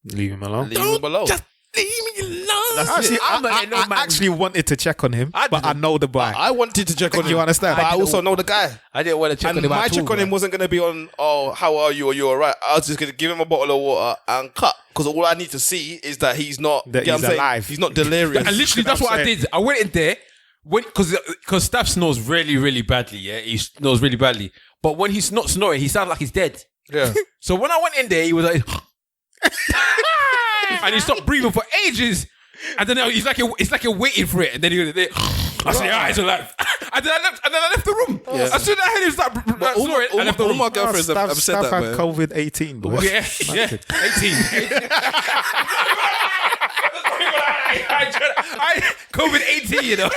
leave him alone. Just leave me alone. I actually wanted to check on him, but I know the guy. I wanted to check on him. You understand? But I also know the guy. I didn't want to check on him. My check on him wasn't going to be on, how are you? Are you all right? I was just going to give him a bottle of water and cut. Because all I need to see is that he's not alive. He's not delirious. And literally, that's what I did. I went in there, because Staff snores really, really badly. Yeah, he snores really badly. But when he's not snoring, he sounds like he's dead. Yeah. So when I went in there, he was like, and he stopped breathing for ages. And then it's like you're waiting for it. And then he was there. I said, he's alive. And then I left the room. Yeah. As soon as I heard him start snoring, I left the room. All my girlfriends have said that, man. COVID-18, boy. Yeah, 18. COVID-18, you know.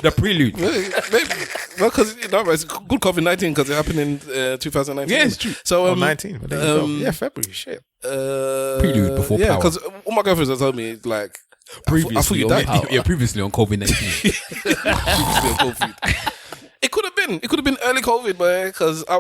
the prelude. Well, because it's good COVID-19 because it happened in 2019. Yeah, it's true. So 19. February. Shit. Prelude before power. Yeah, because all my girlfriends have told me, like, previously, I thought you died. Previously on COVID-19. It could have been early COVID, man.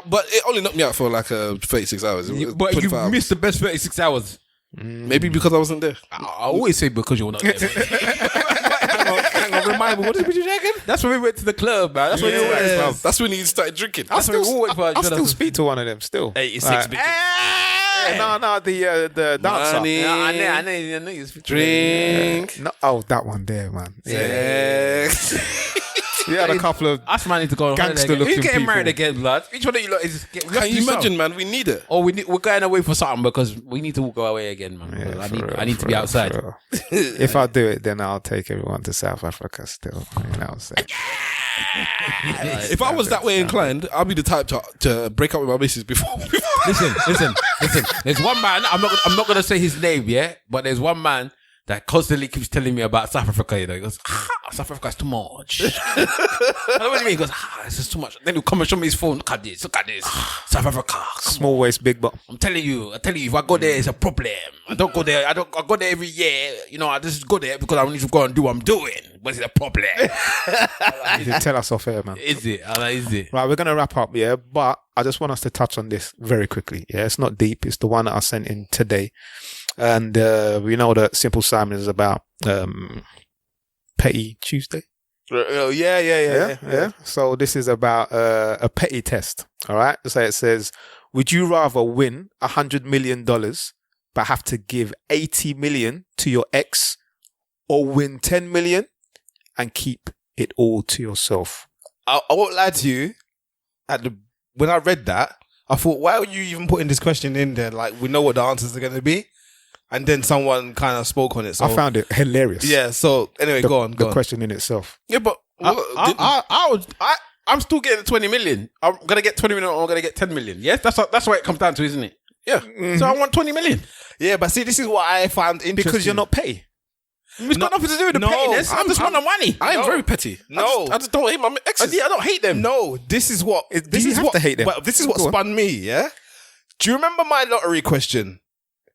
But it only knocked me out for like 36 hours. But you missed the best 36 hours. Maybe because I wasn't there. I always say because you were not there. Hang on, remind me, what did you checking? That's when we went to the club, man. That's when we went. That's when he started drinking. I still speak to one of them still. 86 bitches. No, the dancer. I know you drink. No, that one there, man. Sex. We had a couple of Us man need to go on holiday gangster again. Who's looking getting people. married again, blood? Which one of you lot is... Can you imagine, man? We need it. Or we're going away for something because we need to go away again, man. Yeah, I need to be outside. If I do it, then I'll take everyone to South Africa still. You know what I'm saying? If I was that way inclined, I'd be the type to break up with my missus before. Listen. There's one man, I'm not going to say his name, yeah? But there's one man that constantly keeps telling me about South Africa, you know. He goes, South Africa's too much. I know what you mean. He goes, this is too much. Then he'll come and show me his phone. Look at this. South Africa. Small waist, big butt. I'm telling you, if I go there, it's a problem. I don't go there. I go there every year. You know, I just go there because I need to go and do what I'm doing. But it's a problem. You can tell us off air, man. Is it? Right, we're going to wrap up, yeah? But I just want us to touch on this very quickly. Yeah, it's not deep. It's the one that I sent in today. And we know that Simple Simon is about Petty Tuesday. Yeah. So this is about a petty test. All right. So it says, would you rather win $100 million but have to give 80 million to your ex, or win 10 million and keep it all to yourself? I won't lie to you. When I read that, I thought, why are you even putting this question in there? Like, we know what the answers are going to be. And then someone kind of spoke on it. So I found it hilarious. Yeah. So anyway, go on. The question in itself. Yeah, but I'm still getting 20 million. I'm going to get 20 million or I'm going to get 10 million. Yes, that's what it comes down to, isn't it? Yeah. Mm-hmm. So I want 20 million. Yeah, but see, this is what I found interesting. Because you're not petty. It's got nothing to do with the pettiness. I just want the money. I am very petty. No. I just don't hate my exes. I don't hate them. No, this is what... Do you have to hate them? But this is what Go on. spun me, yeah? Do you remember my lottery question?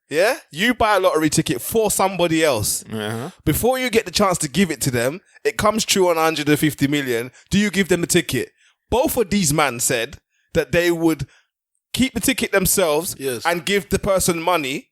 Yeah? You buy a lottery ticket for somebody else. Uh-huh. Before you get the chance to give it to them, it comes true on 150 million. Do you give them the ticket? Both of these men said that they would keep the ticket themselves and give the person money,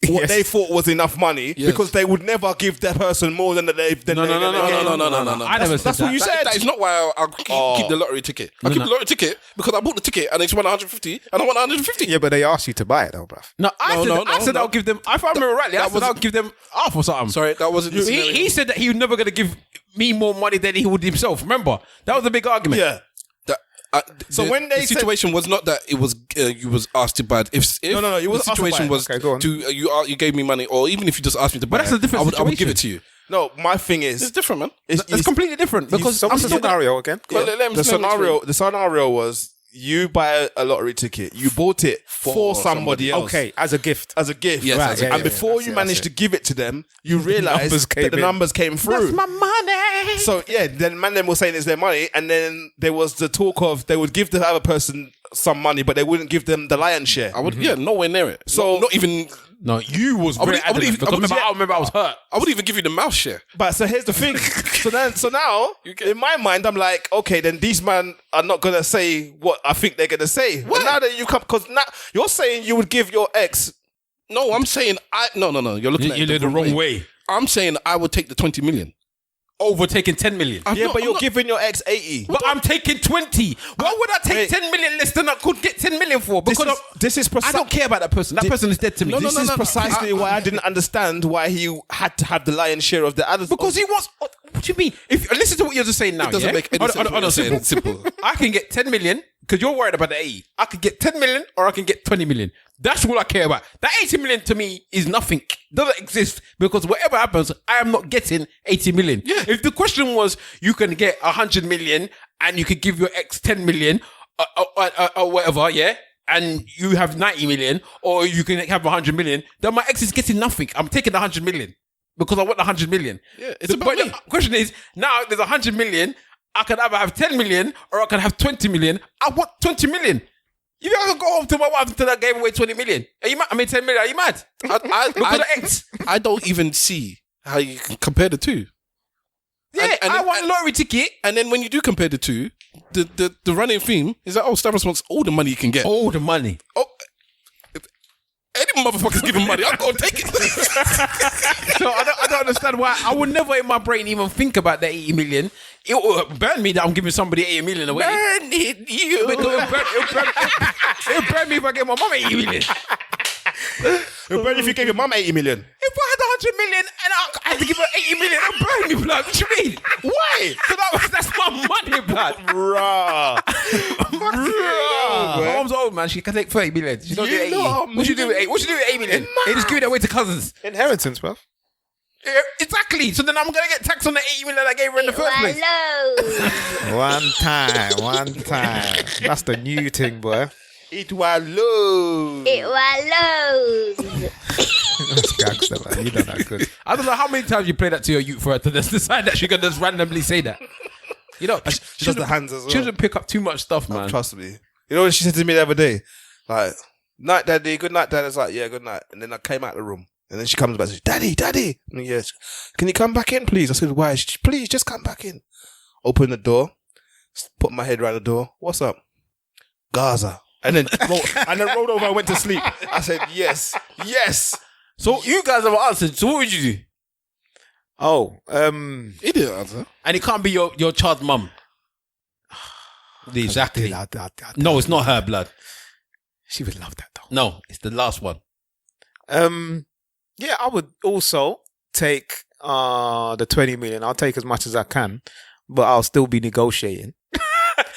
what they thought was enough money, because they would never give that person more than they. No. I never said That's what you said. That is not why I'll keep the lottery ticket. I keep the lottery ticket because I bought the ticket and it's won 150 and I want 150. Yeah, but they asked you to buy it though, bruv. I said I'll give them. If I remember rightly, I said I'll give them half or something. Sorry, that wasn't. He said that he was never going to give me more money than he would himself. Remember, that was a big argument. Yeah. So when they the situation was not that it was you was asked to buy. If No, you the wasn't asked to buy situation it. was Okay, go on. you gave me money, or even if you just asked me to buy, But that's a different I would give situation. it to you. No, my thing is... It's different, man. It's completely different because So what's the scenario again? The scenario was you buy a lottery ticket, you bought it for somebody else. Okay, as a gift. As a gift. Yes, Right, yeah, and before you managed to give it to them, you realised that the numbers came through. that's my money. So yeah, then man them was saying it's their money, and then there was the talk of they would give the other person some money, but they wouldn't give them the lion's share. I would, nowhere near it. So- not even. No, you was I would- very I would adamant even- because I would- I remember I was hurt. I would even give you the mouse share. But so here's the thing. So now, in my mind, I'm like, okay, then these men are not gonna say what I think they're gonna say. But now that you come, because now you're saying you would give your ex. No, I'm saying no. You're looking at it You're the wrong way. I'm saying I would take the 20 million. Overtaking 10 million. Yeah, but you're giving your ex 80. But I'm taking 20. Why would I take 10 million less than I could get 10 million for? Because This is I don't care about that person. That person is dead to me. This is precisely why I didn't understand why he had to have the lion's share of the others. Because he wants... What do you mean? If listen to what you're just saying now. It doesn't make any sense. Hold on, simple. I can get 10 million because you're worried about the 80. I could get 10 million or I can get 20 million. That's all I care about. That 80 million to me is nothing. Doesn't exist because whatever happens, I am not getting 80 million. Yeah. If the question was you can get 100 million and you could give your ex 10 million or whatever, yeah, and you have 90 million or you can have 100 million, then my ex is getting nothing. I'm taking the 100 million. Because I want the 100 million. Yeah, it's about me. The question is, now there's 100 million. I can either have 10 million or I can have 20 million. I want 20 million. You know, I can go home to my wife until I gave away 20 million. Are you mad? I mean, 10 million. Are you mad? Look at the ex. I don't even see how you can compare the two. Yeah, I want a lottery ticket. And then when you do compare the two, the running theme is that, Stavros wants all the money you can get. All the money. Oh, any motherfucker's giving money, I'm going to take it. So I don't understand why. I would never in my brain even think about the 80 million. It will burn me that I'm giving somebody 80 million away. Burn it, you. It'll burn me if I get my mum 80 million. It'll burn if you gave your mum 80 million. If I had 100 million and I had to give her 80 million, it'll burn me, blood. What do you mean? Why? Why? That's my money, blood. Bruh. My mom's old, man. She can take 30 million. She don't do 80. What you do with 8? What you do with 8 million? They just give it away to cousins. Inheritance, bro. Yeah, exactly. So then I'm gonna get taxed on the 80 million I gave her in the first place. One time. That's the new thing, boy. It was low. That's gangster, man. You done that good. I don't know how many times you play that to your youth for her to just decide that she can just randomly say that. You know, She does the hands as well. She doesn't pick up too much stuff, man. Trust me. You know what she said to me the other day? Like, night, daddy, good night, dad. I was like, yeah, good night. And then I came out of the room. And then she comes back and says, daddy. And yes, can you come back in, please? I said, why? She, please, just come back in. Open the door. Put my head around the door. What's up? Gaza. And then rolled over and went to sleep. I said, yes. So you guys have answered. So what would you do? Oh, He didn't answer. And it can't be your child's mum. Exactly. No, it's not her blood. She would love that though. No, it's the last one. Yeah, I would also take the 20 million. I'll take as much as I can, but I'll still be negotiating.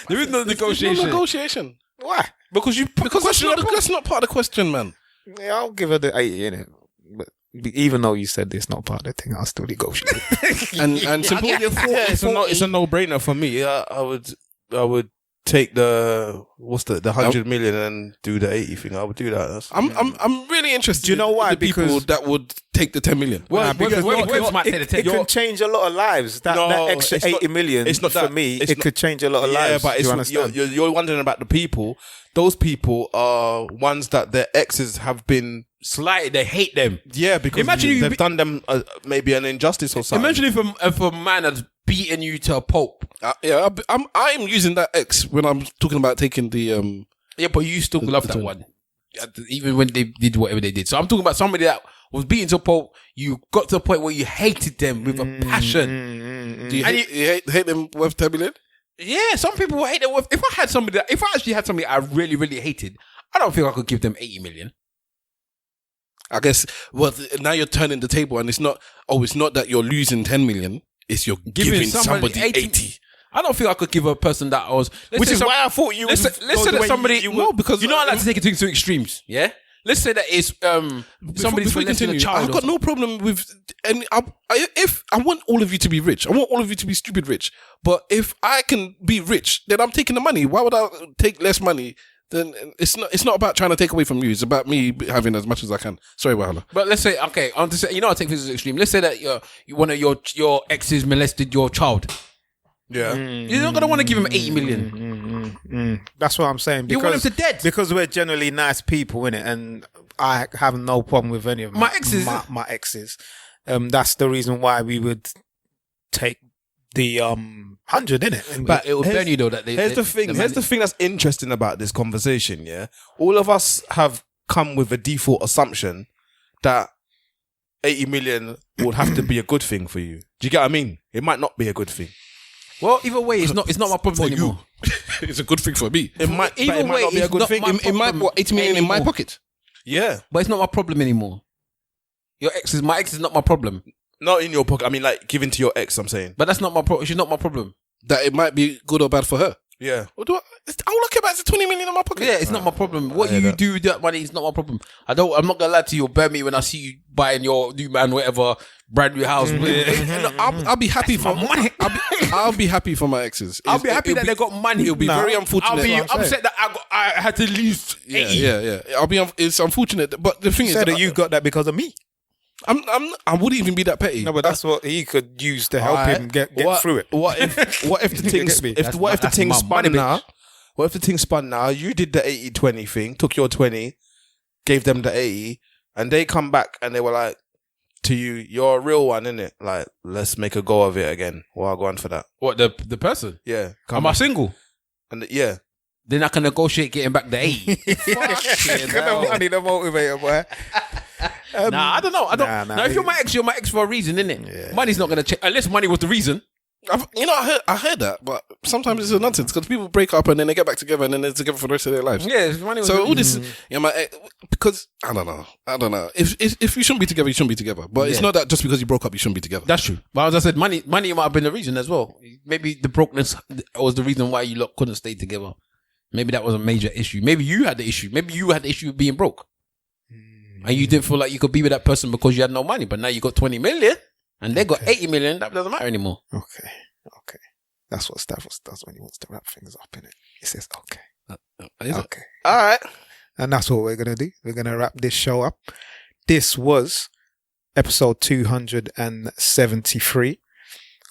There is no negotiation. No negotiation. Why? Because that's not part of the question, man. Yeah, I'll give her the 80 in it. But even though you said it's not part of the thing, I'll still negotiate. and simple. It's a no-brainer for me. I would take the 100 million and do the 80 thing. I would do that. I'm really interested. Do you know why? In the people Because that would take the 10 million. It can change a lot of lives. That extra 80 million, it's not for me. It could change a lot of lives. Yeah, but you understand? You're wondering about the people. Those people are ones that their exes have been slighted. They hate them. Yeah, because they've done them maybe an injustice or something. Imagine if a man had beaten you to a pulp. I'm using that X when I'm talking about taking the. Yeah, but you still love that one, even when they did whatever they did. So I'm talking about somebody that was beaten to a pulp. You got to a point where you hated them with a passion. Do you hate them worth 10 million? Yeah, some people hate them worth. If I actually had somebody I really, really hated, I don't think I could give them 80 million. I guess. Well, now you're turning the table, and it's not that you're losing 10 million. It's you're giving somebody 80. I don't think I could give a person that I was. Which is why I thought you would. Let's say that somebody. No, because you know I like to take it to extremes. Yeah. Let's say that it's somebody's molesting a child. I've got no problem with any. If I want all of you to be rich, I want all of you to be stupid rich. But if I can be rich, then I'm taking the money. Why would I take less money? Then it's not about trying to take away from you. It's about me having as much as I can. Sorry, Wahala. But let's say, okay, I'll take this as extreme. Let's say that one of your exes molested your child. Yeah. You're not going to want to give him 80 million. That's what I'm saying. You want him to dead. Because we're generally nice people, innit? And I have no problem with any of my exes. My exes. That's the reason why we would take the 100, innit? But it would burn you though. Here's the thing that's interesting about this conversation, yeah? All of us have come with a default assumption that 80 million would have to be a good thing for you. Do you get what I mean? It might not be a good thing. Well, either way, it's not my problem anymore. It's a good thing for me. It might not be a good thing. It might 80 million in my pocket. Yeah. But it's not my problem anymore. My ex is not my problem. Not in your pocket. I mean, like, giving to your ex, I'm saying. But that's not my problem. She's not my problem. That it might be good or bad for her. Yeah. All I care about is the 20 million in my pocket. Yeah, it's not my problem. What you do with that money is not my problem. I'm not gonna lie to you. It'll burn me when I see you buying your new man, whatever, brand new house. I'll be happy for money. I'll be happy for my exes. I'll be happy that they got money. It'll be very unfortunate. I'll be upset that I had to lose 80. Yeah. It's unfortunate, but the thing is that you got that because of me. I wouldn't even be that petty. No, but that's what he could use to help him get through it. What if the thing spun now? What if the thing spun now? You did the 80-20 thing, took your 20, gave them the 80, and they come back and they were like to you, "You're a real one, innit? Like, let's make a go of it again." Well, I'll go on for that. What, the person? Yeah. Am I single? And yeah. Then I can negotiate getting back the 80. Money the motivator, boy. Nah, I don't know. Now, if you're my ex for a reason, innit? Yeah. Money's not going to change. Unless money was the reason. I heard that, but sometimes it's a nonsense because people break up and then they get back together and then they're together for the rest of their lives. Yeah, money was so all this, because I don't know. If you shouldn't be together, you shouldn't be together. But it's not that just because you broke up, you shouldn't be together. That's true. But as I said, money might have been the reason as well. Maybe the brokenness was the reason why you lot couldn't stay together. Maybe that was a major issue. Maybe you had the issue. Maybe you had the issue with being broke, and you didn't feel like you could be with that person because you had no money. But now you got 20 million. And they got 80 million. That doesn't matter anymore. Okay. That's what Stavros does when he wants to wrap things up, innit? He says, okay. Okay. All right. And that's what we're going to do. We're going to wrap this show up. This was episode 273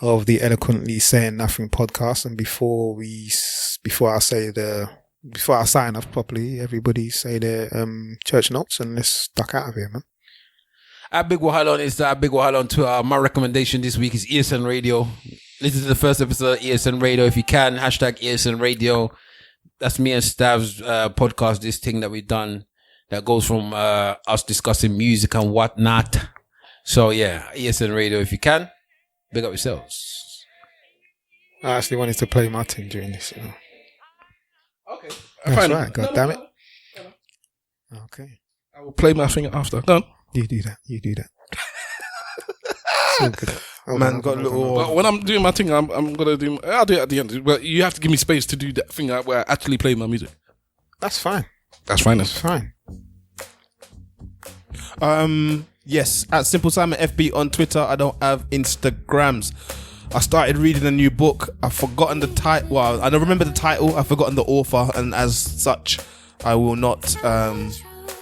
of the Eloquently Saying Nothing podcast. And before I sign off properly, everybody say their church notes and let's duck out of here, man. At Big Wahala on Insta, at Big Wahala on Twitter. My recommendation this week is ESN Radio. Listen to the first episode of ESN Radio if you can. Hashtag ESN Radio. That's me and Stav's podcast, this thing that we've done that goes from us discussing music and whatnot. So yeah, ESN Radio if you can. Big up yourselves. I actually wanted to play my thing during this, you know. Okay. That's right, God damn it. Okay. I will play my thing after. Done. You do that. So good. Man, got a little. But when I'm doing my thing, I'm gonna do. I'll do it at the end. But you have to give me space to do that thing where I actually play my music. That's fine. That's fine. That's fine. Yes, at Simple Simon FB on Twitter. I don't have Instagrams. I started reading a new book. I've forgotten the title. Well, I don't remember the title. I've forgotten the author, and as such, I will not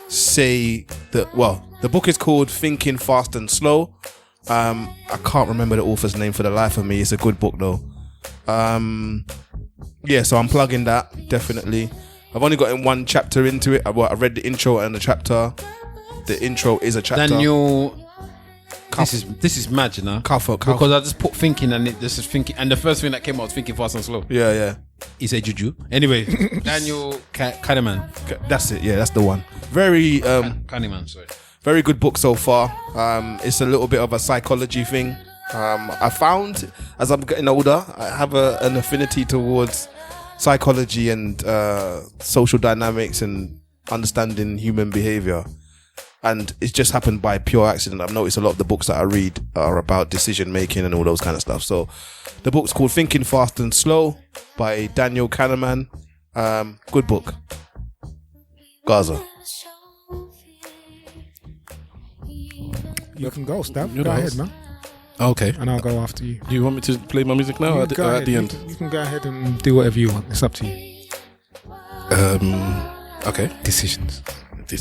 say that. Well, the book is called Thinking Fast and Slow. I can't remember the author's name for the life of me. It's a good book though. Yeah, so I'm plugging that definitely. I've only gotten one chapter into it. I read the intro and the chapter. The intro is a chapter. Daniel, this is mad, you know. Because I just put thinking and this is thinking, and the first thing that came out was Thinking Fast and Slow. Yeah. He said Juju. Anyway, Daniel Kahneman. That's it. Yeah, that's the one. Very Kahneman. Sorry. Very good book so far. It's a little bit of a psychology thing. I found as I'm getting older, I have an affinity towards psychology and social dynamics and understanding human behavior. And it's just happened by pure accident. I've noticed a lot of the books that I read are about decision making and all those kind of stuff. So the book's called Thinking Fast and Slow by Daniel Kahneman. Good book. Gaza. You can go, Stav. Go ahead, man. Okay. And I'll go after you. Do you want me to play my music now or at the end? You can go ahead and do whatever you want. It's up to you. Okay. Decisions. All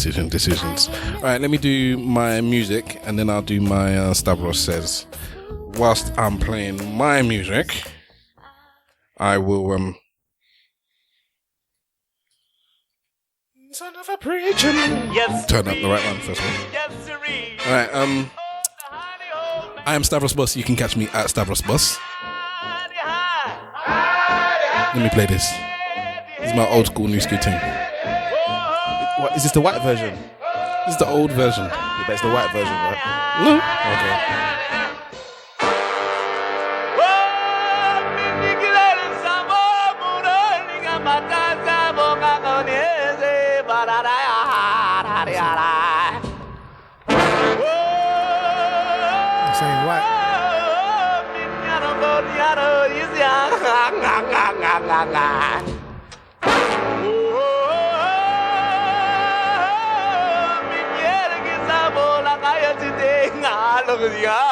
right, let me do my music and then I'll do my Stavros Says. Whilst I'm playing my music, I will son of a preacher. Yes, turn up the right one first of all. Yes, all right, I am Stavros Boss. You can catch me at Stavros Boss. Let me play this. This is my old school, new school thing. What, is this the white version? This is the old version. Yeah, but it's the white version, right? No. Okay. Saying what? Yeah.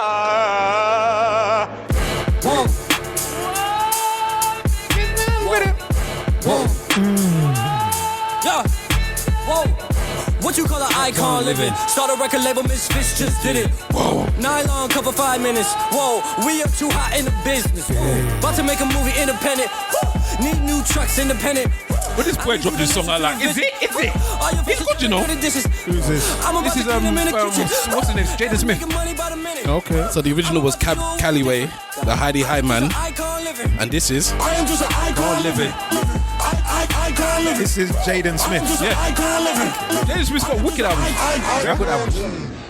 Whoa. What you call an icon living? Start a record label, Misfits just did it. Whoa. Nylon cover 5 minutes. Whoa, we up too hot in the business. Whoa. About to make a movie independent. Need new trucks independent. When this boy dropped this song, I like, is it? He's good, you know. Who's this? This is what's his name? Jaden Smith. Okay. So the original was Callaway, the Heidi High Man, and this is I am just an icon living. This is Jaden Smith. Yeah. Jaden Smith's got wicked albums. Very good albums.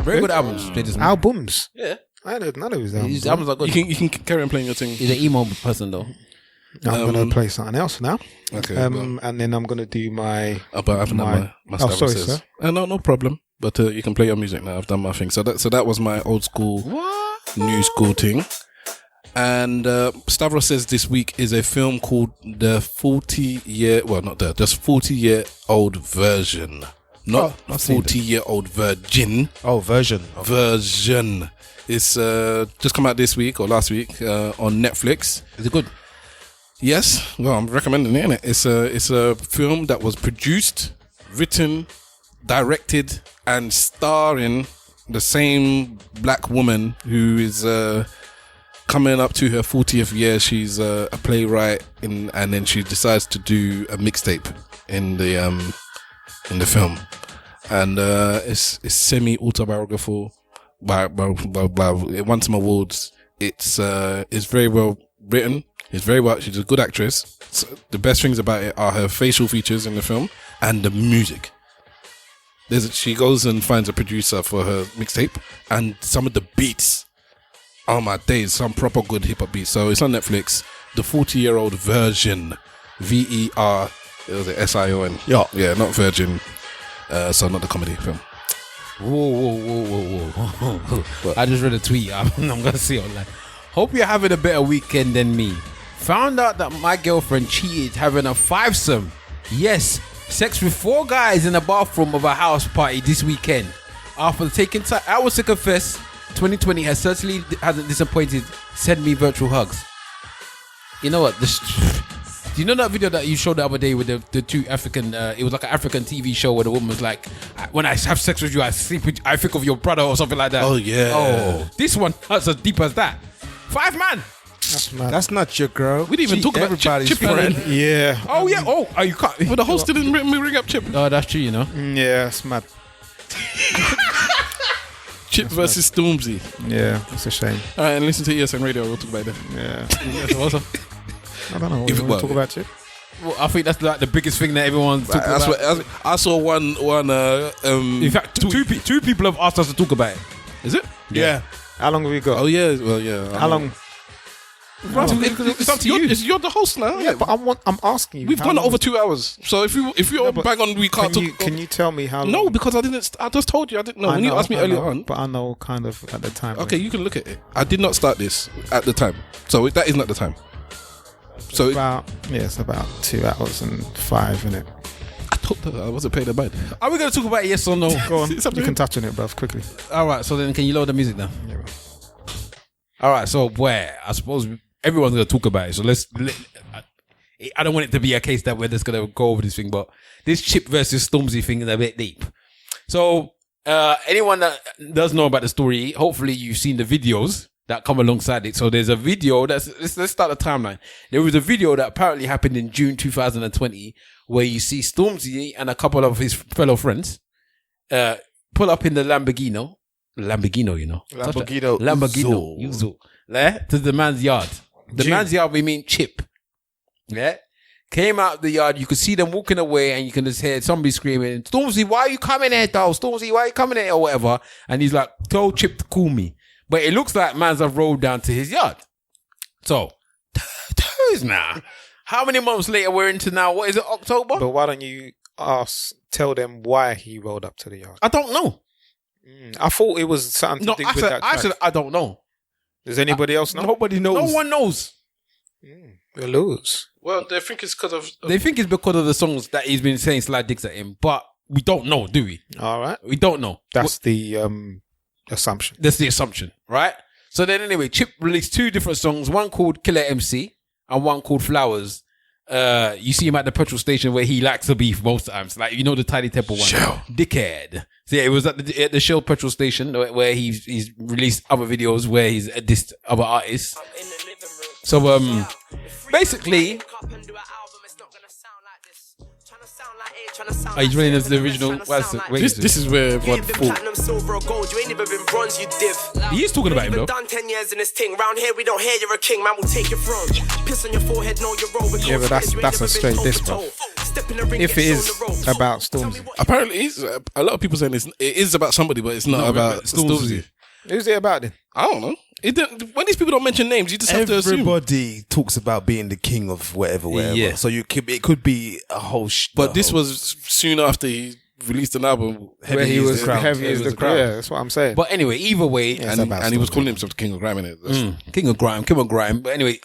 Very good albums. Jaden Smith. Albums. Yeah. I heard none of his His albums. albums are good. You can carry on playing your thing. He's an emo person though. I'm going to play something else now. Okay. And then I'm going to do my... But I haven't done my stuff. sorry, sir. No problem. But you can play your music now. I've done my thing. So that was my old school, new school thing. And Stavros says this week is a film called The 40-year-old Version. Not 40-year-old Virgin. Oh, Version. Version. It's just come out this week or last week on Netflix. Is it good? Yes. Well, I'm recommending it, innit? It's a film that was produced, written, directed, and starring the same black woman who is coming up to her 40th year. She's a playwright, and then she decides to do a mixtape in the film, and it's semi-autobiographical. It won some awards. It's very well written. It's very well. She's a good actress. So the best things about it are her facial features in the film and the music. She goes and finds a producer for her mixtape, and some of the beats. Oh my days, some proper good hip hop beats. So it's on Netflix. The 40-year-old Version, VER. It was a SION. Yeah, not Virgin. So not the comedy film. Whoa. I just read a tweet. I'm going to see it online. Hope you're having a better weekend than me. Found out that my girlfriend cheated having a fivesome. Yes, sex with 4 guys in the bathroom of a house party this weekend. After taking hours to confess, 2020 hasn't disappointed. Send me virtual hugs. You know what? Do you know that video that you showed the other day with the two African? It was like an African TV show where the woman was like, "When I have sex with you, I think of your brother" or something like that. Oh yeah. Oh, this one that's as deep as that. 5 man. That's not your girl. We didn't even talk about Chip friend. Yeah. Oh yeah. Oh, you can't. But the host didn't ring up Chip. Oh, that's true. You know. Yeah, it's mad. Chip versus Stormzy. Yeah, it's a shame. All right, and listen to ESN Radio. We'll talk about it. Yeah. Also, I don't know. You want to talk about Chip? well, I think that's like the biggest thing that everyone's talking That's about. what I saw one. In fact, two people have asked us to talk about it. Is it? Yeah. How long have we got? Oh yeah. Well yeah. How long? It's up to you. You're the host now. Yeah, but I'm asking you. We've how gone long- over 2 hours. So if you're but bang on, we can't talk. Can you tell me how long? No, because I didn't. I just told you I didn't know. When you asked me earlier on. But I know kind of at the time. Okay, you can look at it. I did not start this at the time, so that is not the time. So it's about 2 hours and 5, isn't it? I told her I wasn't paying the mind. Are we going to talk about it, yes or no? Go on. It's up to You you. can touch on it, bruv, quickly. All right. So then, can you load the music now? Yeah. All right. So, I suppose everyone's going to talk about it. So I don't want it to be a case that we're just going to go over this thing, but this Chip versus Stormzy thing is a bit deep. So, anyone that does know about the story, hopefully you've seen the videos that come alongside it. So there's a video let's start the timeline. There was a video that apparently happened in June 2020 where you see Stormzy and a couple of his fellow friends pull up in the Lamborghini, you know. Lamborghini. Uzo. To the man's yard. The man's yard, we mean Chip. Yeah. Came out the yard, you could see them walking away and you can just hear somebody screaming, "Stormzy, why are you coming here, though? Stormzy, why are you coming here?" or whatever. And he's like, "Tell Chip to call me." But it looks like man's have rolled down to his yard. So, now. How many months later we're into now? What is it, October? But why don't you tell them why he rolled up to the yard? I don't know. I thought it was something to do with that I track. said, I don't know. Does anybody else know? Nobody knows. No one knows. We'll lose. Well, they think it's because of. They think it's because of the songs that he's been saying slide dicks at him, but we don't know, do we? All right. We don't know. That's the assumption. That's the assumption, right? So then anyway, Chip released 2 different songs, one called Killer MC and one called Flowers. You see him at the petrol station where he likes to be most times. Like, you know, the Tiny Temple one. Shell. Dickhead. So yeah, it was at the Shell petrol station where he's released other videos where he's dissed other artists. So, basically, are you running as the original? This is where everyone thought. He is talking about him though. Done 10 years in this thing. Round here we don't hear you're a king, man. We'll take your throne. Piss on your forehead, know your role. Yeah, but that's a straight diss, bro. If it is about Stormzy. Apparently, a lot of people saying it is about somebody, but it's not about Stormzy. Who's it about then? I don't know. When these people don't mention names, you just have to assume. Everybody talks about being the king of whatever. Yeah. So it could be a whole. But this was soon after he released an album where he was heavy as the crowd. Yeah, that's what I'm saying. But anyway, either way, and he was calling himself the king of grime, innit? King of grime. But anyway,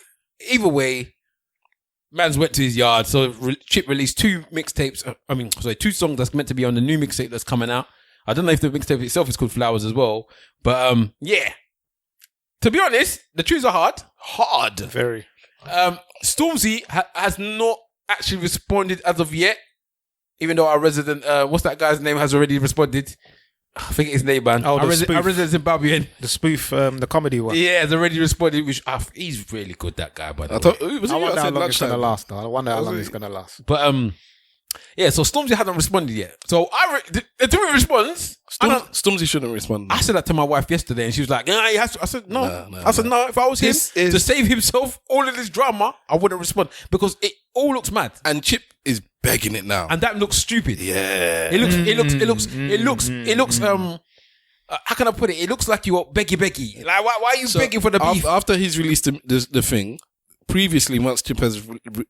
either way, man's went to his yard. So Chip released 2 mixtapes. 2 songs that's meant to be on the new mixtape that's coming out. I don't know if the mixtape itself is called Flowers as well. But yeah. To be honest, the tunes are hard. Very. Stormzy has not actually responded as of yet, even though our resident, what's that guy's name, has already responded. I think his name, man. Oh, our resident Zimbabwean. The spoof, the comedy one. Yeah, has already responded. Which he's really good, that guy. By the way. I wonder how long it's going to last, though. I wonder how long it's going to last. But yeah, so Stormzy hasn't responded yet. So until he responds, Stormzy shouldn't respond. I said that to my wife yesterday, and she was like, "Yeah, he has to." I said, "No." I said, "No. If I was him to save himself all of this drama, I wouldn't respond because it all looks mad." And Chip is begging it now, and that looks stupid. Yeah, it looks. How can I put it? It looks like you're beggy. Like, why are you begging for the beef? After he's released the thing. Previously, once Chip has,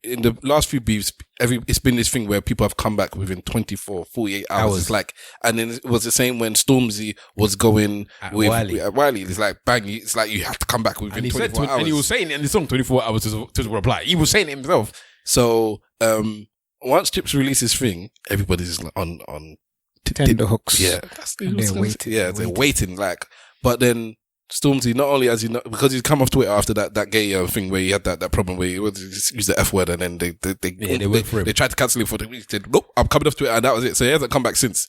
in the last few beefs, it's been this thing where people have come back within 24, 48 hours. It's like, and then it was the same when Stormzy was going with Wiley. It's like, bang, it's like you have to come back within 24 hours. And he was saying it in the song 24 hours to reply. He was saying it himself. So, once Chip's released his thing, everybody's on tender hooks. Yeah. They're waiting. Yeah, they're waiting. But then, Stormzy, not only has he not, because he's come off Twitter after that gay thing where he had that problem where he used the F word and then they went for him. They tried to cancel him for the week. He said, nope, I'm coming off Twitter, and that was it. So he hasn't come back since.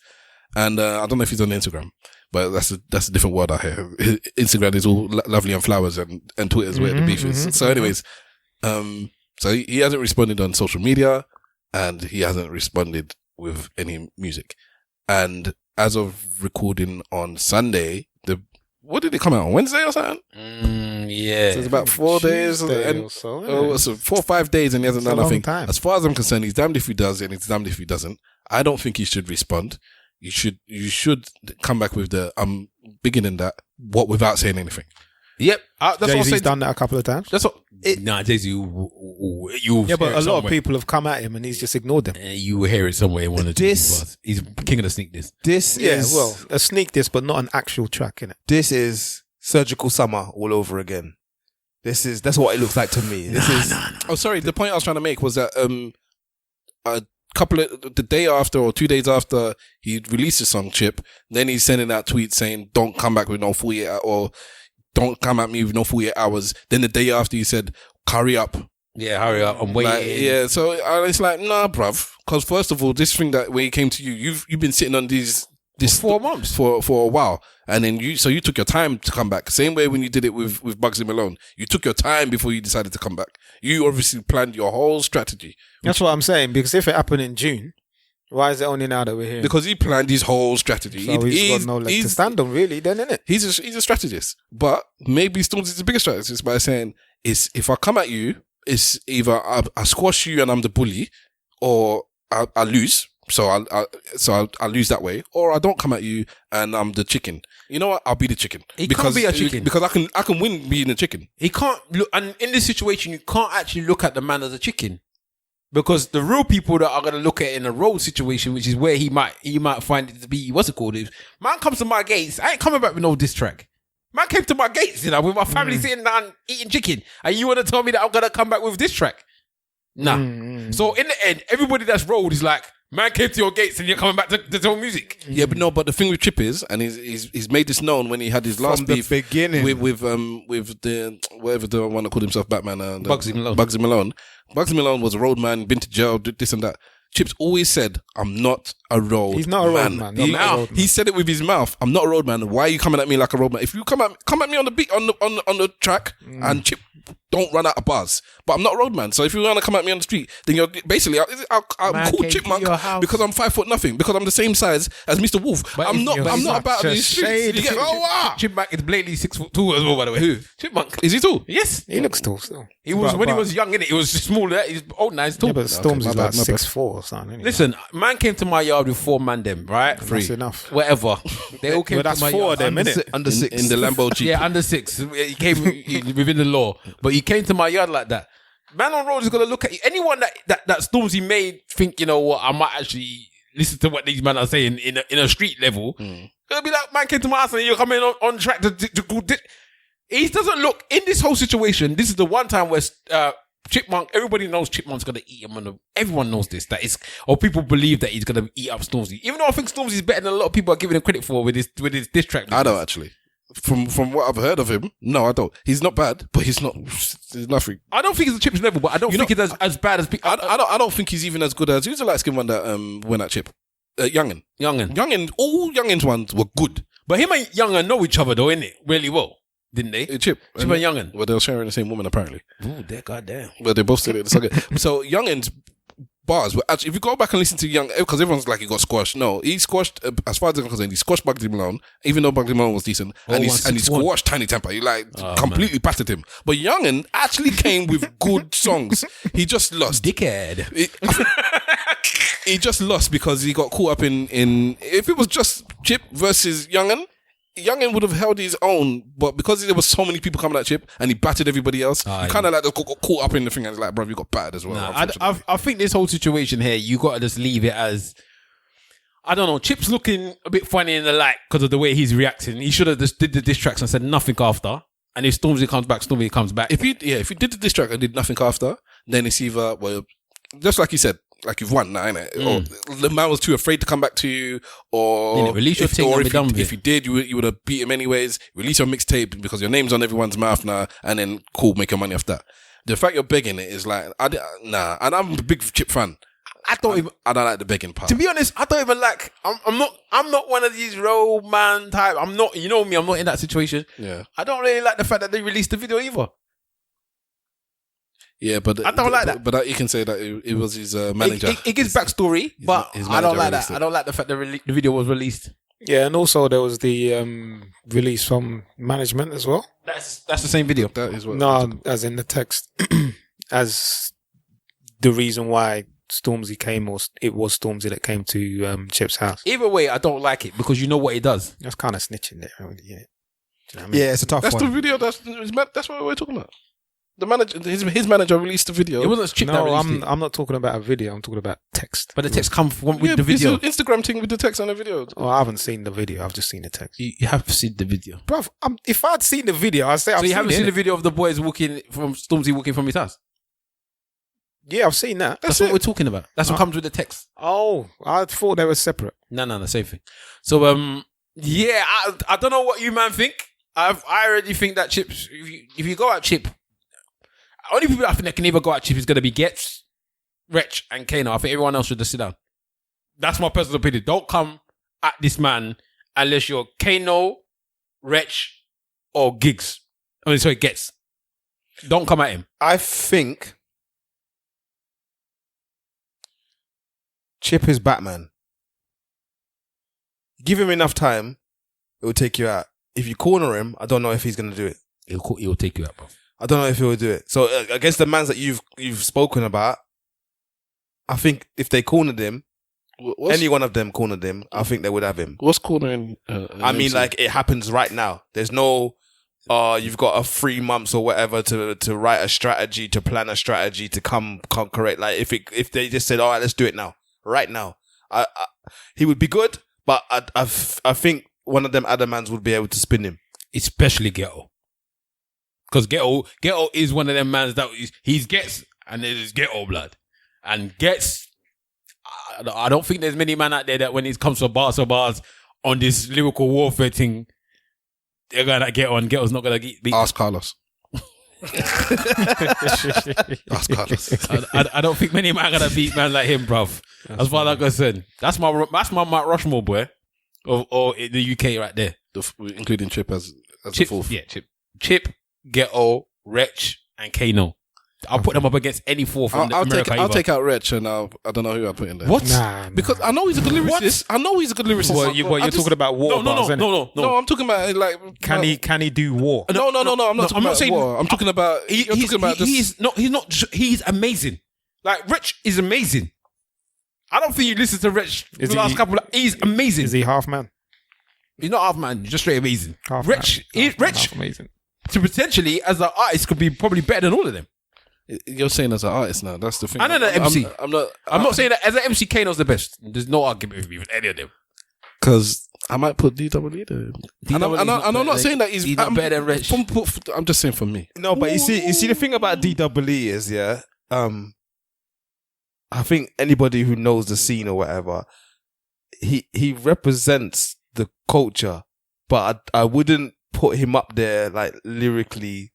And I don't know if he's on Instagram, but that's a different world out here. Instagram is all lovely and flowers, and Twitter's where the beef is. So anyways, so he hasn't responded on social media, and he hasn't responded with any music. And as of recording on Sunday, what did it come out on Wednesday or something? Yeah. So it's about 4 days. Or so, so 4 or 5 days and he hasn't done nothing. Time. As far as I'm concerned, he's damned if he does and he's damned if he doesn't. I don't think he should respond. You should come back with the, I'm bigger than that, without saying anything. Yep. That's what I Jay-Z's said. done that a couple of times. That's what. Jay-Z, yeah, but a lot of people have come at him and he's just ignored them. You will hear it somewhere in one of these. He's king of the sneak diss. This is a sneak diss, but not an actual track, innit? This is Surgical Summer all over again. That's what it looks like to me. Oh, sorry. The point I was trying to make was that the day after or 2 days after he released the song Chip, then he's sending out tweets saying, "Don't come back with no 48 or don't come at me with no 48 hours." Then the day after he said, "Hurry up." Yeah, hurry up. I'm waiting. So it's like, nah, bruv. Because first of all, this thing that when he came to you, you've been sitting on this 4 months for a while, and then you took your time to come back. Same way when you did it with Bugsy Malone, you took your time before you decided to come back. You obviously planned your whole strategy. That's what I'm saying. Because if it happened in June, why is it only now that we're here? Because he planned his whole strategy. So he's got no leg to stand on, really, then, innit? He's a strategist, but maybe Stormzy's a bigger strategist by saying, if I come at you, it's either I squash you and I'm the bully, or I lose. So I'll lose that way, or I don't come at you and I'm the chicken. You know what? I'll be the chicken. He can't be a chicken because I can win being a chicken. He can't look, and in this situation, you can't actually look at the man as a chicken, because the real people that are going to look at it in a role situation, which is where he might find it to be, what's it called? Man comes to my gates, I ain't coming back with no diss track. Man came to my gates, with my family sitting down eating chicken, and you want to tell me that I'm going to come back with this track? Nah. So in the end, everybody that's rolled is like, man came to your gates and you're coming back to tell music. Yeah, but the thing with Chip is, and he's made this known when he had his last beef beginning with the whatever the one that called himself Batman, Bugsy Malone. Bugsy Malone was a road man, been to jail, did this and that. Chip's always said, "I'm not a road man." He's not a road man. He said it with his mouth. "I'm not a road man. Why are you coming at me like a road man? If you come at me on the beat on the track and Chip don't run out of bars. But I'm not a roadman. So if you want to come at me on the street, then you're basically, I'm called Chipmunk because I'm 5'0", because I'm the same size as Mr. Wolf. But I'm not about these streets. Chipmunk is blatantly 6'2" as well, by the way. Who? Chipmunk. Is he tall? Yes. He looks tall still. He was when he was young, innit? He was smaller. He's old now. He's tall. Yeah, but Stormzy's like 6'4" or something. Anyway. Listen, man came to my yard with 4 man them, right? That's enough. Whatever. They all came to my yard. 4 of them, innit? Under 6. In the Lambo Jeep. Yeah, under 6. He came within the law. But he came to my yard like that. Man on road is going to look at you. Anyone that Stormzy made think, you know what, I might actually listen to what these men are saying in a street level. It'll be like, man came to my house and you're coming on track to go. He doesn't look, in this whole situation, this is the one time where Chipmunk, everybody knows Chipmunk's going to eat him. Everyone knows this. Or people believe that he's going to eat up Stormzy. Even though I think Stormzy is better than a lot of people are giving him credit for with his diss track. I don't actually. From what I've heard of him, no, I don't. He's not bad, but he's nothing. I don't think it's a Chip's level, but I don't think it's as bad as people. I don't think he's even as good as, who's the light skin one that went at Chip? Youngin. All Youngin's ones were good. But him and Youngin know each other though, innit? Really well. Didn't they? Chip and Youngin. Well, they were sharing the same woman apparently. Ooh, goddamn. Well, they both said it. So Youngin's bars were actually, if you go back and listen to Young, because everyone's like he got squashed. No, he squashed, as far as I'm concerned, he squashed Bugsy Malone, even though Bugsy Malone was decent, and he squashed Tiny Temper. He completely battered him. But Youngin actually came with good songs. He just lost. Dickhead. He just lost because he got caught up in if it was just Chip versus Youngin would have held his own, but because there were so many people coming at Chip and he battered everybody else, he kind of like got caught up in the thing and it's like, bro, you got battered as well. I think this whole situation here, you got to just leave it as, I don't know, Chip's looking a bit funny in the light because of the way he's reacting. He should have just did the diss tracks and said nothing after. And if Stormzy comes back, Stormzy comes back. If he did the diss track and did nothing after, then it's either, well, just like you said, like you've won now, innit? Or the man was too afraid to come back to you, or release your thing and be done with it. If you did, you would have beat him anyways. Release your mixtape because your name's on everyone's mouth now, and then cool, make your money off that. The fact you're begging it is like, nah. And I'm a big Chip fan. I don't like the begging part. To be honest, I don't even like. I'm not one of these road man type. I'm not. You know me. I'm not in that situation. Yeah. I don't really like the fact that they released the video either. Yeah, but I don't like that. But you can say that it was his manager. It gives backstory, but I don't like that. I don't like the fact that the video was released. Yeah, and also there was the release from management as well. That's the same video. That is what. No, as in the text, as the reason why Stormzy came, or it was Stormzy that came to Chip's house. Either way, I don't like it because you know what he does. That's kind of snitching there, yeah. Do you know what I mean? Yeah, it's a tough one. That's the video. That's what we're talking about. The manager, his manager released the video. It wasn't Chip that released it. I'm not talking about a video. I'm talking about text. But the text comes with the video. It's Instagram thing with the text and the video. Oh, I haven't seen the video. I've just seen the text. You have seen the video, Bruv, if I'd seen the video, I'd say I've seen it. So you haven't seen the video of the boys Stormzy walking from his house? Yeah, I've seen that. That's what we're talking about. That's what comes with the text. Oh, I thought they were separate. No, same thing. So, yeah, I don't know what you man think. I already think that Chips, if you go at Chip, only people I think that can either go at Chip is going to be Gets, Wretch, and Kano. I think everyone else should just sit down. That's my personal opinion. Don't come at this man unless you're Kano, Wretch, or Giggs. Gets. Don't come at him. I think Chip is Batman. Give him enough time, it will take you out. If you corner him, I don't know if he's going to do it. He'll take you out, bro. I don't know if he will do it. So against the mans that you've spoken about, I think if they cornered him, any one of them cornered him, I think they would have him. What's cornering? I mean, like it happens right now. There's no, you've got a 3 months or whatever to write a strategy, to plan a strategy, to come correct. Like if they just said, all right, let's do it now, right now, he would be good. But I think one of them other mans would be able to spin him, especially Ghetto. Because Ghetto is one of them mans that he's Gets and there's Ghetto blood. And Gets, I don't think there's many men out there that when it comes to bars on this lyrical warfare thing, they're going to get on. Ghetto's not going to beat. Ask Carlos. Ask Carlos. I don't think many men are going to beat man like him, bruv. As far as I'm concerned. That's my Mount Rushmore, boy. Or in the UK right there. Including Chip as Chip, the fourth. Yeah, Chip, Ghetto, Wretch, and Kano. I'll put them up against any four from America. I'll take out Wretch, and I don't know who I'll put in there. What? Because I know he's a good lyricist. What, you're talking about war bars, innit? No, I'm talking about like. Can he do war? No. I'm not saying war. I'm talking about. He's amazing. Like Wretch is amazing. I don't think you listen to Wretch the last couple. He's amazing. Is he half man? He's not half man. Just straight amazing. Wretch, amazing. So potentially, as an artist, could be probably better than all of them. You're saying as an artist now. That's the thing. I know the MC. I'm not saying that as an MC. Kano's the best. There's no argument with me with any of them. Because I might put DWE there. And I'm not saying that he's not better than Wretch. I'm just saying for me. No, but you see, the thing about DWE is, I think anybody who knows the scene or whatever, he represents the culture, but I wouldn't put him up there like lyrically.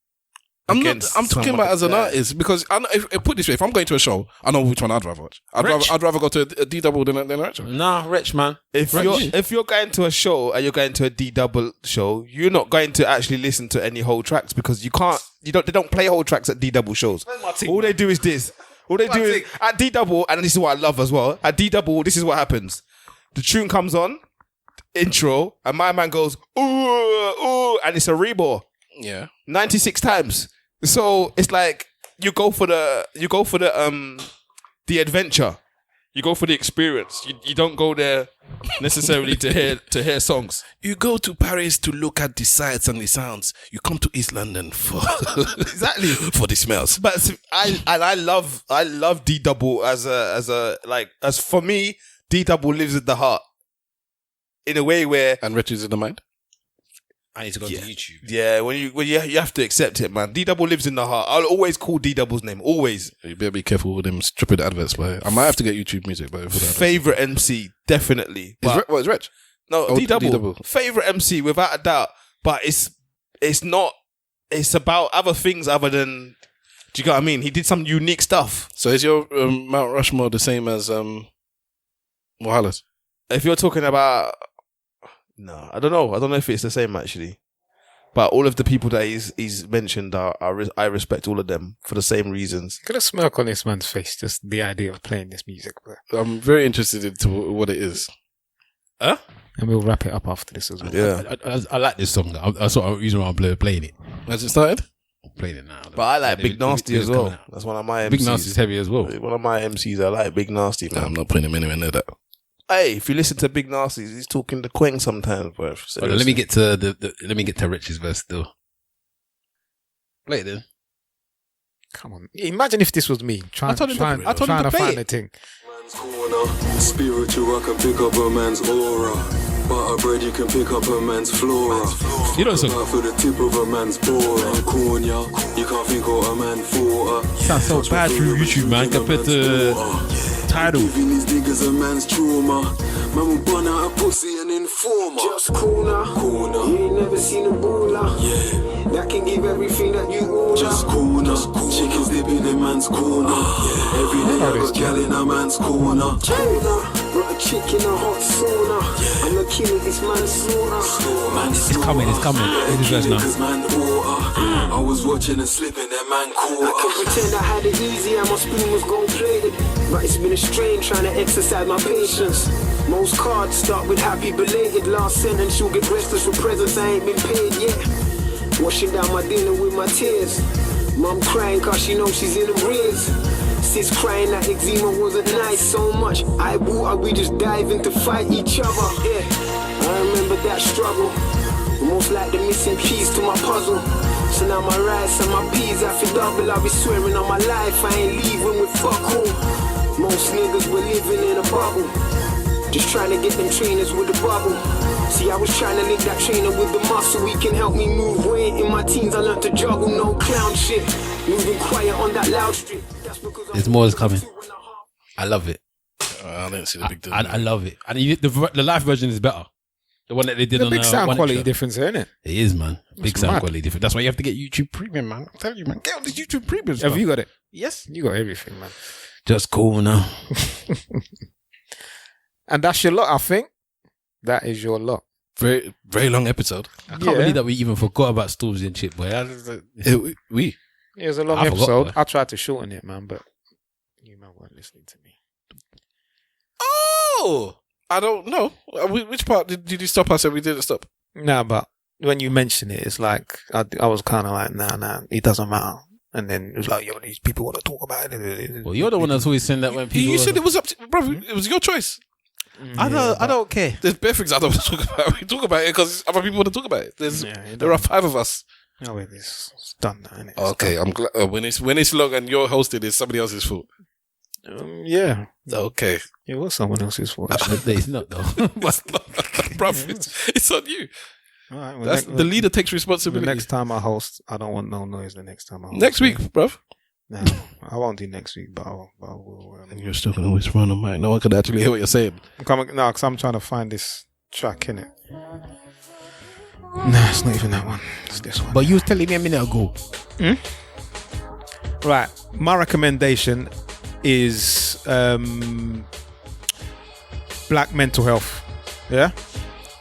I'm talking about as an artist, because I know, if put it this way, if I'm going to a show, I know which one I'd rather watch. I'd rather go to a D-double than a Wretch. Nah, Wretch, man. If you're going to a show and you're going to a D-double show, you're not going to actually listen to any whole tracks, because they don't play whole tracks at D-double shows. All they do is this. All they do is at D-double, and this is what I love as well. At D-double, this is what happens. The tune comes on, intro, and my man goes, ooh, ooh, and it's a rebore. Yeah. 96 times. So it's like you go for the adventure. You go for the experience. You don't go there necessarily to hear songs. You go to Paris to look at the sights and the sounds. You come to East London for exactly for the smells. But I love D Double as for me, D Double lives in the heart in a way where, and Wretch is in the mind. I need to go to YouTube. Yeah, when you have to accept it, man. D Double lives in the heart. I'll always call D Double's name. Always. You better be careful with them stupid adverts, but I might have to get YouTube music. But favorite MC, definitely. Is Wretch? No, D Double. Favorite MC, without a doubt. But it's not. It's about other things other than. Do you get what I mean? He did some unique stuff. So is your Mount Rushmore the same as Wallace? If you're talking about. No, I don't know. I don't know if it's the same actually. But all of the people that he's mentioned, I respect all of them for the same reasons. Got a smirk on this man's face, just the idea of playing this music. Bro. I'm very interested into what it is. And we'll wrap it up after this as well. Yeah, I like this song. I sort of reason why I'm playing it. Has it started? I'm playing it now. But I like Big Nasty as well. That's one of my MCs. Big Nasty's heavy as well. One of my MCs, I like Big Nasty. No, I'm not putting him anywhere near that. Hey, if you listen to Big Nasty, he's talking the quang sometimes, bro. Let me get to Rich's verse still. Play it then. Come on. Imagine if this was me trying to find a thing. Spiritual, I can pick up a man's aura. Butter bread, you can pick up a man's flora. You know, so for the tip of a man's bora. Cornea, you can't think of a man for. Sounds so bad through YouTube, man, compared to Tidal. Giving these niggas a man's trauma. Man will burn out a pussy and informer. Just corner. You ain't never seen a baller. Yeah. That can give everything that you order. Just corner. Chickens dip in a man's corner. Yeah. Every day I got gal in a man's corner. Got a chick in a hot sauna. Yeah. I'm the king of this man's sauna. It's coming. It is verse now. I was watching and slipping that man caught. I can pretend I had it easy and my spoon was gold plated. But it's been a strain trying to exercise my patience. Most cards start with happy belated. Last sentence, you'll get restless for presents I ain't been paid yet. Washing down my dinner with my tears. Mom crying cause she knows she's in arrears. Sis crying that eczema wasn't nice so much. We just dive in to fight each other. Yeah, I remember that struggle. Almost like the missing piece to my puzzle. So now my rice and my peas I feel double. I'll be swearing on my life I ain't leaving with fuck all. Most niggas were living in a bubble. Just trying to get them trainers with the bubble. See, I was trying to link that trainer with the muscle. He can help me move weight. In my teens I learned to juggle, no clown shit. Moving quiet on that loud street. There's more is coming. I love it. I didn't see the big deal. I love it. And the live version is better. The one that they did the on big sound quality extra. Difference, isn't it? It is, man. Big sound quality difference. That's why you have to get YouTube Premium, man. I'm telling you, man. Get on this YouTube Premium. Have you got it? Yes. You got everything, man. Just cool now. And that's your lot, I think. That is your lot. Very, very long episode. I can't believe that we even forgot about Stormzy and shit, boy. It was a long I forgot, episode. boy. I tried to shorten it, man, but you man weren't listening to me. Oh, I don't know. Which part did you stop us and we didn't stop? Nah, but when you mention it, it's like I was kind of like, nah, it doesn't matter. And then it was like, yo, these people want to talk about it. Well, you're the one that's always saying that when people. You said it was up to, brother. It was your choice. I don't care. There's bare things I don't want to talk about. We talk about it because other people want to talk about it. There are 5 of us. No, it's done now, innit? Okay, I'm glad when it's long and you're hosted, it's somebody else's fault. Yeah. Okay. It was someone else's fault. It's not though. Bruv, it's on you. All right, well, That's, the leader takes the responsibility. next time I host, I don't want no noise the next time I host. Next week, bruv. No, I won't do next week, but I will. And you're still going to always run on mic. No one can actually hear what you're saying. Because I'm trying to find this track, innit? No, it's not even that one. It's this one. But you was telling me a minute ago. Right. My recommendation is Black mental health. Yeah?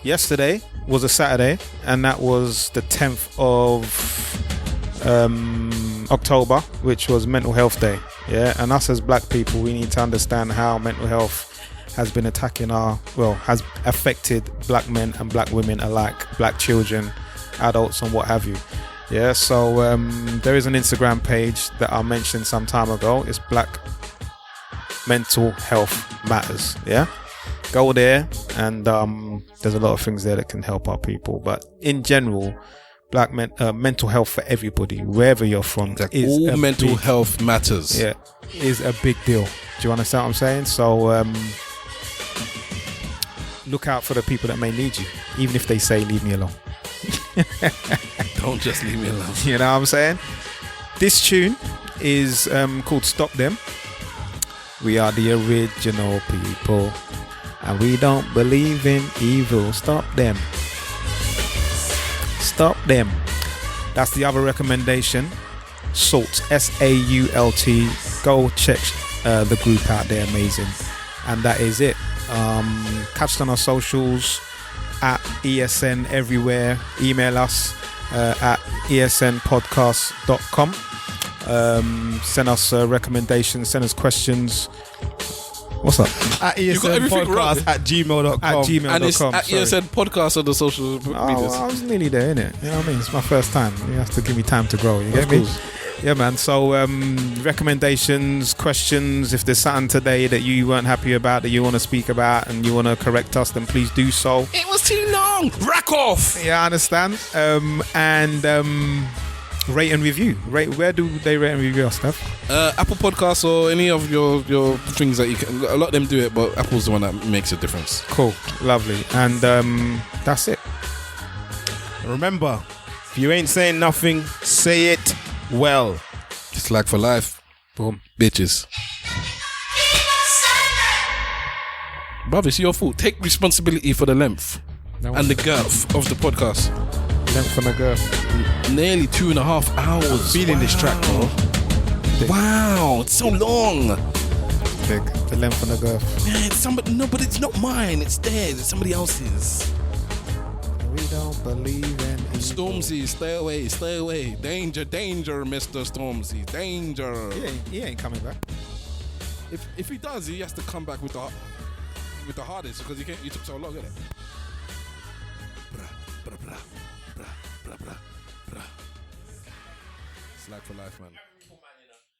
Yesterday was a Saturday, and that was the 10th of October, which was Mental Health Day. Yeah? And us as black people, we need to understand how mental health has been has affected black men and black women alike, black children, adults, and what have you. Yeah, so there is an Instagram page that I mentioned some time ago. It's Black Mental Health Matters. Yeah, go there, and there's a lot of things there that can help our people. But in general, black mental health for everybody, wherever you're from, is all mental health matters. Yeah, is a big deal. Do you understand what I'm saying? So look out for the people that may need you, even if they say leave me alone. Don't just leave me alone. You know what I'm saying? This tune is called Stop Them. We are the original people, and we don't believe in evil. Stop them. Stop them. That's the other recommendation. SAULT, SAULT. Go check the group out. They're amazing. And that is it. Catch us on our socials at ESN everywhere. Email us at esnpodcast.com. Send us recommendations, send us questions. What's up? At esnpodcast@gmail.com. And it's at ESN Podcast on the social medias. I was nearly there, innit? You know what I mean? It's my first time. You have to give me time to grow. You get me? Yeah, man. So, recommendations, questions. If there's something today that you weren't happy about, that you want to speak about, and you want to correct us, then please do so. It was too long. Rack off. Yeah, I understand. And rate and review. Where do they rate and review our stuff? Apple Podcasts or any of your things that you can. A lot of them do it, but Apple's the one that makes a difference. Cool, lovely, and that's it. Remember, if you ain't saying nothing, say it well. It's like for life. Boom, bitches. Bruv, it's your fault. Take responsibility for the length and the girth of the podcast. Length and the girth. Nearly 2.5 hours. Feeling this track, bro. Wow, it's so long. Big. The length and the girth. Yeah, it's somebody. No, but it's not mine. It's theirs. It's somebody else's. We don't believe in Stormzy, stay away, stay away. Danger, danger, Mr. Stormzy, danger. He ain't coming back. If he does, he has to come back with the hardest because he took so long, innit? Blah, blah, blah, blah, blah, blah, blah. It's like for life, man.